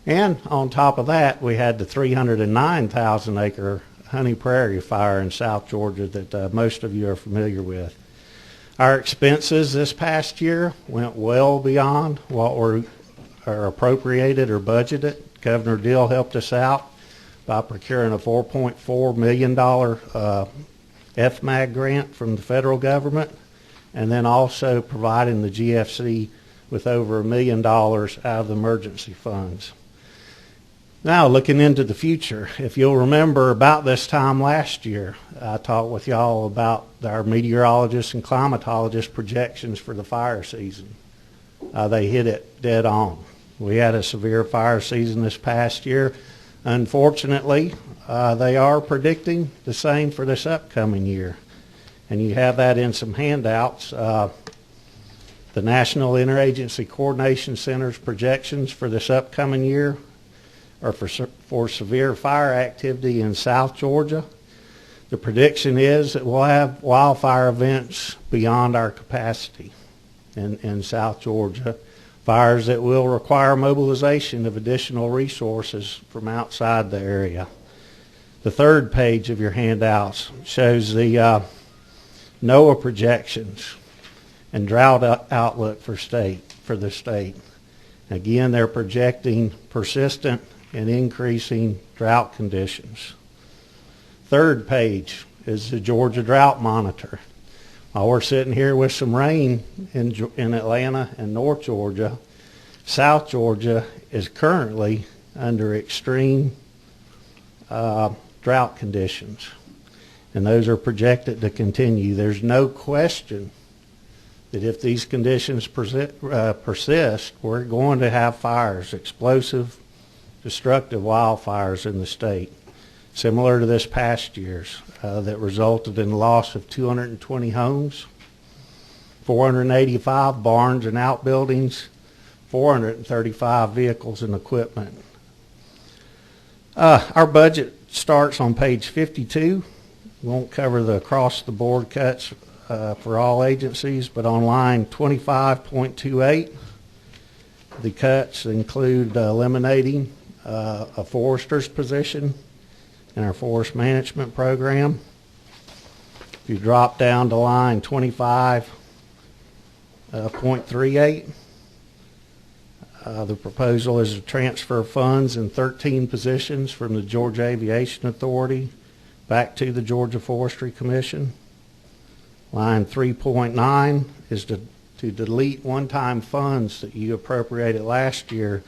And on top of that, we had the 309,000 acre Honey Prairie fire in South Georgia that most of you are familiar with. Our expenses this past year went well beyond what were appropriated or budgeted. Governor Deal helped us out by procuring a $4.4 million FMAG grant from the federal government, and then also providing the GFC with over $1 million out of the emergency funds. Now, looking into the future, if you'll remember about this time last year, I talked with y'all about our meteorologists and climatologists projections for the fire season. They hit it dead on. We had a severe fire season this past year. Unfortunately, they are predicting the same for this upcoming year. And you have that in some handouts. The National Interagency Coordination Center's projections for this upcoming year are for severe fire activity in South Georgia. The prediction is that we'll have wildfire events beyond our capacity in South Georgia, fires that will require mobilization of additional resources from outside the area. The third page of your handouts shows the NOAA projections and drought outlook for the state. Again, they're projecting persistent and increasing drought conditions. Third page is the Georgia Drought Monitor. While we're sitting here with some rain in Atlanta and North Georgia, South Georgia is currently under extreme drought conditions, and those are projected to continue. There's no question that if these conditions persist, we're going to have fires, explosive, destructive wildfires in the state, similar to this past year's, that resulted in the loss of 220 homes, 485 barns and outbuildings, 435 vehicles and equipment. Our budget starts on page 52. We won't cover the across-the-board cuts for all agencies, but on line 25.28, the cuts include eliminating a forester's position in our forest management program. If you drop down to line 25.38, the proposal is to transfer funds in 13 positions from the Georgia Aviation Authority back to the Georgia Forestry Commission. Line 3.9 is to delete one-time funds that you appropriated last year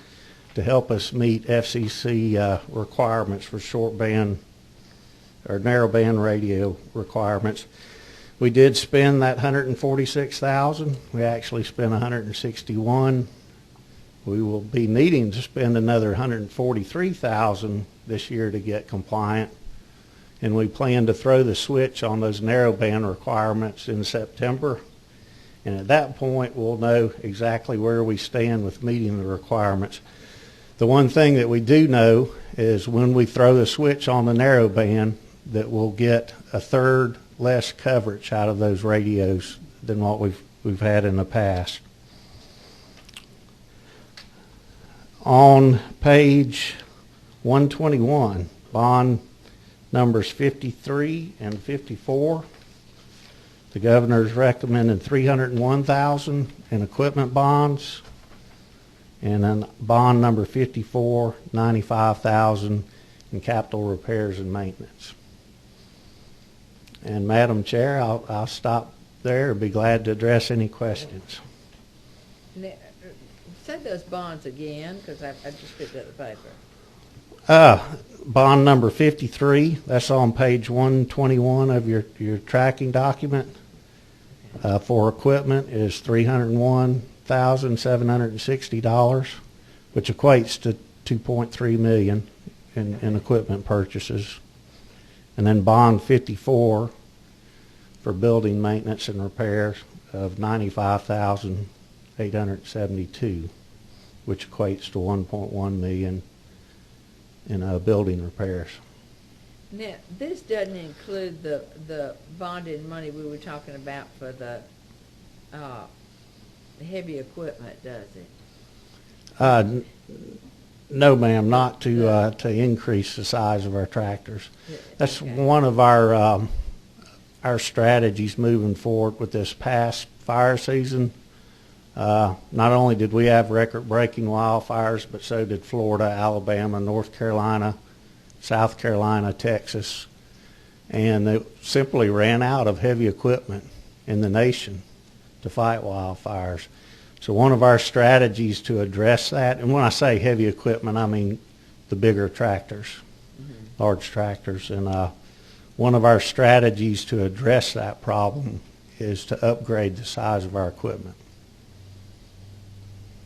to help us meet FCC requirements for short band or narrow band radio requirements. We did spend that $146,000. We actually spent $161,000. We will be needing to spend another $143,000 this year to get compliant, and we plan to throw the switch on those narrowband requirements in September. And at that point, we'll know exactly where we stand with meeting the requirements. The one thing that we do know is when we throw the switch on the narrowband, that we'll get a third less coverage out of those radios than what we've had in the past. On page 121, bond numbers 53 and 54, the governor is recommending $301,000 in equipment bonds, and then bond number 54, $95,000 in capital repairs and maintenance. And Madam Chair, I'll stop there and be glad to address any questions. Say those bonds again, because I just picked up the paper. Bond number 53, that's on page 121 of your tracking document. For equipment is $301,760, which equates to $2.3 million in equipment purchases. And then bond 54 for building maintenance and repairs of $95,872, which equates to $1.1 million in building repairs. Now, this doesn't include the bonded money we were talking about for the heavy equipment, does it? No, ma'am, not to increase the size of our tractors. That's one of our strategies moving forward with this past fire season. Not only did we have record-breaking wildfires, but so did Florida, Alabama, North Carolina, South Carolina, Texas, and they simply ran out of heavy equipment in the nation to fight wildfires. So one of our strategies to address that, and when I say heavy equipment, I mean the bigger tractors, large tractors, and one of our strategies to address that problem is to upgrade the size of our equipment.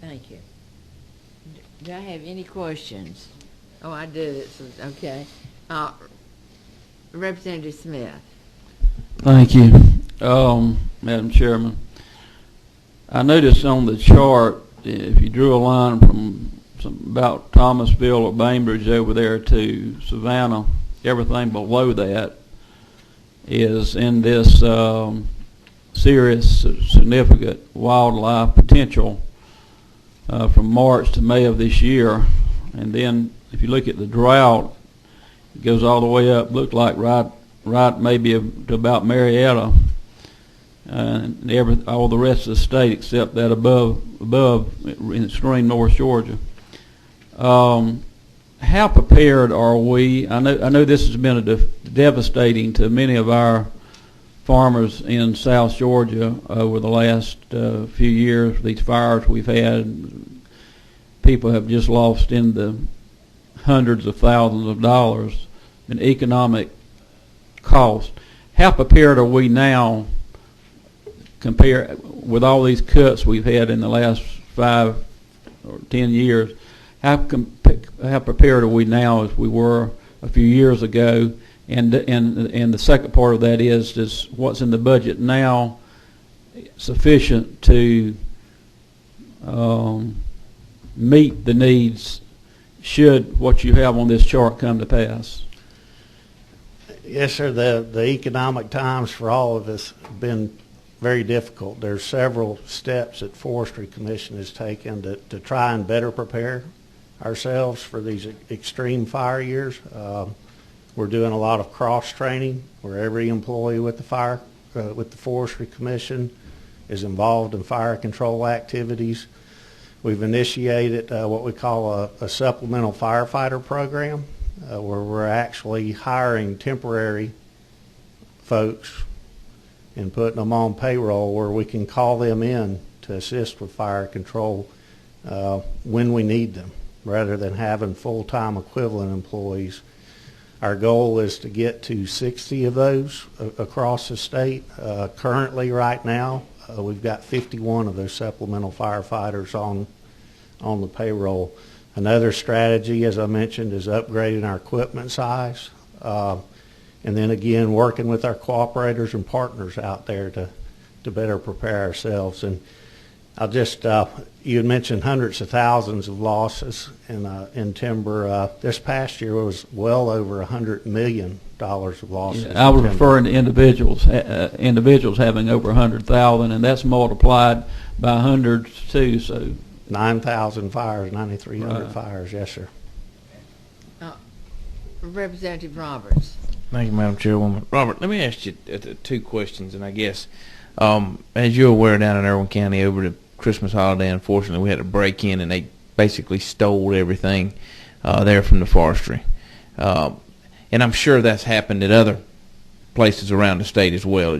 Thank you. Do I have any questions? Oh, I do. Okay. Representative Smith. Thank you, Madam Chairman. I noticed on the chart, if you drew a line from about Thomasville or Bainbridge over there to Savannah, everything below that is in this serious, significant wildlife potential from March to May of this year. And then if you look at the drought, it goes all the way up, looked like right maybe to about Marietta, and all the rest of the state except that above in extreme North Georgia. How prepared are we? I know this has been devastating to many of our farmers in South Georgia over the last few years. These fires we've had, people have just lost in the hundreds of thousands of dollars in economic cost. How prepared are we now, compare with all these cuts we've had in the last 5 or 10 years? How prepared are we now as we were a few years ago? And the second part of that is what's in the budget now sufficient to meet the needs should what you have on this chart come to pass? Yes, sir. The economic times for all of us have been very difficult. There's several steps that Forestry Commission has taken to try and better prepare ourselves for these extreme fire years. We're doing a lot of cross training where every employee with the Forestry Commission is involved in fire control activities. We've initiated what we call a supplemental firefighter program where we're actually hiring temporary folks and putting them on payroll where we can call them in to assist with fire control when we need them, rather than having full-time equivalent employees. Our goal is to get to 60 of those across the state. Currently, right now, we've got 51 of those supplemental firefighters on the payroll. Another strategy, as I mentioned, is upgrading our equipment size. And then again, working with our cooperators and partners out there to better prepare ourselves. And I'll just, you had mentioned hundreds of thousands of losses in timber. This past year was well over $100 million of losses. Yeah, I was referring to individuals having over 100,000, and that's multiplied by hundreds too. So 9,000 fires, 9,300 fires. Yes, sir. Representative Roberts. Thank you, Madam Chairwoman. Robert, let me ask you two questions, and I guess as you're aware, down in Irwin County over the Christmas holiday, unfortunately, we had to break in, and they basically stole everything there from the forestry. And I'm sure that's happened at other places around the state as well.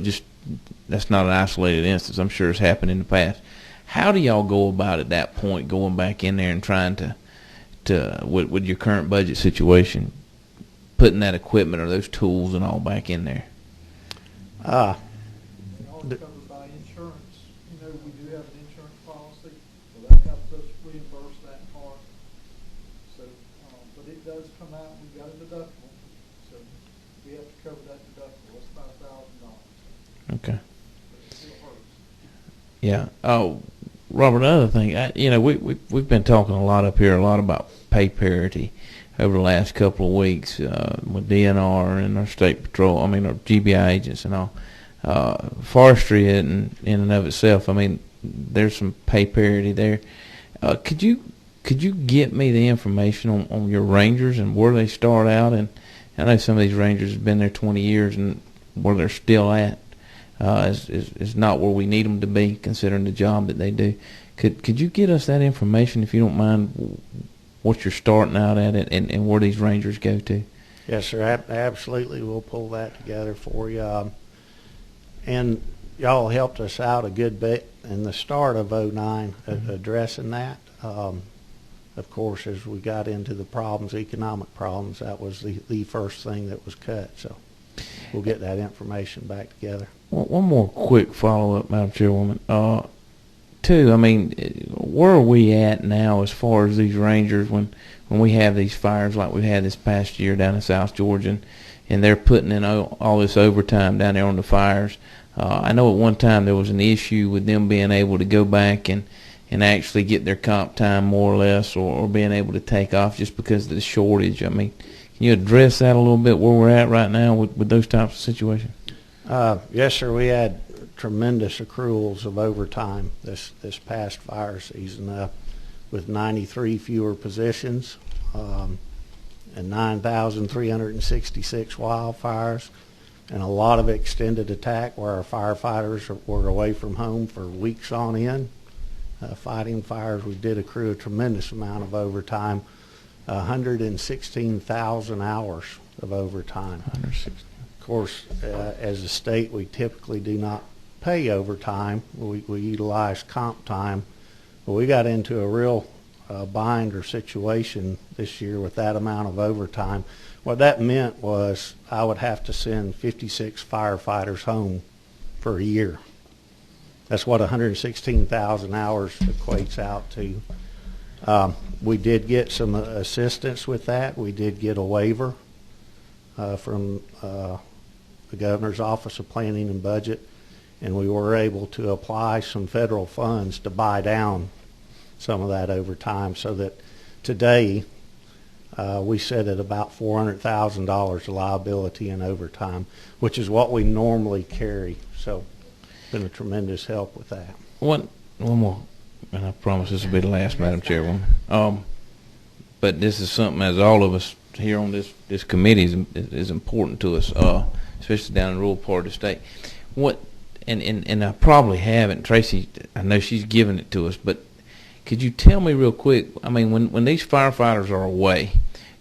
That's not an isolated instance. I'm sure it's happened in the past. How do y'all go about at that point, going back in there and trying to with your current budget situation, putting that equipment or those tools and all back in there? All covered by insurance. You know, we do have an insurance policy, so that helps us reimburse that part. So, but it does come out. We've got a deductible, so we have to cover that deductible. It's about $1,000. Okay. But it still hurts. Yeah. Oh, Robert, another thing, we've been talking a lot up here, a lot about pay parity over the last couple of weeks with DNR and our state patrol, our GBI agents and all. Forestry in and of itself, there's some pay parity there. Could you get me the information on your rangers and where they start out? And I know some of these rangers have been there 20 years and where they're still at is not where we need them to be, considering the job that they do. Could you get us that information, if you don't mind, what you're starting out at and where these rangers go to? Yes, sir. Absolutely. We'll pull that together for you. And y'all helped us out a good bit in the start of 2009 addressing that. Of course, as we got into the problems, economic problems, that was the first thing that was cut. So we'll get that information back together. One more quick follow-up, Madam Chairwoman. Two, where are we at now as far as these rangers when we have these fires like we had this past year down in South Georgia, and they're putting in all this overtime down there on the fires? I know at one time there was an issue with them being able to go back and actually get their comp time more or less, or being able to take off just because of the shortage. Can you address that a little bit, where we're at right now with those types of situations? Yes, sir. We had tremendous accruals of overtime this past fire season with 93 fewer positions and 9,366 wildfires, and a lot of extended attack where our firefighters were away from home for weeks on end fighting fires. We did accrue a tremendous amount of overtime, 116,000 hours of overtime. course, as a state, we typically do not pay overtime. We utilize comp time. But we got into a real bind or situation this year with that amount of overtime. What that meant was I would have to send 56 firefighters home for a year. That's what 116,000 hours equates out to. We did get some assistance with that. We did get a waiver from the Governor's Office of Planning and Budget, and we were able to apply some federal funds to buy down some of that overtime, so that today we sit at about $400,000 of liability in overtime, which is what we normally carry. So it's been a tremendous help with that. One more, and I promise this will be the last, Madam Chairwoman. But this is something, as all of us here on this committee is important to us, especially down in the rural part of the state. And I probably haven't, Tracy, I know she's given it to us, but could you tell me real quick, I mean, when these firefighters are away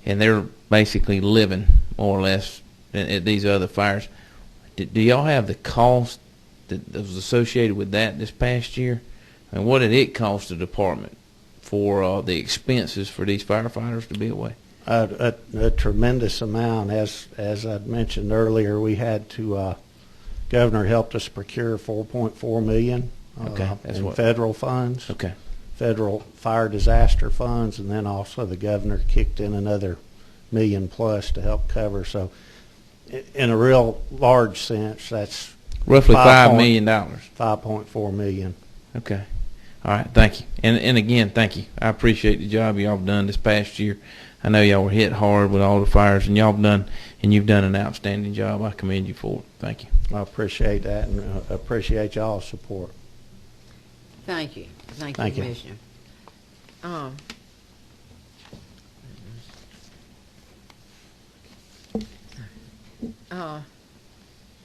and they're basically living more or less at these other fires, do y'all have the cost that was associated with that this past year? And what did it cost the department for the expenses for these firefighters to be away? A tremendous amount. As I mentioned earlier, we had to, Governor helped us procure $4.4 million in federal funds. Okay. Federal fire disaster funds, and then also the governor kicked in another $1 million plus to help cover. So in a real large sense, that's roughly $5 million. $5.4 million. Okay. All right. Thank you. And again, thank you. I appreciate the job y'all have done this past year. I know y'all were hit hard with all the fires, and you've done an outstanding job. I commend you for it. Thank you. I appreciate that, and appreciate y'all's support. Thank you. Thank you, Commissioner.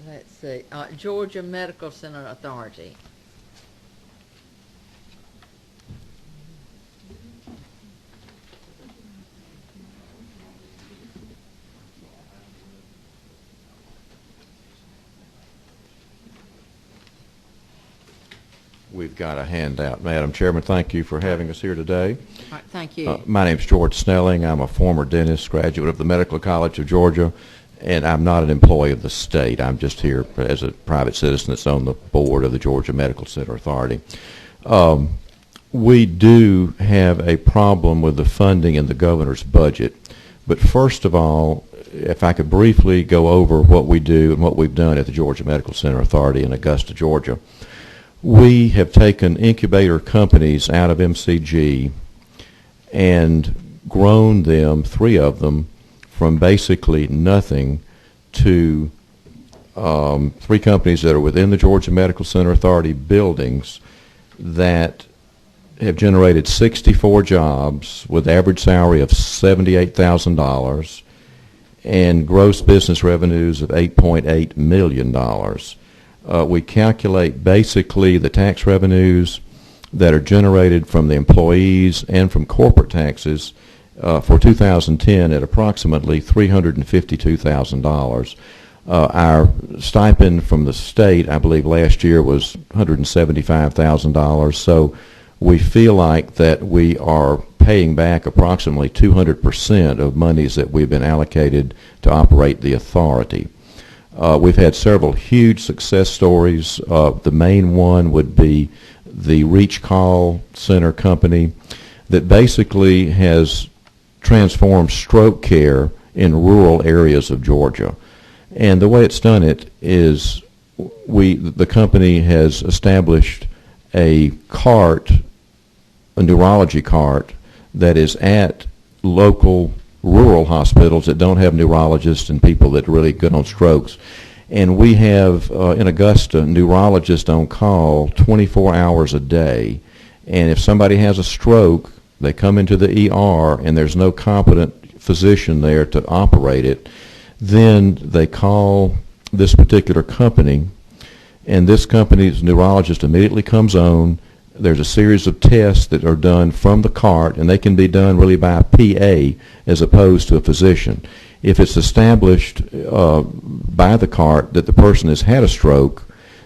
Let's see. Georgia Medical Center Authority. We've got a handout. Madam Chairman, thank you for having us here today. All right, thank you. My name is George Snelling. I'm a former dentist, graduate of the Medical College of Georgia, and I'm not an employee of the state. I'm just here as a private citizen that's on the board of the Georgia Medical Center Authority. We do have a problem with the funding in the governor's budget, but first of all, if I could briefly go over what we do and what we've done at the Georgia Medical Center Authority in Augusta, Georgia. We have taken incubator companies out of MCG and grown them, 3 of them, from basically nothing to 3 companies that are within the Georgia Medical Center Authority buildings that have generated 64 jobs with average salary of $78,000 and gross business revenues of $8.8 million. We calculate basically the tax revenues that are generated from the employees and from corporate taxes for 2010 at approximately $352,000. Our stipend from the state, I believe last year was $175,000, so we feel like that we are paying back approximately 200% of monies that we've been allocated to operate the authority. We've had several huge success stories. The main one would be the Reach Call Center company that basically has transformed stroke care in rural areas of Georgia. And the way it's done it is the company has established a neurology cart that is at local rural hospitals that don't have neurologists and people that are really good on strokes. And we have, in Augusta, neurologists on call 24 hours a day. And if somebody has a stroke, they come into the ER and there's no competent physician there to operate it, then they call this particular company, and this company's neurologist immediately comes on. there's a series of tests that are done from the cart, and they can be done really by a PA as opposed to a physician. If it's established by the cart that the person has had a stroke,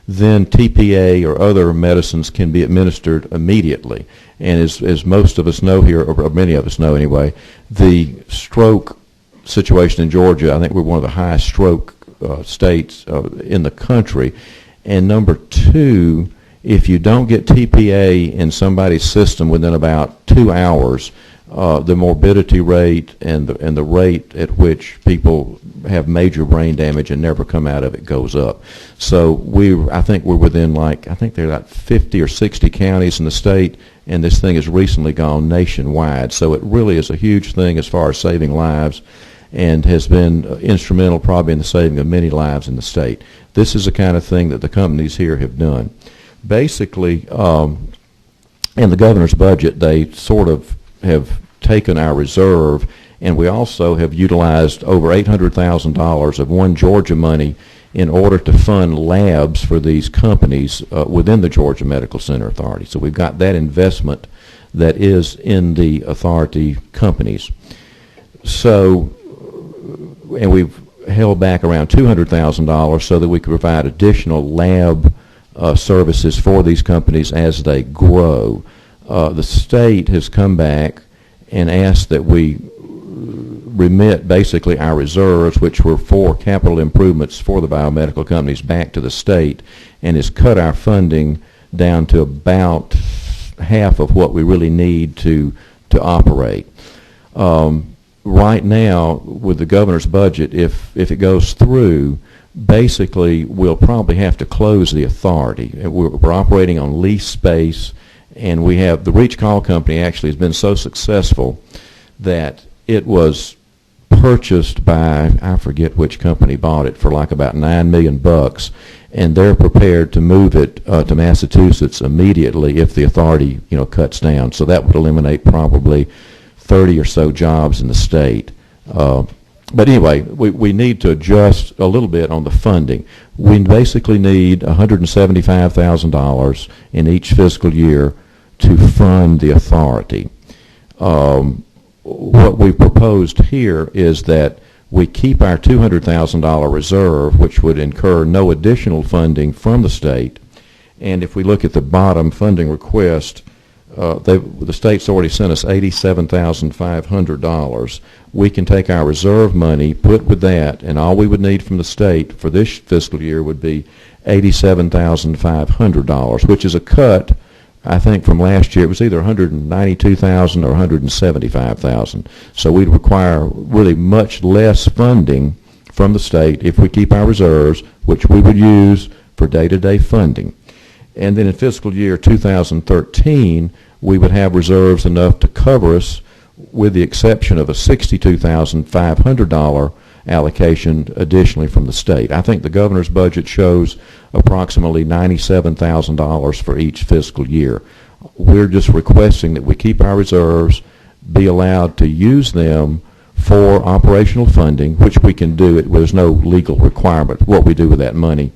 then TPA or other medicines can be administered immediately. And as most of us know here, or many of us know anyway, the stroke situation in Georgia, I think we're one of the highest stroke states in the country. And number two, if you don't get TPA in somebody's system within about 2 hours, the morbidity rate and the rate at which people have major brain damage and never come out of it goes up. So I think we're within I think there are about 50 or 60 counties in the state, and this thing has recently gone nationwide. So it really is a huge thing as far as saving lives, and has been instrumental probably in the saving of many lives in the state. This is the kind of thing that the companies here have done. Basically, in the governor's budget, they sort of have taken our reserve, and we also have utilized over $800,000 of One Georgia money in order to fund labs for these companies within the Georgia Medical Center Authority. So we've got that investment that is in the authority companies. So, and we've held back around $200,000 so that we could provide additional lab services for these companies as they grow. The state has come back and asked that we remit basically our reserves, which were for capital improvements for the biomedical companies, back to the state, and has cut our funding down to about half of what we really need to operate. Right now, with the governor's budget, if it goes through, basically we'll probably have to close the authority. We're operating on lease space, and we have the Reach Call Company actually has been so successful that it was purchased by, I forget which company bought it, for like about $9 million, and they're prepared to move it to Massachusetts immediately if the authority cuts down. So that would eliminate probably 30 or so jobs in the state. But anyway, we need to adjust a little bit on the funding. We basically need $175,000 in each fiscal year to fund the authority. What we proposed here is that we keep our $200,000 reserve, which would incur no additional funding from the state. And if we look at the bottom funding request, the state's already sent us $87,500. We can take our reserve money, put with that, and all we would need from the state for this fiscal year would be $87,500, which is a cut, I think, from last year. It was either $192,000 or $175,000. So we'd require really much less funding from the state if we keep our reserves, which we would use for day-to-day funding. And then in fiscal year 2013, we would have reserves enough to cover us, with the exception of a $62,500 allocation additionally from the state. I think the governor's budget shows approximately $97,000 for each fiscal year. We're just requesting that we keep our reserves, be allowed to use them for operational funding, which we can do. There's no legal requirement what we do with that money.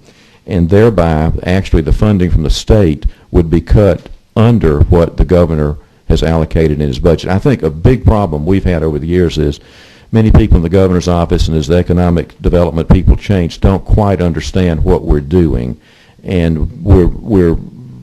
And thereby, actually, the funding from the state would be cut under what the governor has allocated in his budget. I think a big problem we've had over the years is many people in the governor's office and as the economic development people change don't quite understand what we're doing. And we're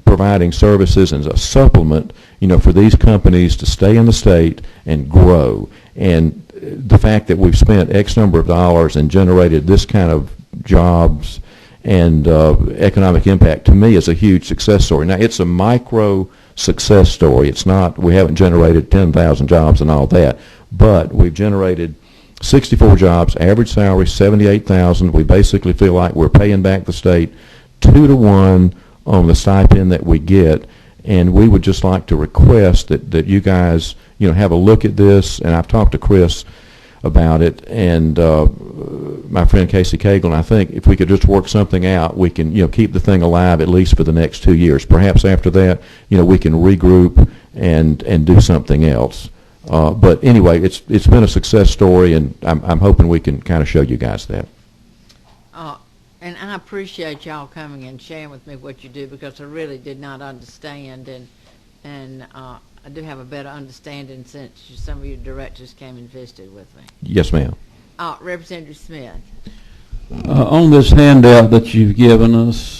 providing services as a supplement, for these companies to stay in the state and grow. And the fact that we've spent X number of dollars and generated this kind of jobs and economic impact, to me, is a huge success story. Now, it's a micro success story. It's not, we haven't generated 10,000 jobs and all that, but we've generated 64 jobs, average salary $78,000. We basically feel like we're paying back the state 2-to-1 on the stipend that we get, and we would just like to request that you guys, have a look at this. And I've talked to Chris about it, and my friend Casey Cagle, and I think if we could just work something out, we can keep the thing alive at least for the next 2 years. Perhaps after that, we can regroup and do something else. But anyway, it's been a success story, and I'm hoping we can kind of show you guys that. And I appreciate y'all coming and sharing with me what you do, because I really did not understand, and and I do have a better understanding since some of your directors came and visited with me. Yes, ma'am. Representative Smith. On this handout that you've given us,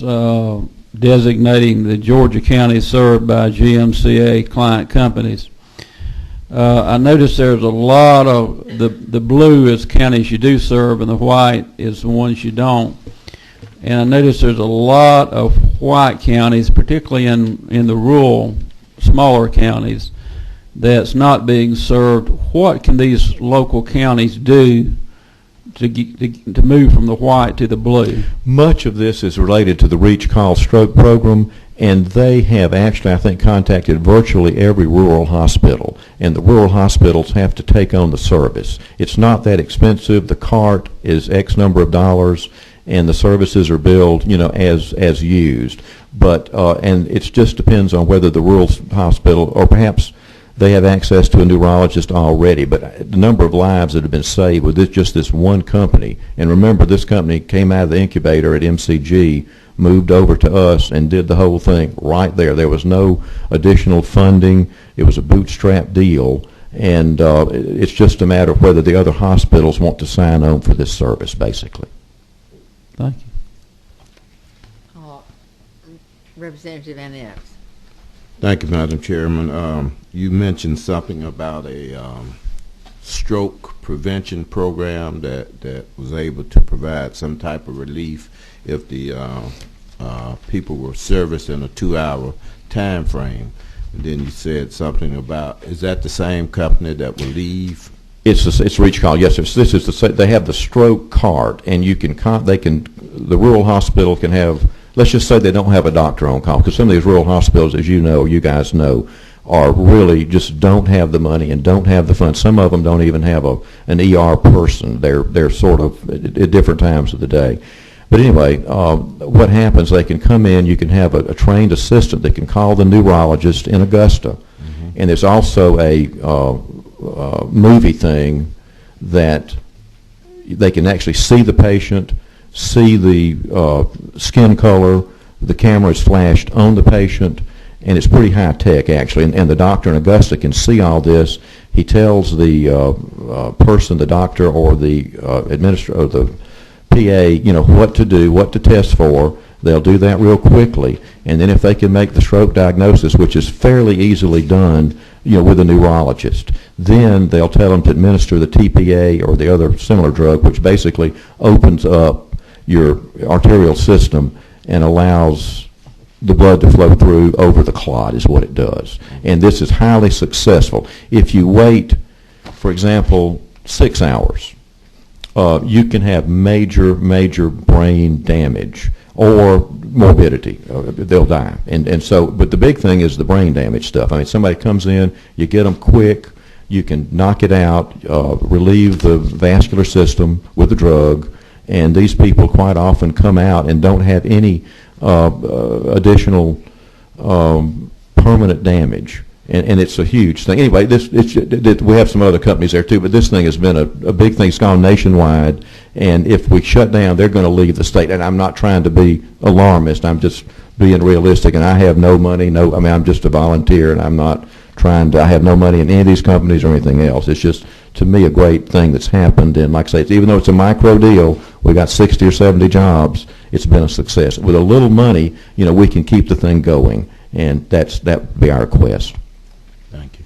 designating the Georgia county served by GMCA client companies, I noticed there's a lot of, the blue is counties you do serve and the white is the ones you don't. And I noticed there's a lot of white counties, particularly in the rural, smaller counties, that's not being served. What can these local counties do to move from the white to the blue? Much of this is related to the Reach Call Stroke program, and they have actually, I think, contacted virtually every rural hospital, and the rural hospitals have to take on the service. It's not that expensive. The cart is X number of dollars, and the services are billed, as used. But and it just depends on whether the rural hospital, or perhaps they have access to a neurologist already. But the number of lives that have been saved with just this one company, and remember, this company came out of the incubator at MCG, moved over to us, and did the whole thing right there. There was no additional funding. It was a bootstrap deal, and it's just a matter of whether the other hospitals want to sign on for this service, basically. Thank you. Representative Annette. Thank you, Madam Chairman. You mentioned something about a stroke prevention program that was able to provide some type of relief if the people were serviced in a 2-hour time frame. And then you said something about, is that the same company that will leave? It's Reach Call. Yes, this is they have the stroke cart, and the rural hospital can have. Let's just say they don't have a doctor on call, because some of these rural hospitals, as you guys know, are really just don't have the money and don't have the funds. Some of them don't even have an ER person. They're sort of at different times of the day. But anyway, what happens, they can come in, you can have a trained assistant that can call the neurologist in Augusta. Mm-hmm. And there's also a movie thing that they can actually see the patient, see the skin color, the camera is flashed on the patient, and it's pretty high tech actually, and the doctor in Augusta can see all this. He tells the person, the doctor or the administrator or the PA, what to do, what to test for. They'll do that real quickly, and then if they can make the stroke diagnosis, which is fairly easily done, with a neurologist, then they'll tell them to administer the TPA or the other similar drug, which basically opens up your arterial system and allows the blood to flow through over the clot is what it does. And this is highly successful. If you wait, for example, 6 hours, you can have major brain damage or morbidity. They'll die. And so, but the big thing is the brain damage stuff. I mean, somebody comes in, you get them quick, you can knock it out, relieve the vascular system with the drug, and these people quite often come out and don't have any additional permanent damage. And it's a huge thing. Anyway, we have some other companies there too, but this thing has been a big thing. It's gone nationwide, and if we shut down, they're going to leave the state. And I'm not trying to be alarmist. I'm just being realistic, and I have no money. I'm just a volunteer, and I'm not trying to. I have no money in any of these companies or anything else. It's just, to me, a great thing that's happened. And like I say, even though it's a micro deal, we got 60 or 70 jobs. It's been a success. With a little money, we can keep the thing going, and that would be our request. Thank you.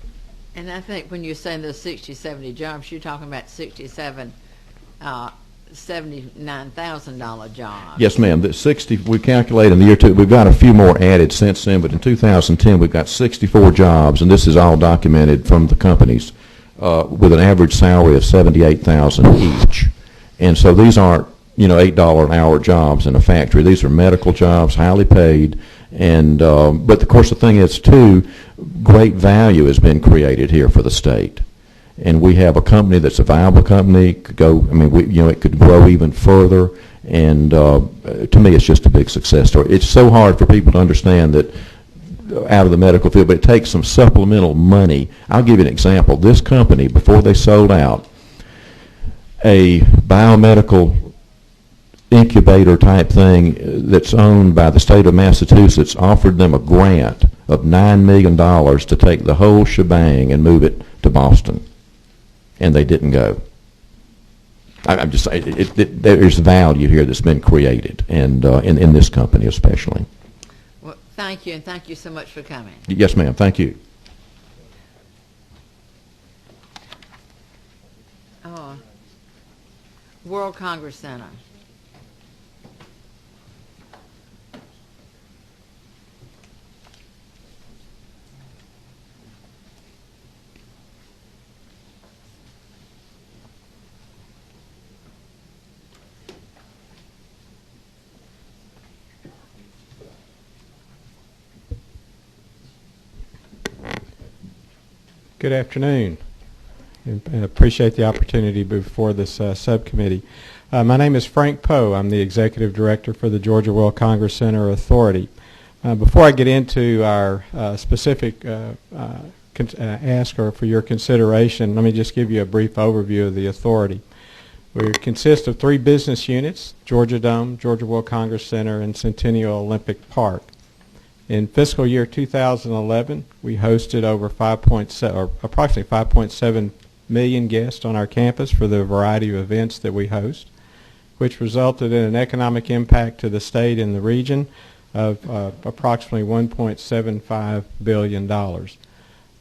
And I think when you're saying those 60, 70 jobs, you're talking about $79,000 jobs. Yes, ma'am. The 60 we calculate in the year two. We've got a few more added since then, but in 2010 we've got 64 jobs, and this is all documented from the companies with an average salary of $78,000 each. And so these aren't $8 an hour jobs in a factory. These are medical jobs, highly paid. And but of course the thing is too, great value has been created here for the state, and we have a company that's a viable company. Could go, it could grow even further. And to me, it's just a big success story. It's so hard for people to understand that out of the medical field, but it takes some supplemental money. I'll give you an example. This company, before they sold out, a biomedical incubator type thing that's owned by the state of Massachusetts offered them a grant of $9 million to take the whole shebang and move it to Boston, and they didn't go. I'm just saying, there's value here that's been created, and in this company especially. Well, thank you, and thank you so much for coming. Yes, ma'am. Thank you. World Congress Center. Good afternoon. I appreciate the opportunity before this subcommittee. My name is Frank Poe. I'm the Executive Director for the Georgia World Congress Center Authority. Before I get into our specific ask or for your consideration, let me just give you a brief overview of the authority. We consist of 3 business units: Georgia Dome, Georgia World Congress Center, and Centennial Olympic Park. In fiscal year 2011, we hosted over approximately 5.7 million guests on our campus for the variety of events that we host, which resulted in an economic impact to the state and the region of approximately $1.75 billion.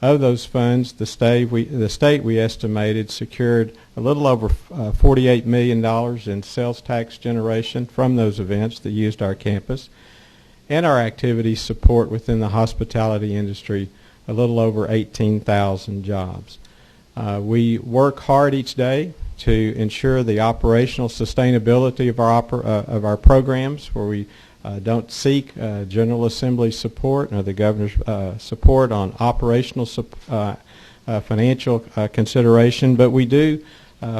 Of those funds, the state we estimated secured a little over $48 million in sales tax generation from those events that used our campus, and our activities support within the hospitality industry a little over 18,000 jobs. We work hard each day to ensure the operational sustainability of our programs, where we don't seek General Assembly support or the governor's support on operational financial consideration, but we do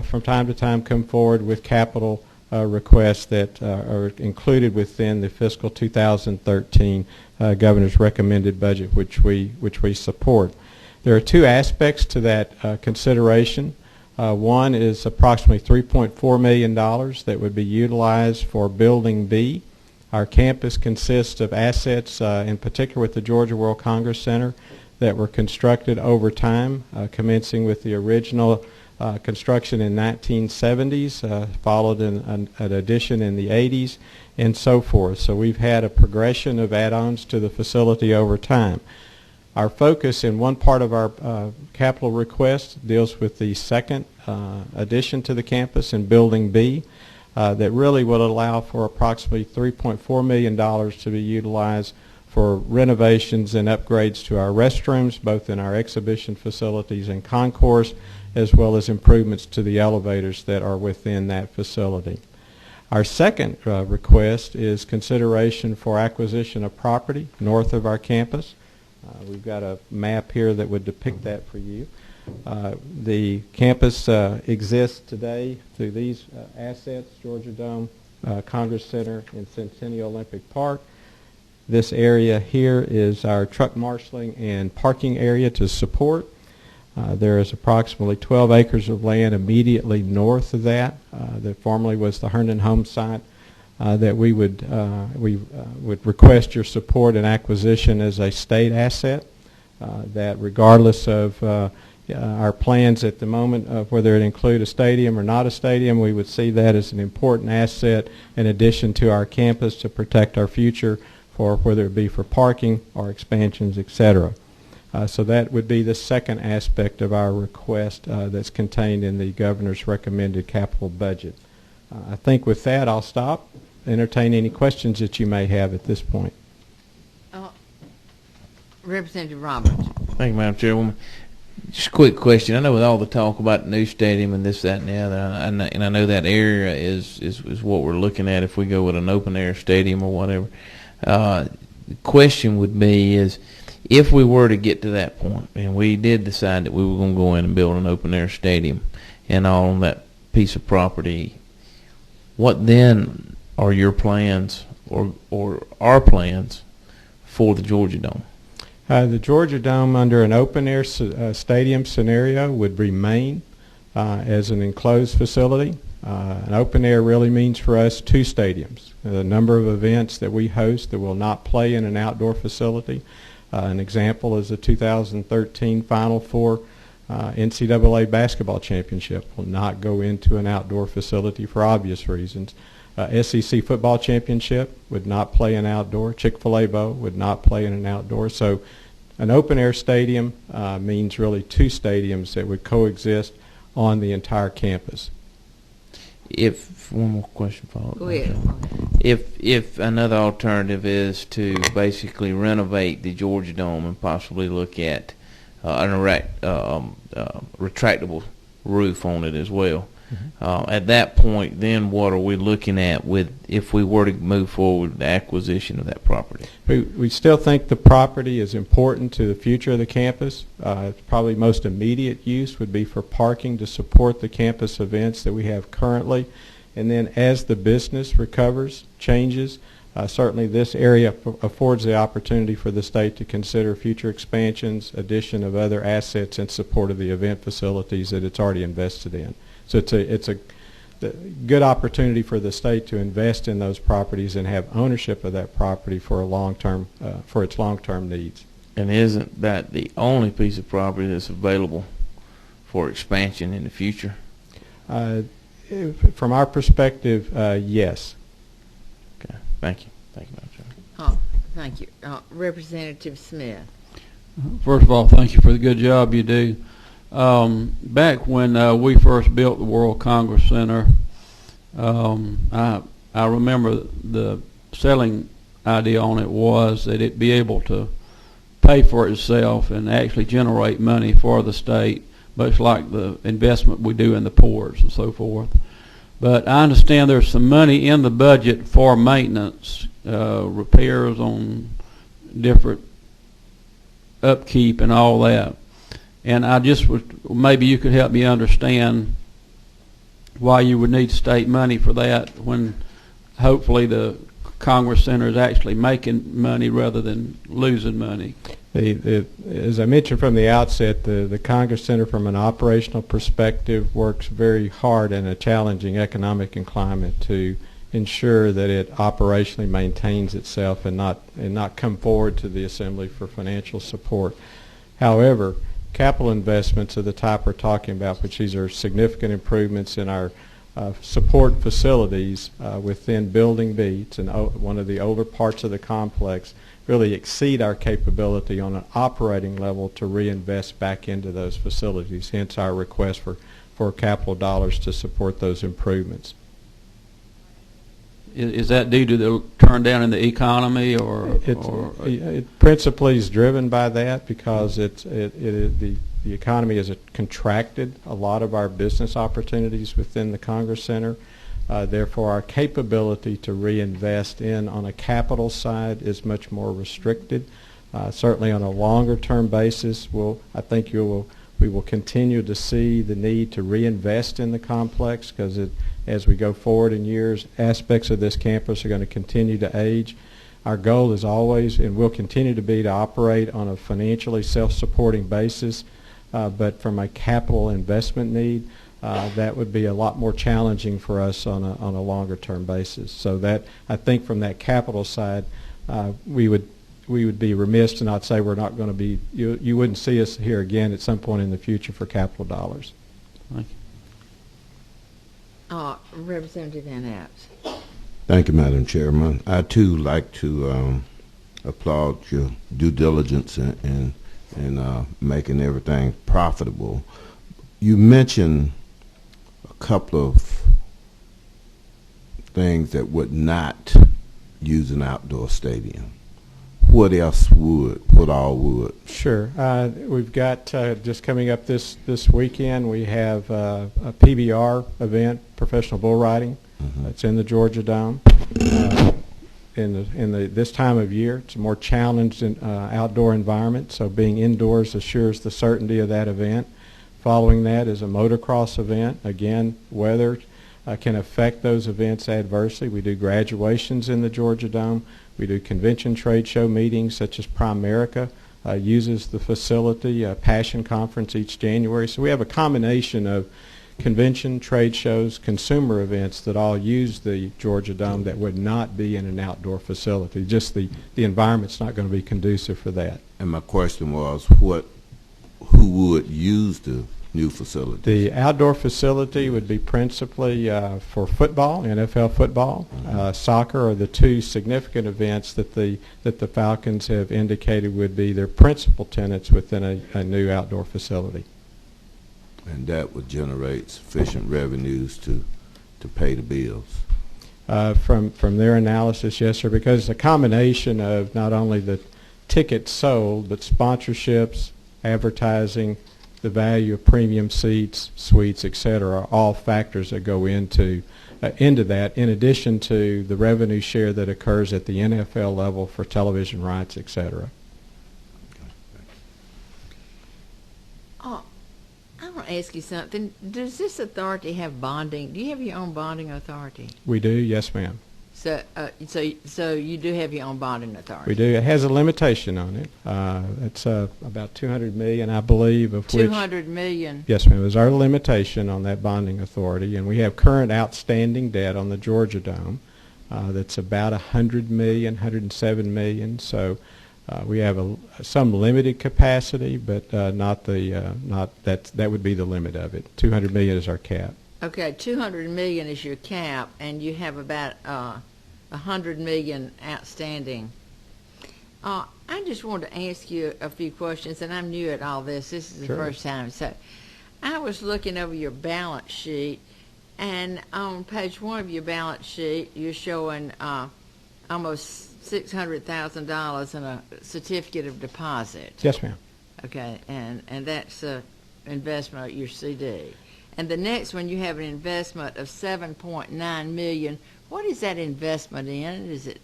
from time to time come forward with capital requests that are included within the fiscal 2013 governor's recommended budget, which we support. There are 2 aspects to that consideration. One is approximately $3.4 million that would be utilized for Building B. Our campus consists of assets, in particular with the Georgia World Congress Center, that were constructed over time, commencing with the original construction in 1970s, followed in an addition in the 80s, and so forth. So we've had a progression of add-ons to the facility over time. Our focus in one part of our capital request deals with the second addition to the campus in Building B that really will allow for approximately $3.4 million to be utilized for renovations and upgrades to our restrooms, both in our exhibition facilities and concourse, as well as improvements to the elevators that are within that facility. Our second request is consideration for acquisition of property north of our campus. We've got a map here that would depict that for you. The campus exists today through these assets: Georgia Dome, Congress Center, and Centennial Olympic Park. This area here is our truck marshaling and parking area to support. There is approximately 12 acres of land immediately north of that that formerly was the Herndon home site that we would request your support and acquisition as a state asset. That regardless of our plans at the moment of whether it include a stadium or not a stadium, we would see that as an important asset in addition to our campus to protect our future, for whether it be for parking or expansions, etc. So that would be the second aspect of our request that's contained in the governor's recommended capital budget. I think with that I'll stop, entertain any questions that you may have at this point. Representative Roberts. Thank you, Madam Chairwoman. Just a quick question. I know with all the talk about the new stadium and this, that, and the other, and I know that area is what we're looking at if we go with an open-air stadium or whatever. The question would be is, if we were to get to that point and we did decide that we were going to go in and build an open-air stadium and all on that piece of property, what then are your plans or our plans for the Georgia Dome? The Georgia Dome, under an open-air stadium scenario, would remain as an enclosed facility. An open air really means for us 2 stadiums. The number of events that we host that will not play in an outdoor facility. An example is the 2013 Final Four NCAA basketball championship will not go into an outdoor facility for obvious reasons. SEC football championship would not play in outdoor. Chick-fil-A Bowl would not play in an outdoor. So an open-air stadium means really 2 stadiums that would coexist on the entire campus. If one more question, follow up. Go ahead. If another alternative is to basically renovate the Georgia Dome and possibly look at an retractable roof on it as well. At that point, then what are we looking at with if we were to move forward with the acquisition of that property? We still think the property is important to the future of the campus. Probably most immediate use would be for parking to support the campus events that we have currently. And then as the business recovers, changes, certainly this area affords the opportunity for the state to consider future expansions, addition of other assets in support of the event facilities that it's already invested in. So it's a good opportunity for the state to invest in those properties and have ownership of that property for for its long-term needs. And isn't that the only piece of property that's available for expansion in the future? From our perspective, yes. Okay. Thank you. Thank you, Madam Chair. Oh, thank you. Representative Smith. First of all, thank you for the good job you do. Back when we first built the World Congress Center, I remember the selling idea on it was that it be able to pay for itself and actually generate money for the state, much like the investment we do in the ports and so forth. But I understand there's some money in the budget for maintenance, repairs on different upkeep and all that. And I just was, maybe you could help me understand why you would need state money for that when hopefully the Congress Center is actually making money rather than losing money. As I mentioned from the outset, the Congress Center from an operational perspective works very hard in a challenging economic climate to ensure that it operationally maintains itself and not come forward to the Assembly for financial support. However, capital investments of the type we're talking about, which these are significant improvements in our support facilities within Building B, it's one of the older parts of the complex, really exceed our capability on an operating level to reinvest back into those facilities, hence our request for capital dollars to support those improvements. Is that due to the turn down in the economy, or it principally is driven by that because the economy has contracted a lot of our business opportunities within the Congress Center. Therefore, our capability to reinvest on a capital side is much more restricted. Certainly, on a longer-term basis, I think we will continue to see the need to reinvest in the complex because as we go forward in years, aspects of this campus are going to continue to age. Our goal is always, and will continue to be, to operate on a financially self-supporting basis, but from a capital investment need, that would be a lot more challenging for us on a longer-term basis. So that, I think from that capital side, we would be remiss to not say we're not going to be, you wouldn't see us here again at some point in the future for capital dollars. Thank you. Representative Van Apps. Thank you, Madam Chairman. I too like to applaud your due diligence in making everything profitable. You mentioned a couple of things that would not use an outdoor stadium. What else would? What all would? Sure. We've got just coming up this weekend. We have a PBR event, professional bull riding. It's in the Georgia Dome. In this time of year, it's a more challenged outdoor environment. So being indoors assures the certainty of that event. Following that is a motocross event. Again, weather can affect those events adversely. We do graduations in the Georgia Dome. We do convention trade show meetings such as Primerica uses the facility, Passion Conference each January. So we have a combination of convention, trade shows, consumer events that all use the Georgia Dome that would not be in an outdoor facility. Just the environment's not going to be conducive for that. And my question was, who would use the new facility? The outdoor facility would be principally for football, NFL football. Soccer are the two significant events that the Falcons have indicated would be their principal tenants within a new outdoor facility. And that would generate sufficient revenues to pay the bills. From their analysis, yes, sir, because it's a combination of not only the tickets sold, but sponsorships, advertising, the value of premium seats, suites, et cetera, are all factors that go into that, in addition to the revenue share that occurs at the NFL level for television rights, et cetera. I want to ask you something. Does this authority have bonding? Do you have your own bonding authority? We do, yes, ma'am. So you do have your own bonding authority. We do. It has a limitation on it. It's about $200 million, I believe, of which $200 million. Yes, ma'am. Is our limitation on that bonding authority, and we have current outstanding debt on the Georgia Dome that's about $100 million, $107 million. So we have some limited capacity, but not that would be the limit of it. $200 million is our cap. Okay, $200 million is your cap, and you have about $100 million outstanding. I just wanted to ask you a few questions, and I'm new at all this. This is the first time. So I was looking over your balance sheet, and on page 1 of your balance sheet, you're showing almost $600,000 in a certificate of deposit. Yes, ma'am. Okay, and that's an investment at your CD. And the next one, you have an investment of $7.9 million. What is that investment in? Is it,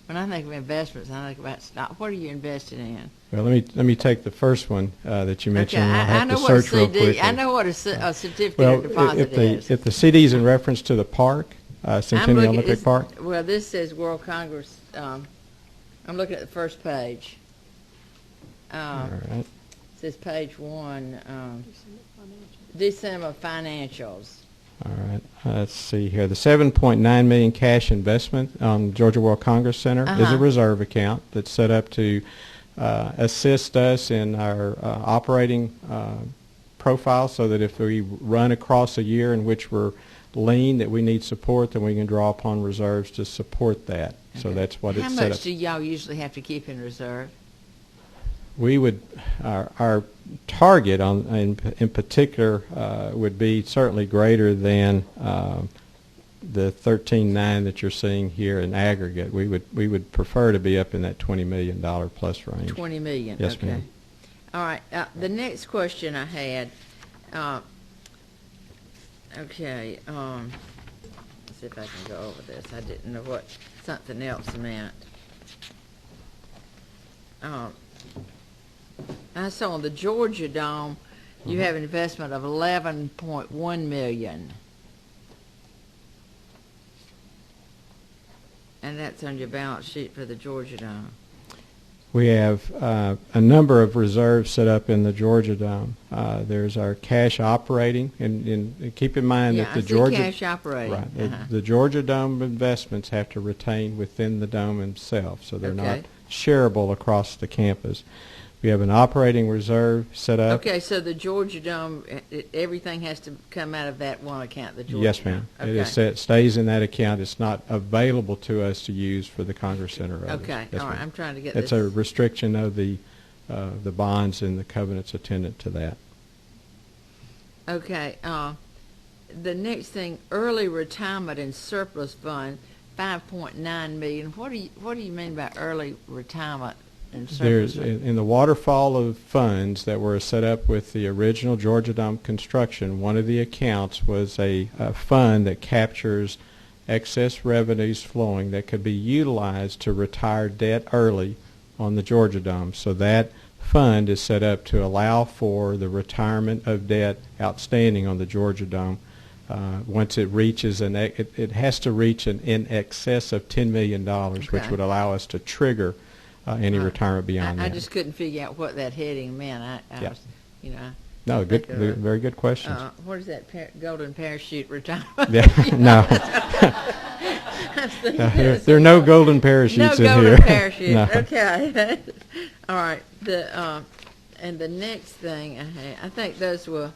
when I think of investments, I think about stock. What are you invested in? Well, let me take the first one that you mentioned. Okay, I know to what a search real CD. quickly. I know what a certificate of deposit is. If the CD is in reference to the park, Centennial Olympic Park. Well, this says World Congress. I'm looking at the first page. All right. It says page 1. December financials. All right. Let's see here. The $7.9 million cash investment on Georgia World Congress Center is a reserve account that's set up to assist us in our operating profile, so that if we run across a year in which we're lean, that we need support, then we can draw upon reserves to support that. Okay. So that's what it's set up. How much do y'all usually have to keep in reserve? We would, our target in particular would be certainly greater than the 13.9 that you're seeing here in aggregate. We would prefer to be up in that $20 million plus range. $20 million. Yes, okay. ma'am. All right. The next question I had. Okay. Let's see if I can go over this. I didn't know what something else meant. I saw on the Georgia Dome, you have an investment of $11.1 million. And that's on your balance sheet for the Georgia Dome. We have a number of reserves set up in the Georgia Dome. There's our cash operating, and keep in mind that the Georgia cash operating. Right, the Georgia Dome investments have to retain within the dome itself, so they're not shareable across the campus. We have an operating reserve set up. Okay, so the Georgia Dome, everything has to come out of that one account, the Georgia Yes, ma'am. Dome. Okay. It is set, stays in that account. It's not available to us to use for the Congress Center. Okay, yes, all right, ma'am. I'm trying to get That's this. a restriction of the bonds and the covenants attendant to that. Okay, the next thing, early retirement and surplus fund, $5.9 million. What do you mean by early retirement? There's in the waterfall of funds that were set up with the original Georgia Dome construction, one of the accounts was a fund that captures excess revenues flowing that could be utilized to retire debt early on the Georgia Dome. So that fund is set up to allow for the retirement of debt outstanding on the Georgia Dome. Once it reaches it has to reach in excess of $10 million, which would allow us to trigger any retirement beyond that. I just couldn't figure out what that heading meant. I was, No, good, very good questions. What is that golden parachute retirement? Yeah, no. There are no golden parachutes in here. No golden parachute. No. Okay. All right. And the next thing I think those were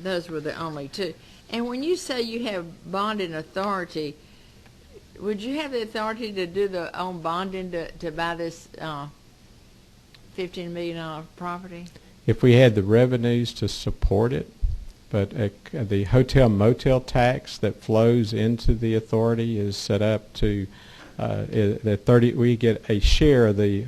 the only two. And when you say you have bonding authority, would you have the authority to do the own bonding to buy this $15 million property? If we had the revenues to support it, but the hotel motel tax that flows into the authority is set up to we get a share of the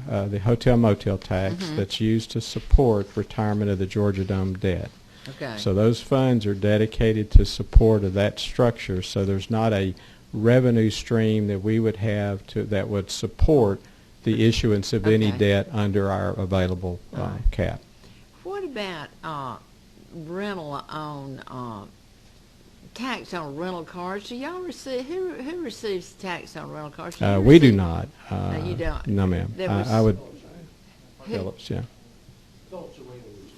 hotel motel tax that's used to support retirement of the Georgia Dome debt. Okay. So those funds are dedicated to support of that structure. So there's not a revenue stream that we would have that would support the issuance of any debt under our available cap. What about rental on tax on rental cars? Do y'all receive who receives tax on rental cars? We do not. No, you don't. No, ma'am. I would. Phillips, yeah.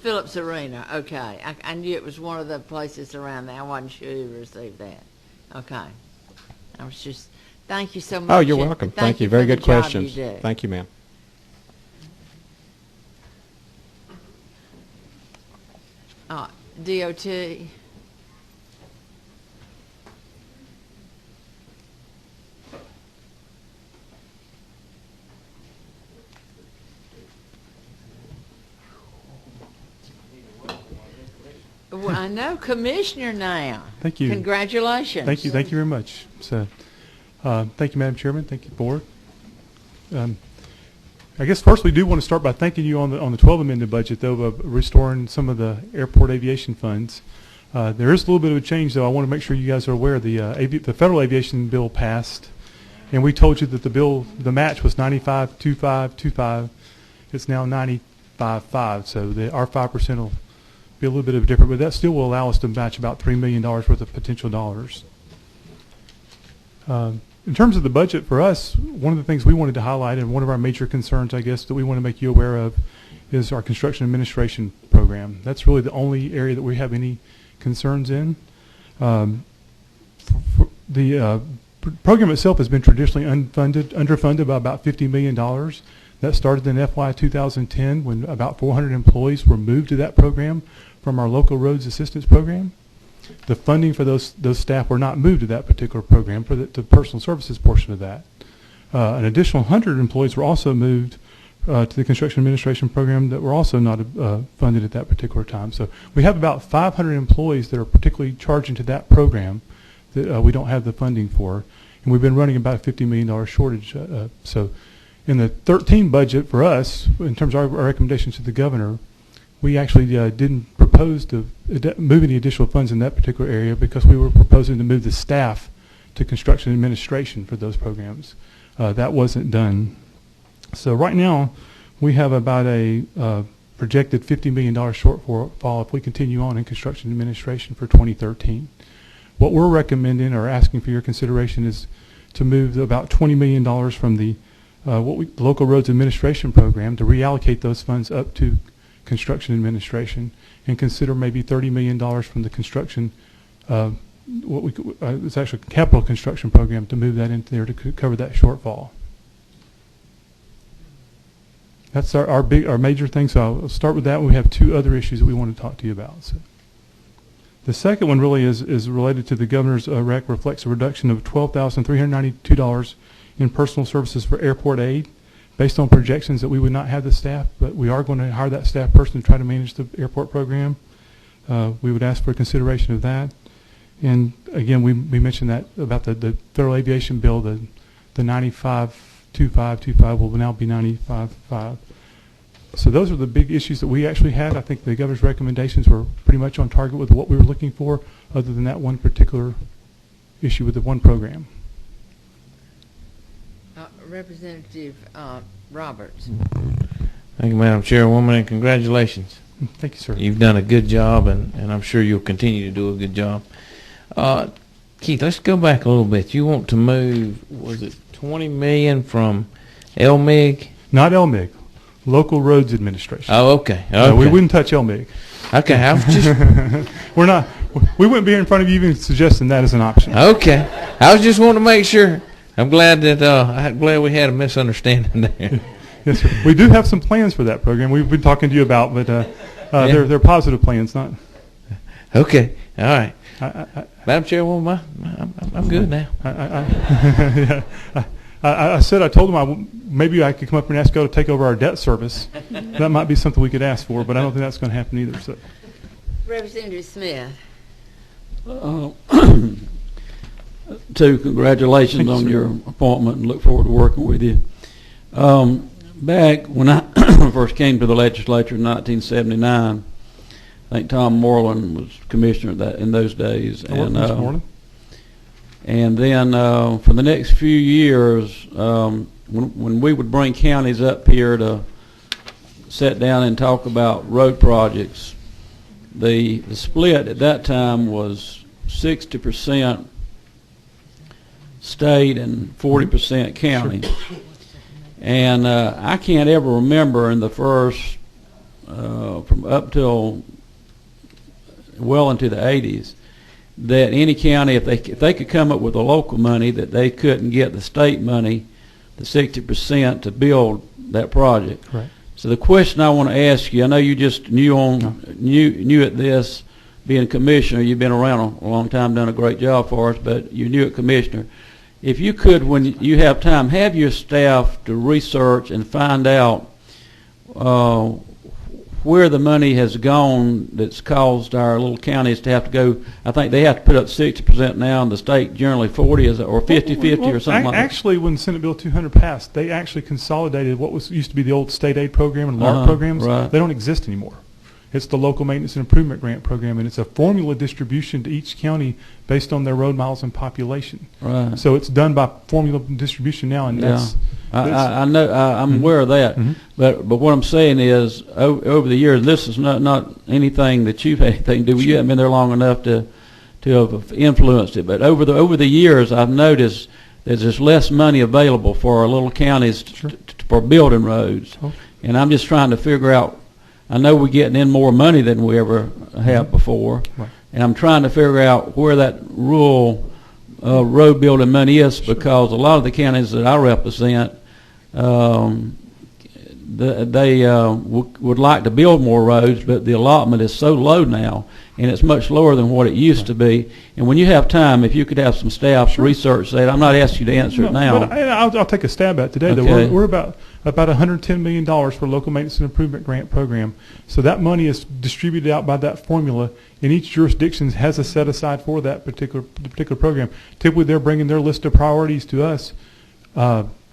Phillips Arena. Okay, I knew it was one of the places around there. I wasn't sure who received that. Okay, I was just. Thank you so much. Oh, you're welcome. Thank you. Very good questions. Thank you, ma'am. DOT. Well, I know Commissioner now. Thank you. Congratulations. Thank you. Thank you very much. So, thank you, Madam Chairman. Thank you, Board. I guess first we do want to start by thanking you on the 12 amended budget, though, of restoring some of the airport aviation funds. There is a little bit of a change, though. I want to make sure you guys are aware. The federal aviation bill passed, and we told you that the match was 95.2525. It's now 95.5. So our 5% will be a little bit of a different, but that still will allow us to match about $3 million worth of potential dollars. In terms of the budget for us, one of the things we wanted to highlight, and one of our major concerns, I guess, that we want to make you aware of, is our construction administration program. That's really the only area that we have any concerns in. The program itself has been traditionally underfunded by about $50 million. That started in FY 2010 when about 400 employees were moved to that program from our local roads assistance program. The funding for those staff were not moved to that particular program for the personal services portion of that. An additional 100 employees were also moved to the construction administration program that were also not funded at that particular time. So we have about 500 employees that are particularly charged into that program that we don't have the funding for, and we've been running about a $50 million shortage. So in the 13 budget for us, in terms of our recommendations to the governor, we actually didn't propose to move any additional funds in that particular area because we were proposing to move the staff to construction administration for those programs. That wasn't done. So right now, we have about a projected $50 million shortfall if we continue on in construction administration for 2013. What we're recommending or asking for your consideration is to move about $20 million from the local roads administration program to reallocate those funds up to construction administration, and consider maybe $30 million from the construction, it's actually a capital construction program, to move that into there to cover that shortfall. That's our major thing. So I'll start with that. We have two other issues that we want to talk to you about. So the second one really is related to the governor's rec, reflects a reduction of $12,392 in personal services for airport aid, based on projections that we would not have the staff, but we are going to hire that staff person to try to manage the airport program. We would ask for consideration of that. And again, we mentioned that about the federal aviation bill, the 95.2525 will now be 95.5. So those are the big issues that we actually had. I think the governor's recommendations were pretty much on target with what we were looking for, other than that one particular issue with the one program. Representative Roberts. Thank you, Madam Chairwoman, and congratulations. Thank you, sir. You've done a good job, and I'm sure you'll continue to do a good job. Keith, let's go back a little bit. You want to move, was it $20 million from LMIG? Not LMIG. Local Roads Administration. Oh, okay. We wouldn't touch LMIG. Okay, I was just... We're not. We wouldn't be in front of you even suggesting that as an option. Okay. I was just wanting to make sure. I'm glad that I'm glad we had a misunderstanding there. Yes, sir. We do have some plans for that program we've been talking to you about, but they're positive plans, not. Okay. All right. Madam Chairwoman, I'm good now. I told him maybe I could come up and ask y'all to take over our debt service. That might be something we could ask for, but I don't think that's going to happen either. So, Representative Smith. Congratulations on your appointment and look forward to working with you. Back when I first came to the legislature in 1979, I think Tom Moreland was commissioner in those days. And then for the next few years, when we would bring counties up here to sit down and talk about road projects, the split at that time was 60% state and 40% county. Sure. And I can't ever remember in the first, from up till well into the 80s, that any county, if they could come up with the local money, that they couldn't get the state money, the 60% to build that project. Right. So the question I want to ask you, I know you just knew at this, being commissioner, you've been around a long time, done a great job for us, but you knew it commissioner. If you could, when you have time, have your staff to research and find out where the money has gone that's caused our little counties to have to go. I think they have to put up 60% now, and the state generally 40, or 50-50 or something like that. Actually, when Senate Bill 200 passed, they actually consolidated what used to be the old state aid program and LARC programs. Right. They don't exist anymore. It's the Local Maintenance and Improvement Grant Program, and it's a formula distribution to each county based on their road miles and population. Right. So it's done by formula distribution now, and that's I know. I'm aware of that. Mm-hmm. But what I'm saying is, over the years, this is not anything that you've had anything to do with. You haven't been there long enough to have influenced it. But over the years, I've noticed that there's less money available for our little counties for building roads. Oh. And I'm just trying to figure out. I know we're getting in more money than we ever have before, right. And I'm trying to figure out where that rural road building money is, because a lot of the counties that I represent, they would like to build more roads, but the allotment is so low now, and it's much lower than what it used to be. And when you have time, if you could have some staff research that, I'm not asking you to answer it now. But I'll take a stab at it today. Okay. Though we're about $110 million for Local Maintenance and Improvement Grant Program. So that money is distributed out by that formula, and each jurisdiction has a set aside for that particular program. Typically, they're bringing their list of priorities to us.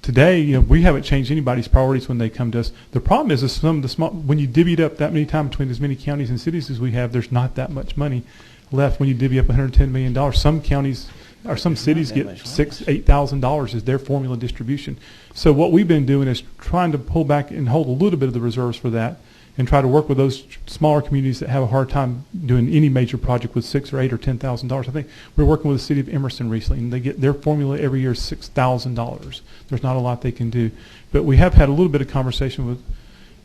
Today, we haven't changed anybody's priorities when they come to us. The problem is some of the small, when you divvy it up that many times between as many counties and cities as we have, there's not that much money left when you divvy up $110 million. Some counties or some cities get $6,000, $8,000 as their formula distribution. So what we've been doing is trying to pull back and hold a little bit of the reserves for that, and try to work with those smaller communities that have a hard time doing any major project with $6,000 or $8,000 or $10,000. I think we're working with the city of Emerson recently, and they get their formula every year is $6,000. There's not a lot they can do, but we have had a little bit of conversation with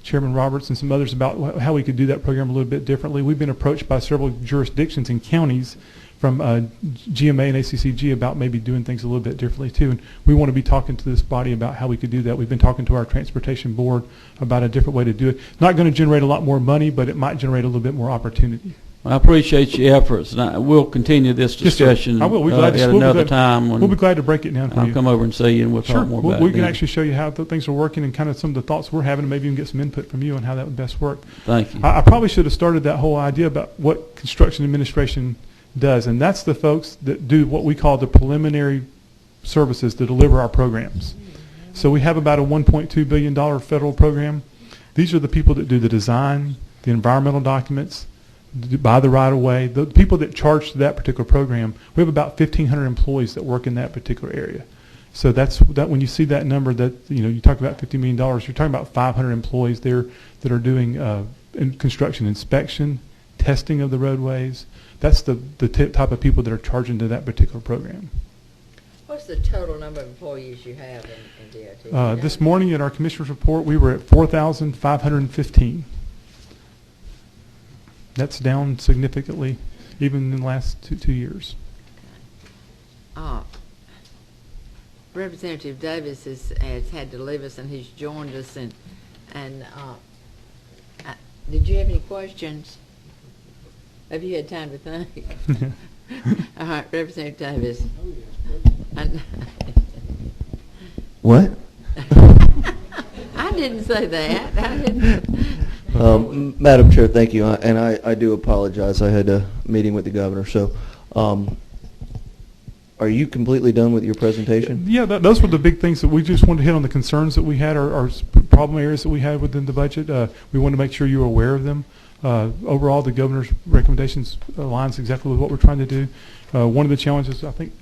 Chairman Roberts and some others about how we could do that program a little bit differently. We've been approached by several jurisdictions and counties from GMA and ACCG about maybe doing things a little bit differently too. And we want to be talking to this body about how we could do that. We've been talking to our transportation board about a different way to do it. Not going to generate a lot more money, but it might generate a little bit more opportunity. I appreciate your efforts, and we'll continue this discussion I will. We'll at another time. We'll be glad to break it down for you. I'll come over and see you, and we'll talk more about it. We can actually show you how things are working and kind of some of the thoughts we're having, and maybe even get some input from you on how that would best work. Thank you. I probably should have started that whole idea about what construction administration does, and that's the folks that do what we call the preliminary services to deliver our programs. So we have about a $1.2 billion federal program. These are the people that do the design, the environmental documents, buy the right-of-way, the people that charge to that particular program. We have about 1,500 employees that work in that particular area. So that's that. When you see that number, that you talk about $50 million, you're talking about 500 employees there that are doing construction inspection, testing of the roadways. That's the type of people that are charging to that particular program. What What's the total number of employees you have in DOT? This morning at our commissioner's report, we were at 4,515. That's down significantly, even in the last two years. Representative Davis has had to leave us, and he's joined us. And did you have any questions? Have you had time to think? All right, Representative Davis. What? I didn't say that. I didn't. Madam Chair, thank you, and I do apologize. I had a meeting with the governor. So, are you completely done with your presentation? Yeah, those were the big things that we just wanted to hit on, the concerns that we had, our problem areas that we had within the budget. We wanted to make sure you were aware of them. Overall, the governor's recommendations aligns exactly with what we're trying to do. One of the challenges, I think,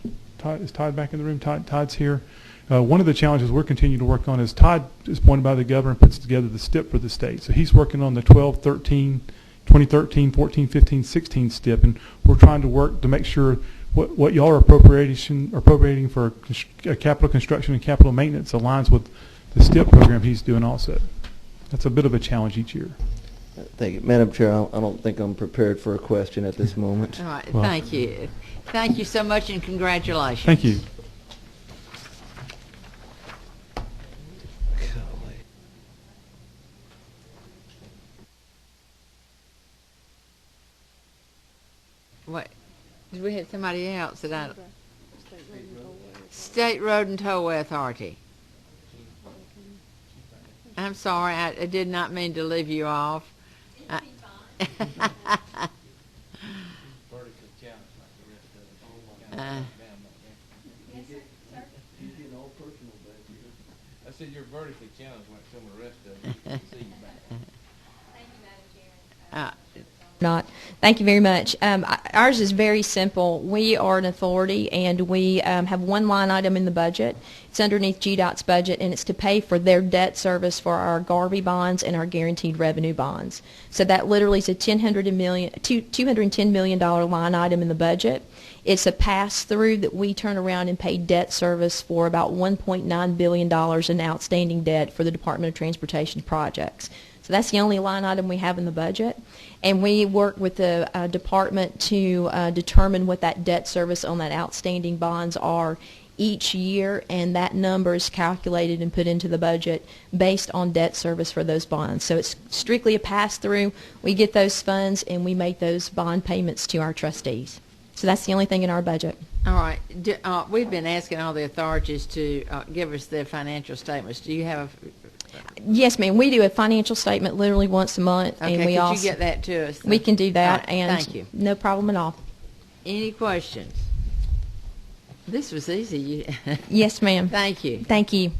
is Todd back in the room? Todd's here. One of the challenges we're continuing to work on is Todd is appointed by the governor and puts together the STIP for the state. So he's working on the 2013, 14, 15, 16 STIP, and we're trying to work to make sure what y'all are appropriating for capital construction and capital maintenance aligns with the STIP program he's doing also. That's a bit of a challenge each year. Thank you. Madam Chair, I don't think I'm prepared for a question at this moment. All right, thank you. Thank you so much, and congratulations. Thank you. What? Did we have somebody else that I... State Road and Tollway Authority. I'm sorry, I did not mean to leave you off. I said you're vertically challenged like some of the rest of them. See you back. Thank you, Madam Chair. Thank you very much. Ours is very simple. We are an authority, and we have one line item in the budget. It's underneath GDOT's budget, and it's to pay for their debt service for our Garvey bonds and our guaranteed revenue bonds. So that literally is a $210 million line item in the budget. It's a pass-through that we turn around and pay debt service for about $1.9 billion in outstanding debt for the Department of Transportation projects. So that's the only line item we have in the budget. And we work with the department to determine what that debt service on that outstanding bonds are each year, and that number is calculated and put into the budget based on debt service for those bonds. So it's strictly a pass-through. We get those funds, and we make those bond payments to our trustees. So that's the only thing in our budget. All right. We've been asking all the authorities to give us their financial statements. Do you have... Yes, ma'am. We do a financial statement literally once a month. Okay, and we could also, you get that to us? We can do that. Right, and thank you. No problem at all. Any questions? This was easy. Yes, ma'am. Thank you. Thank you.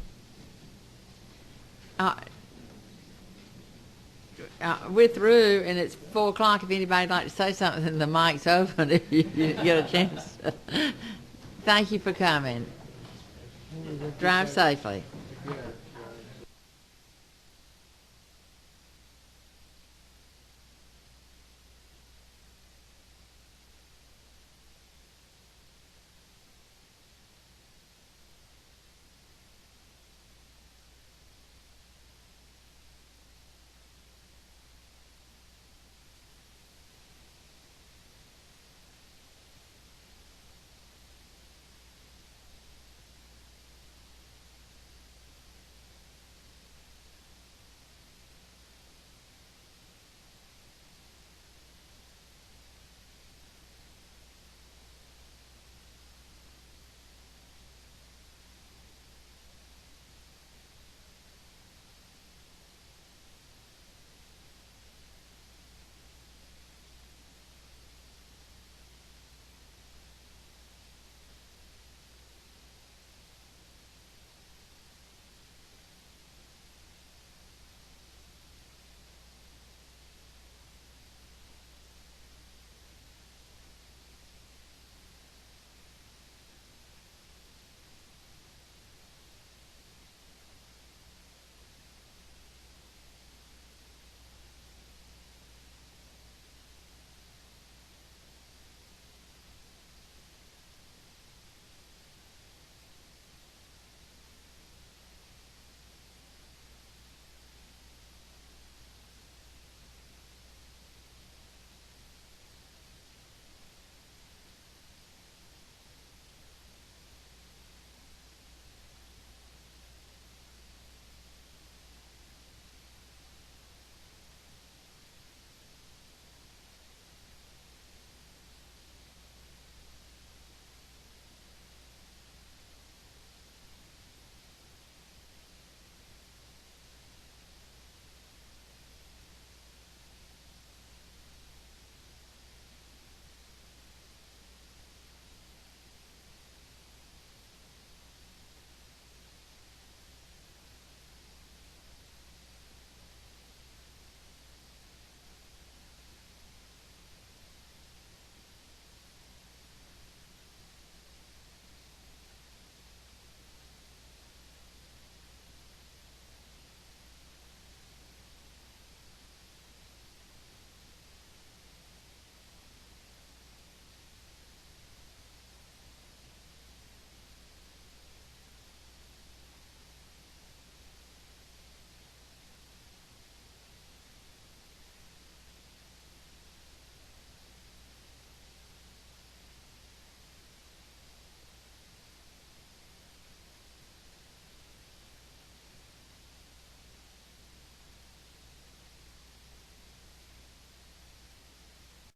We're through, and it's 4 o'clock. If anybody'd like to say something, the mic's open if you get a chance. Thank you for coming. Drive safely.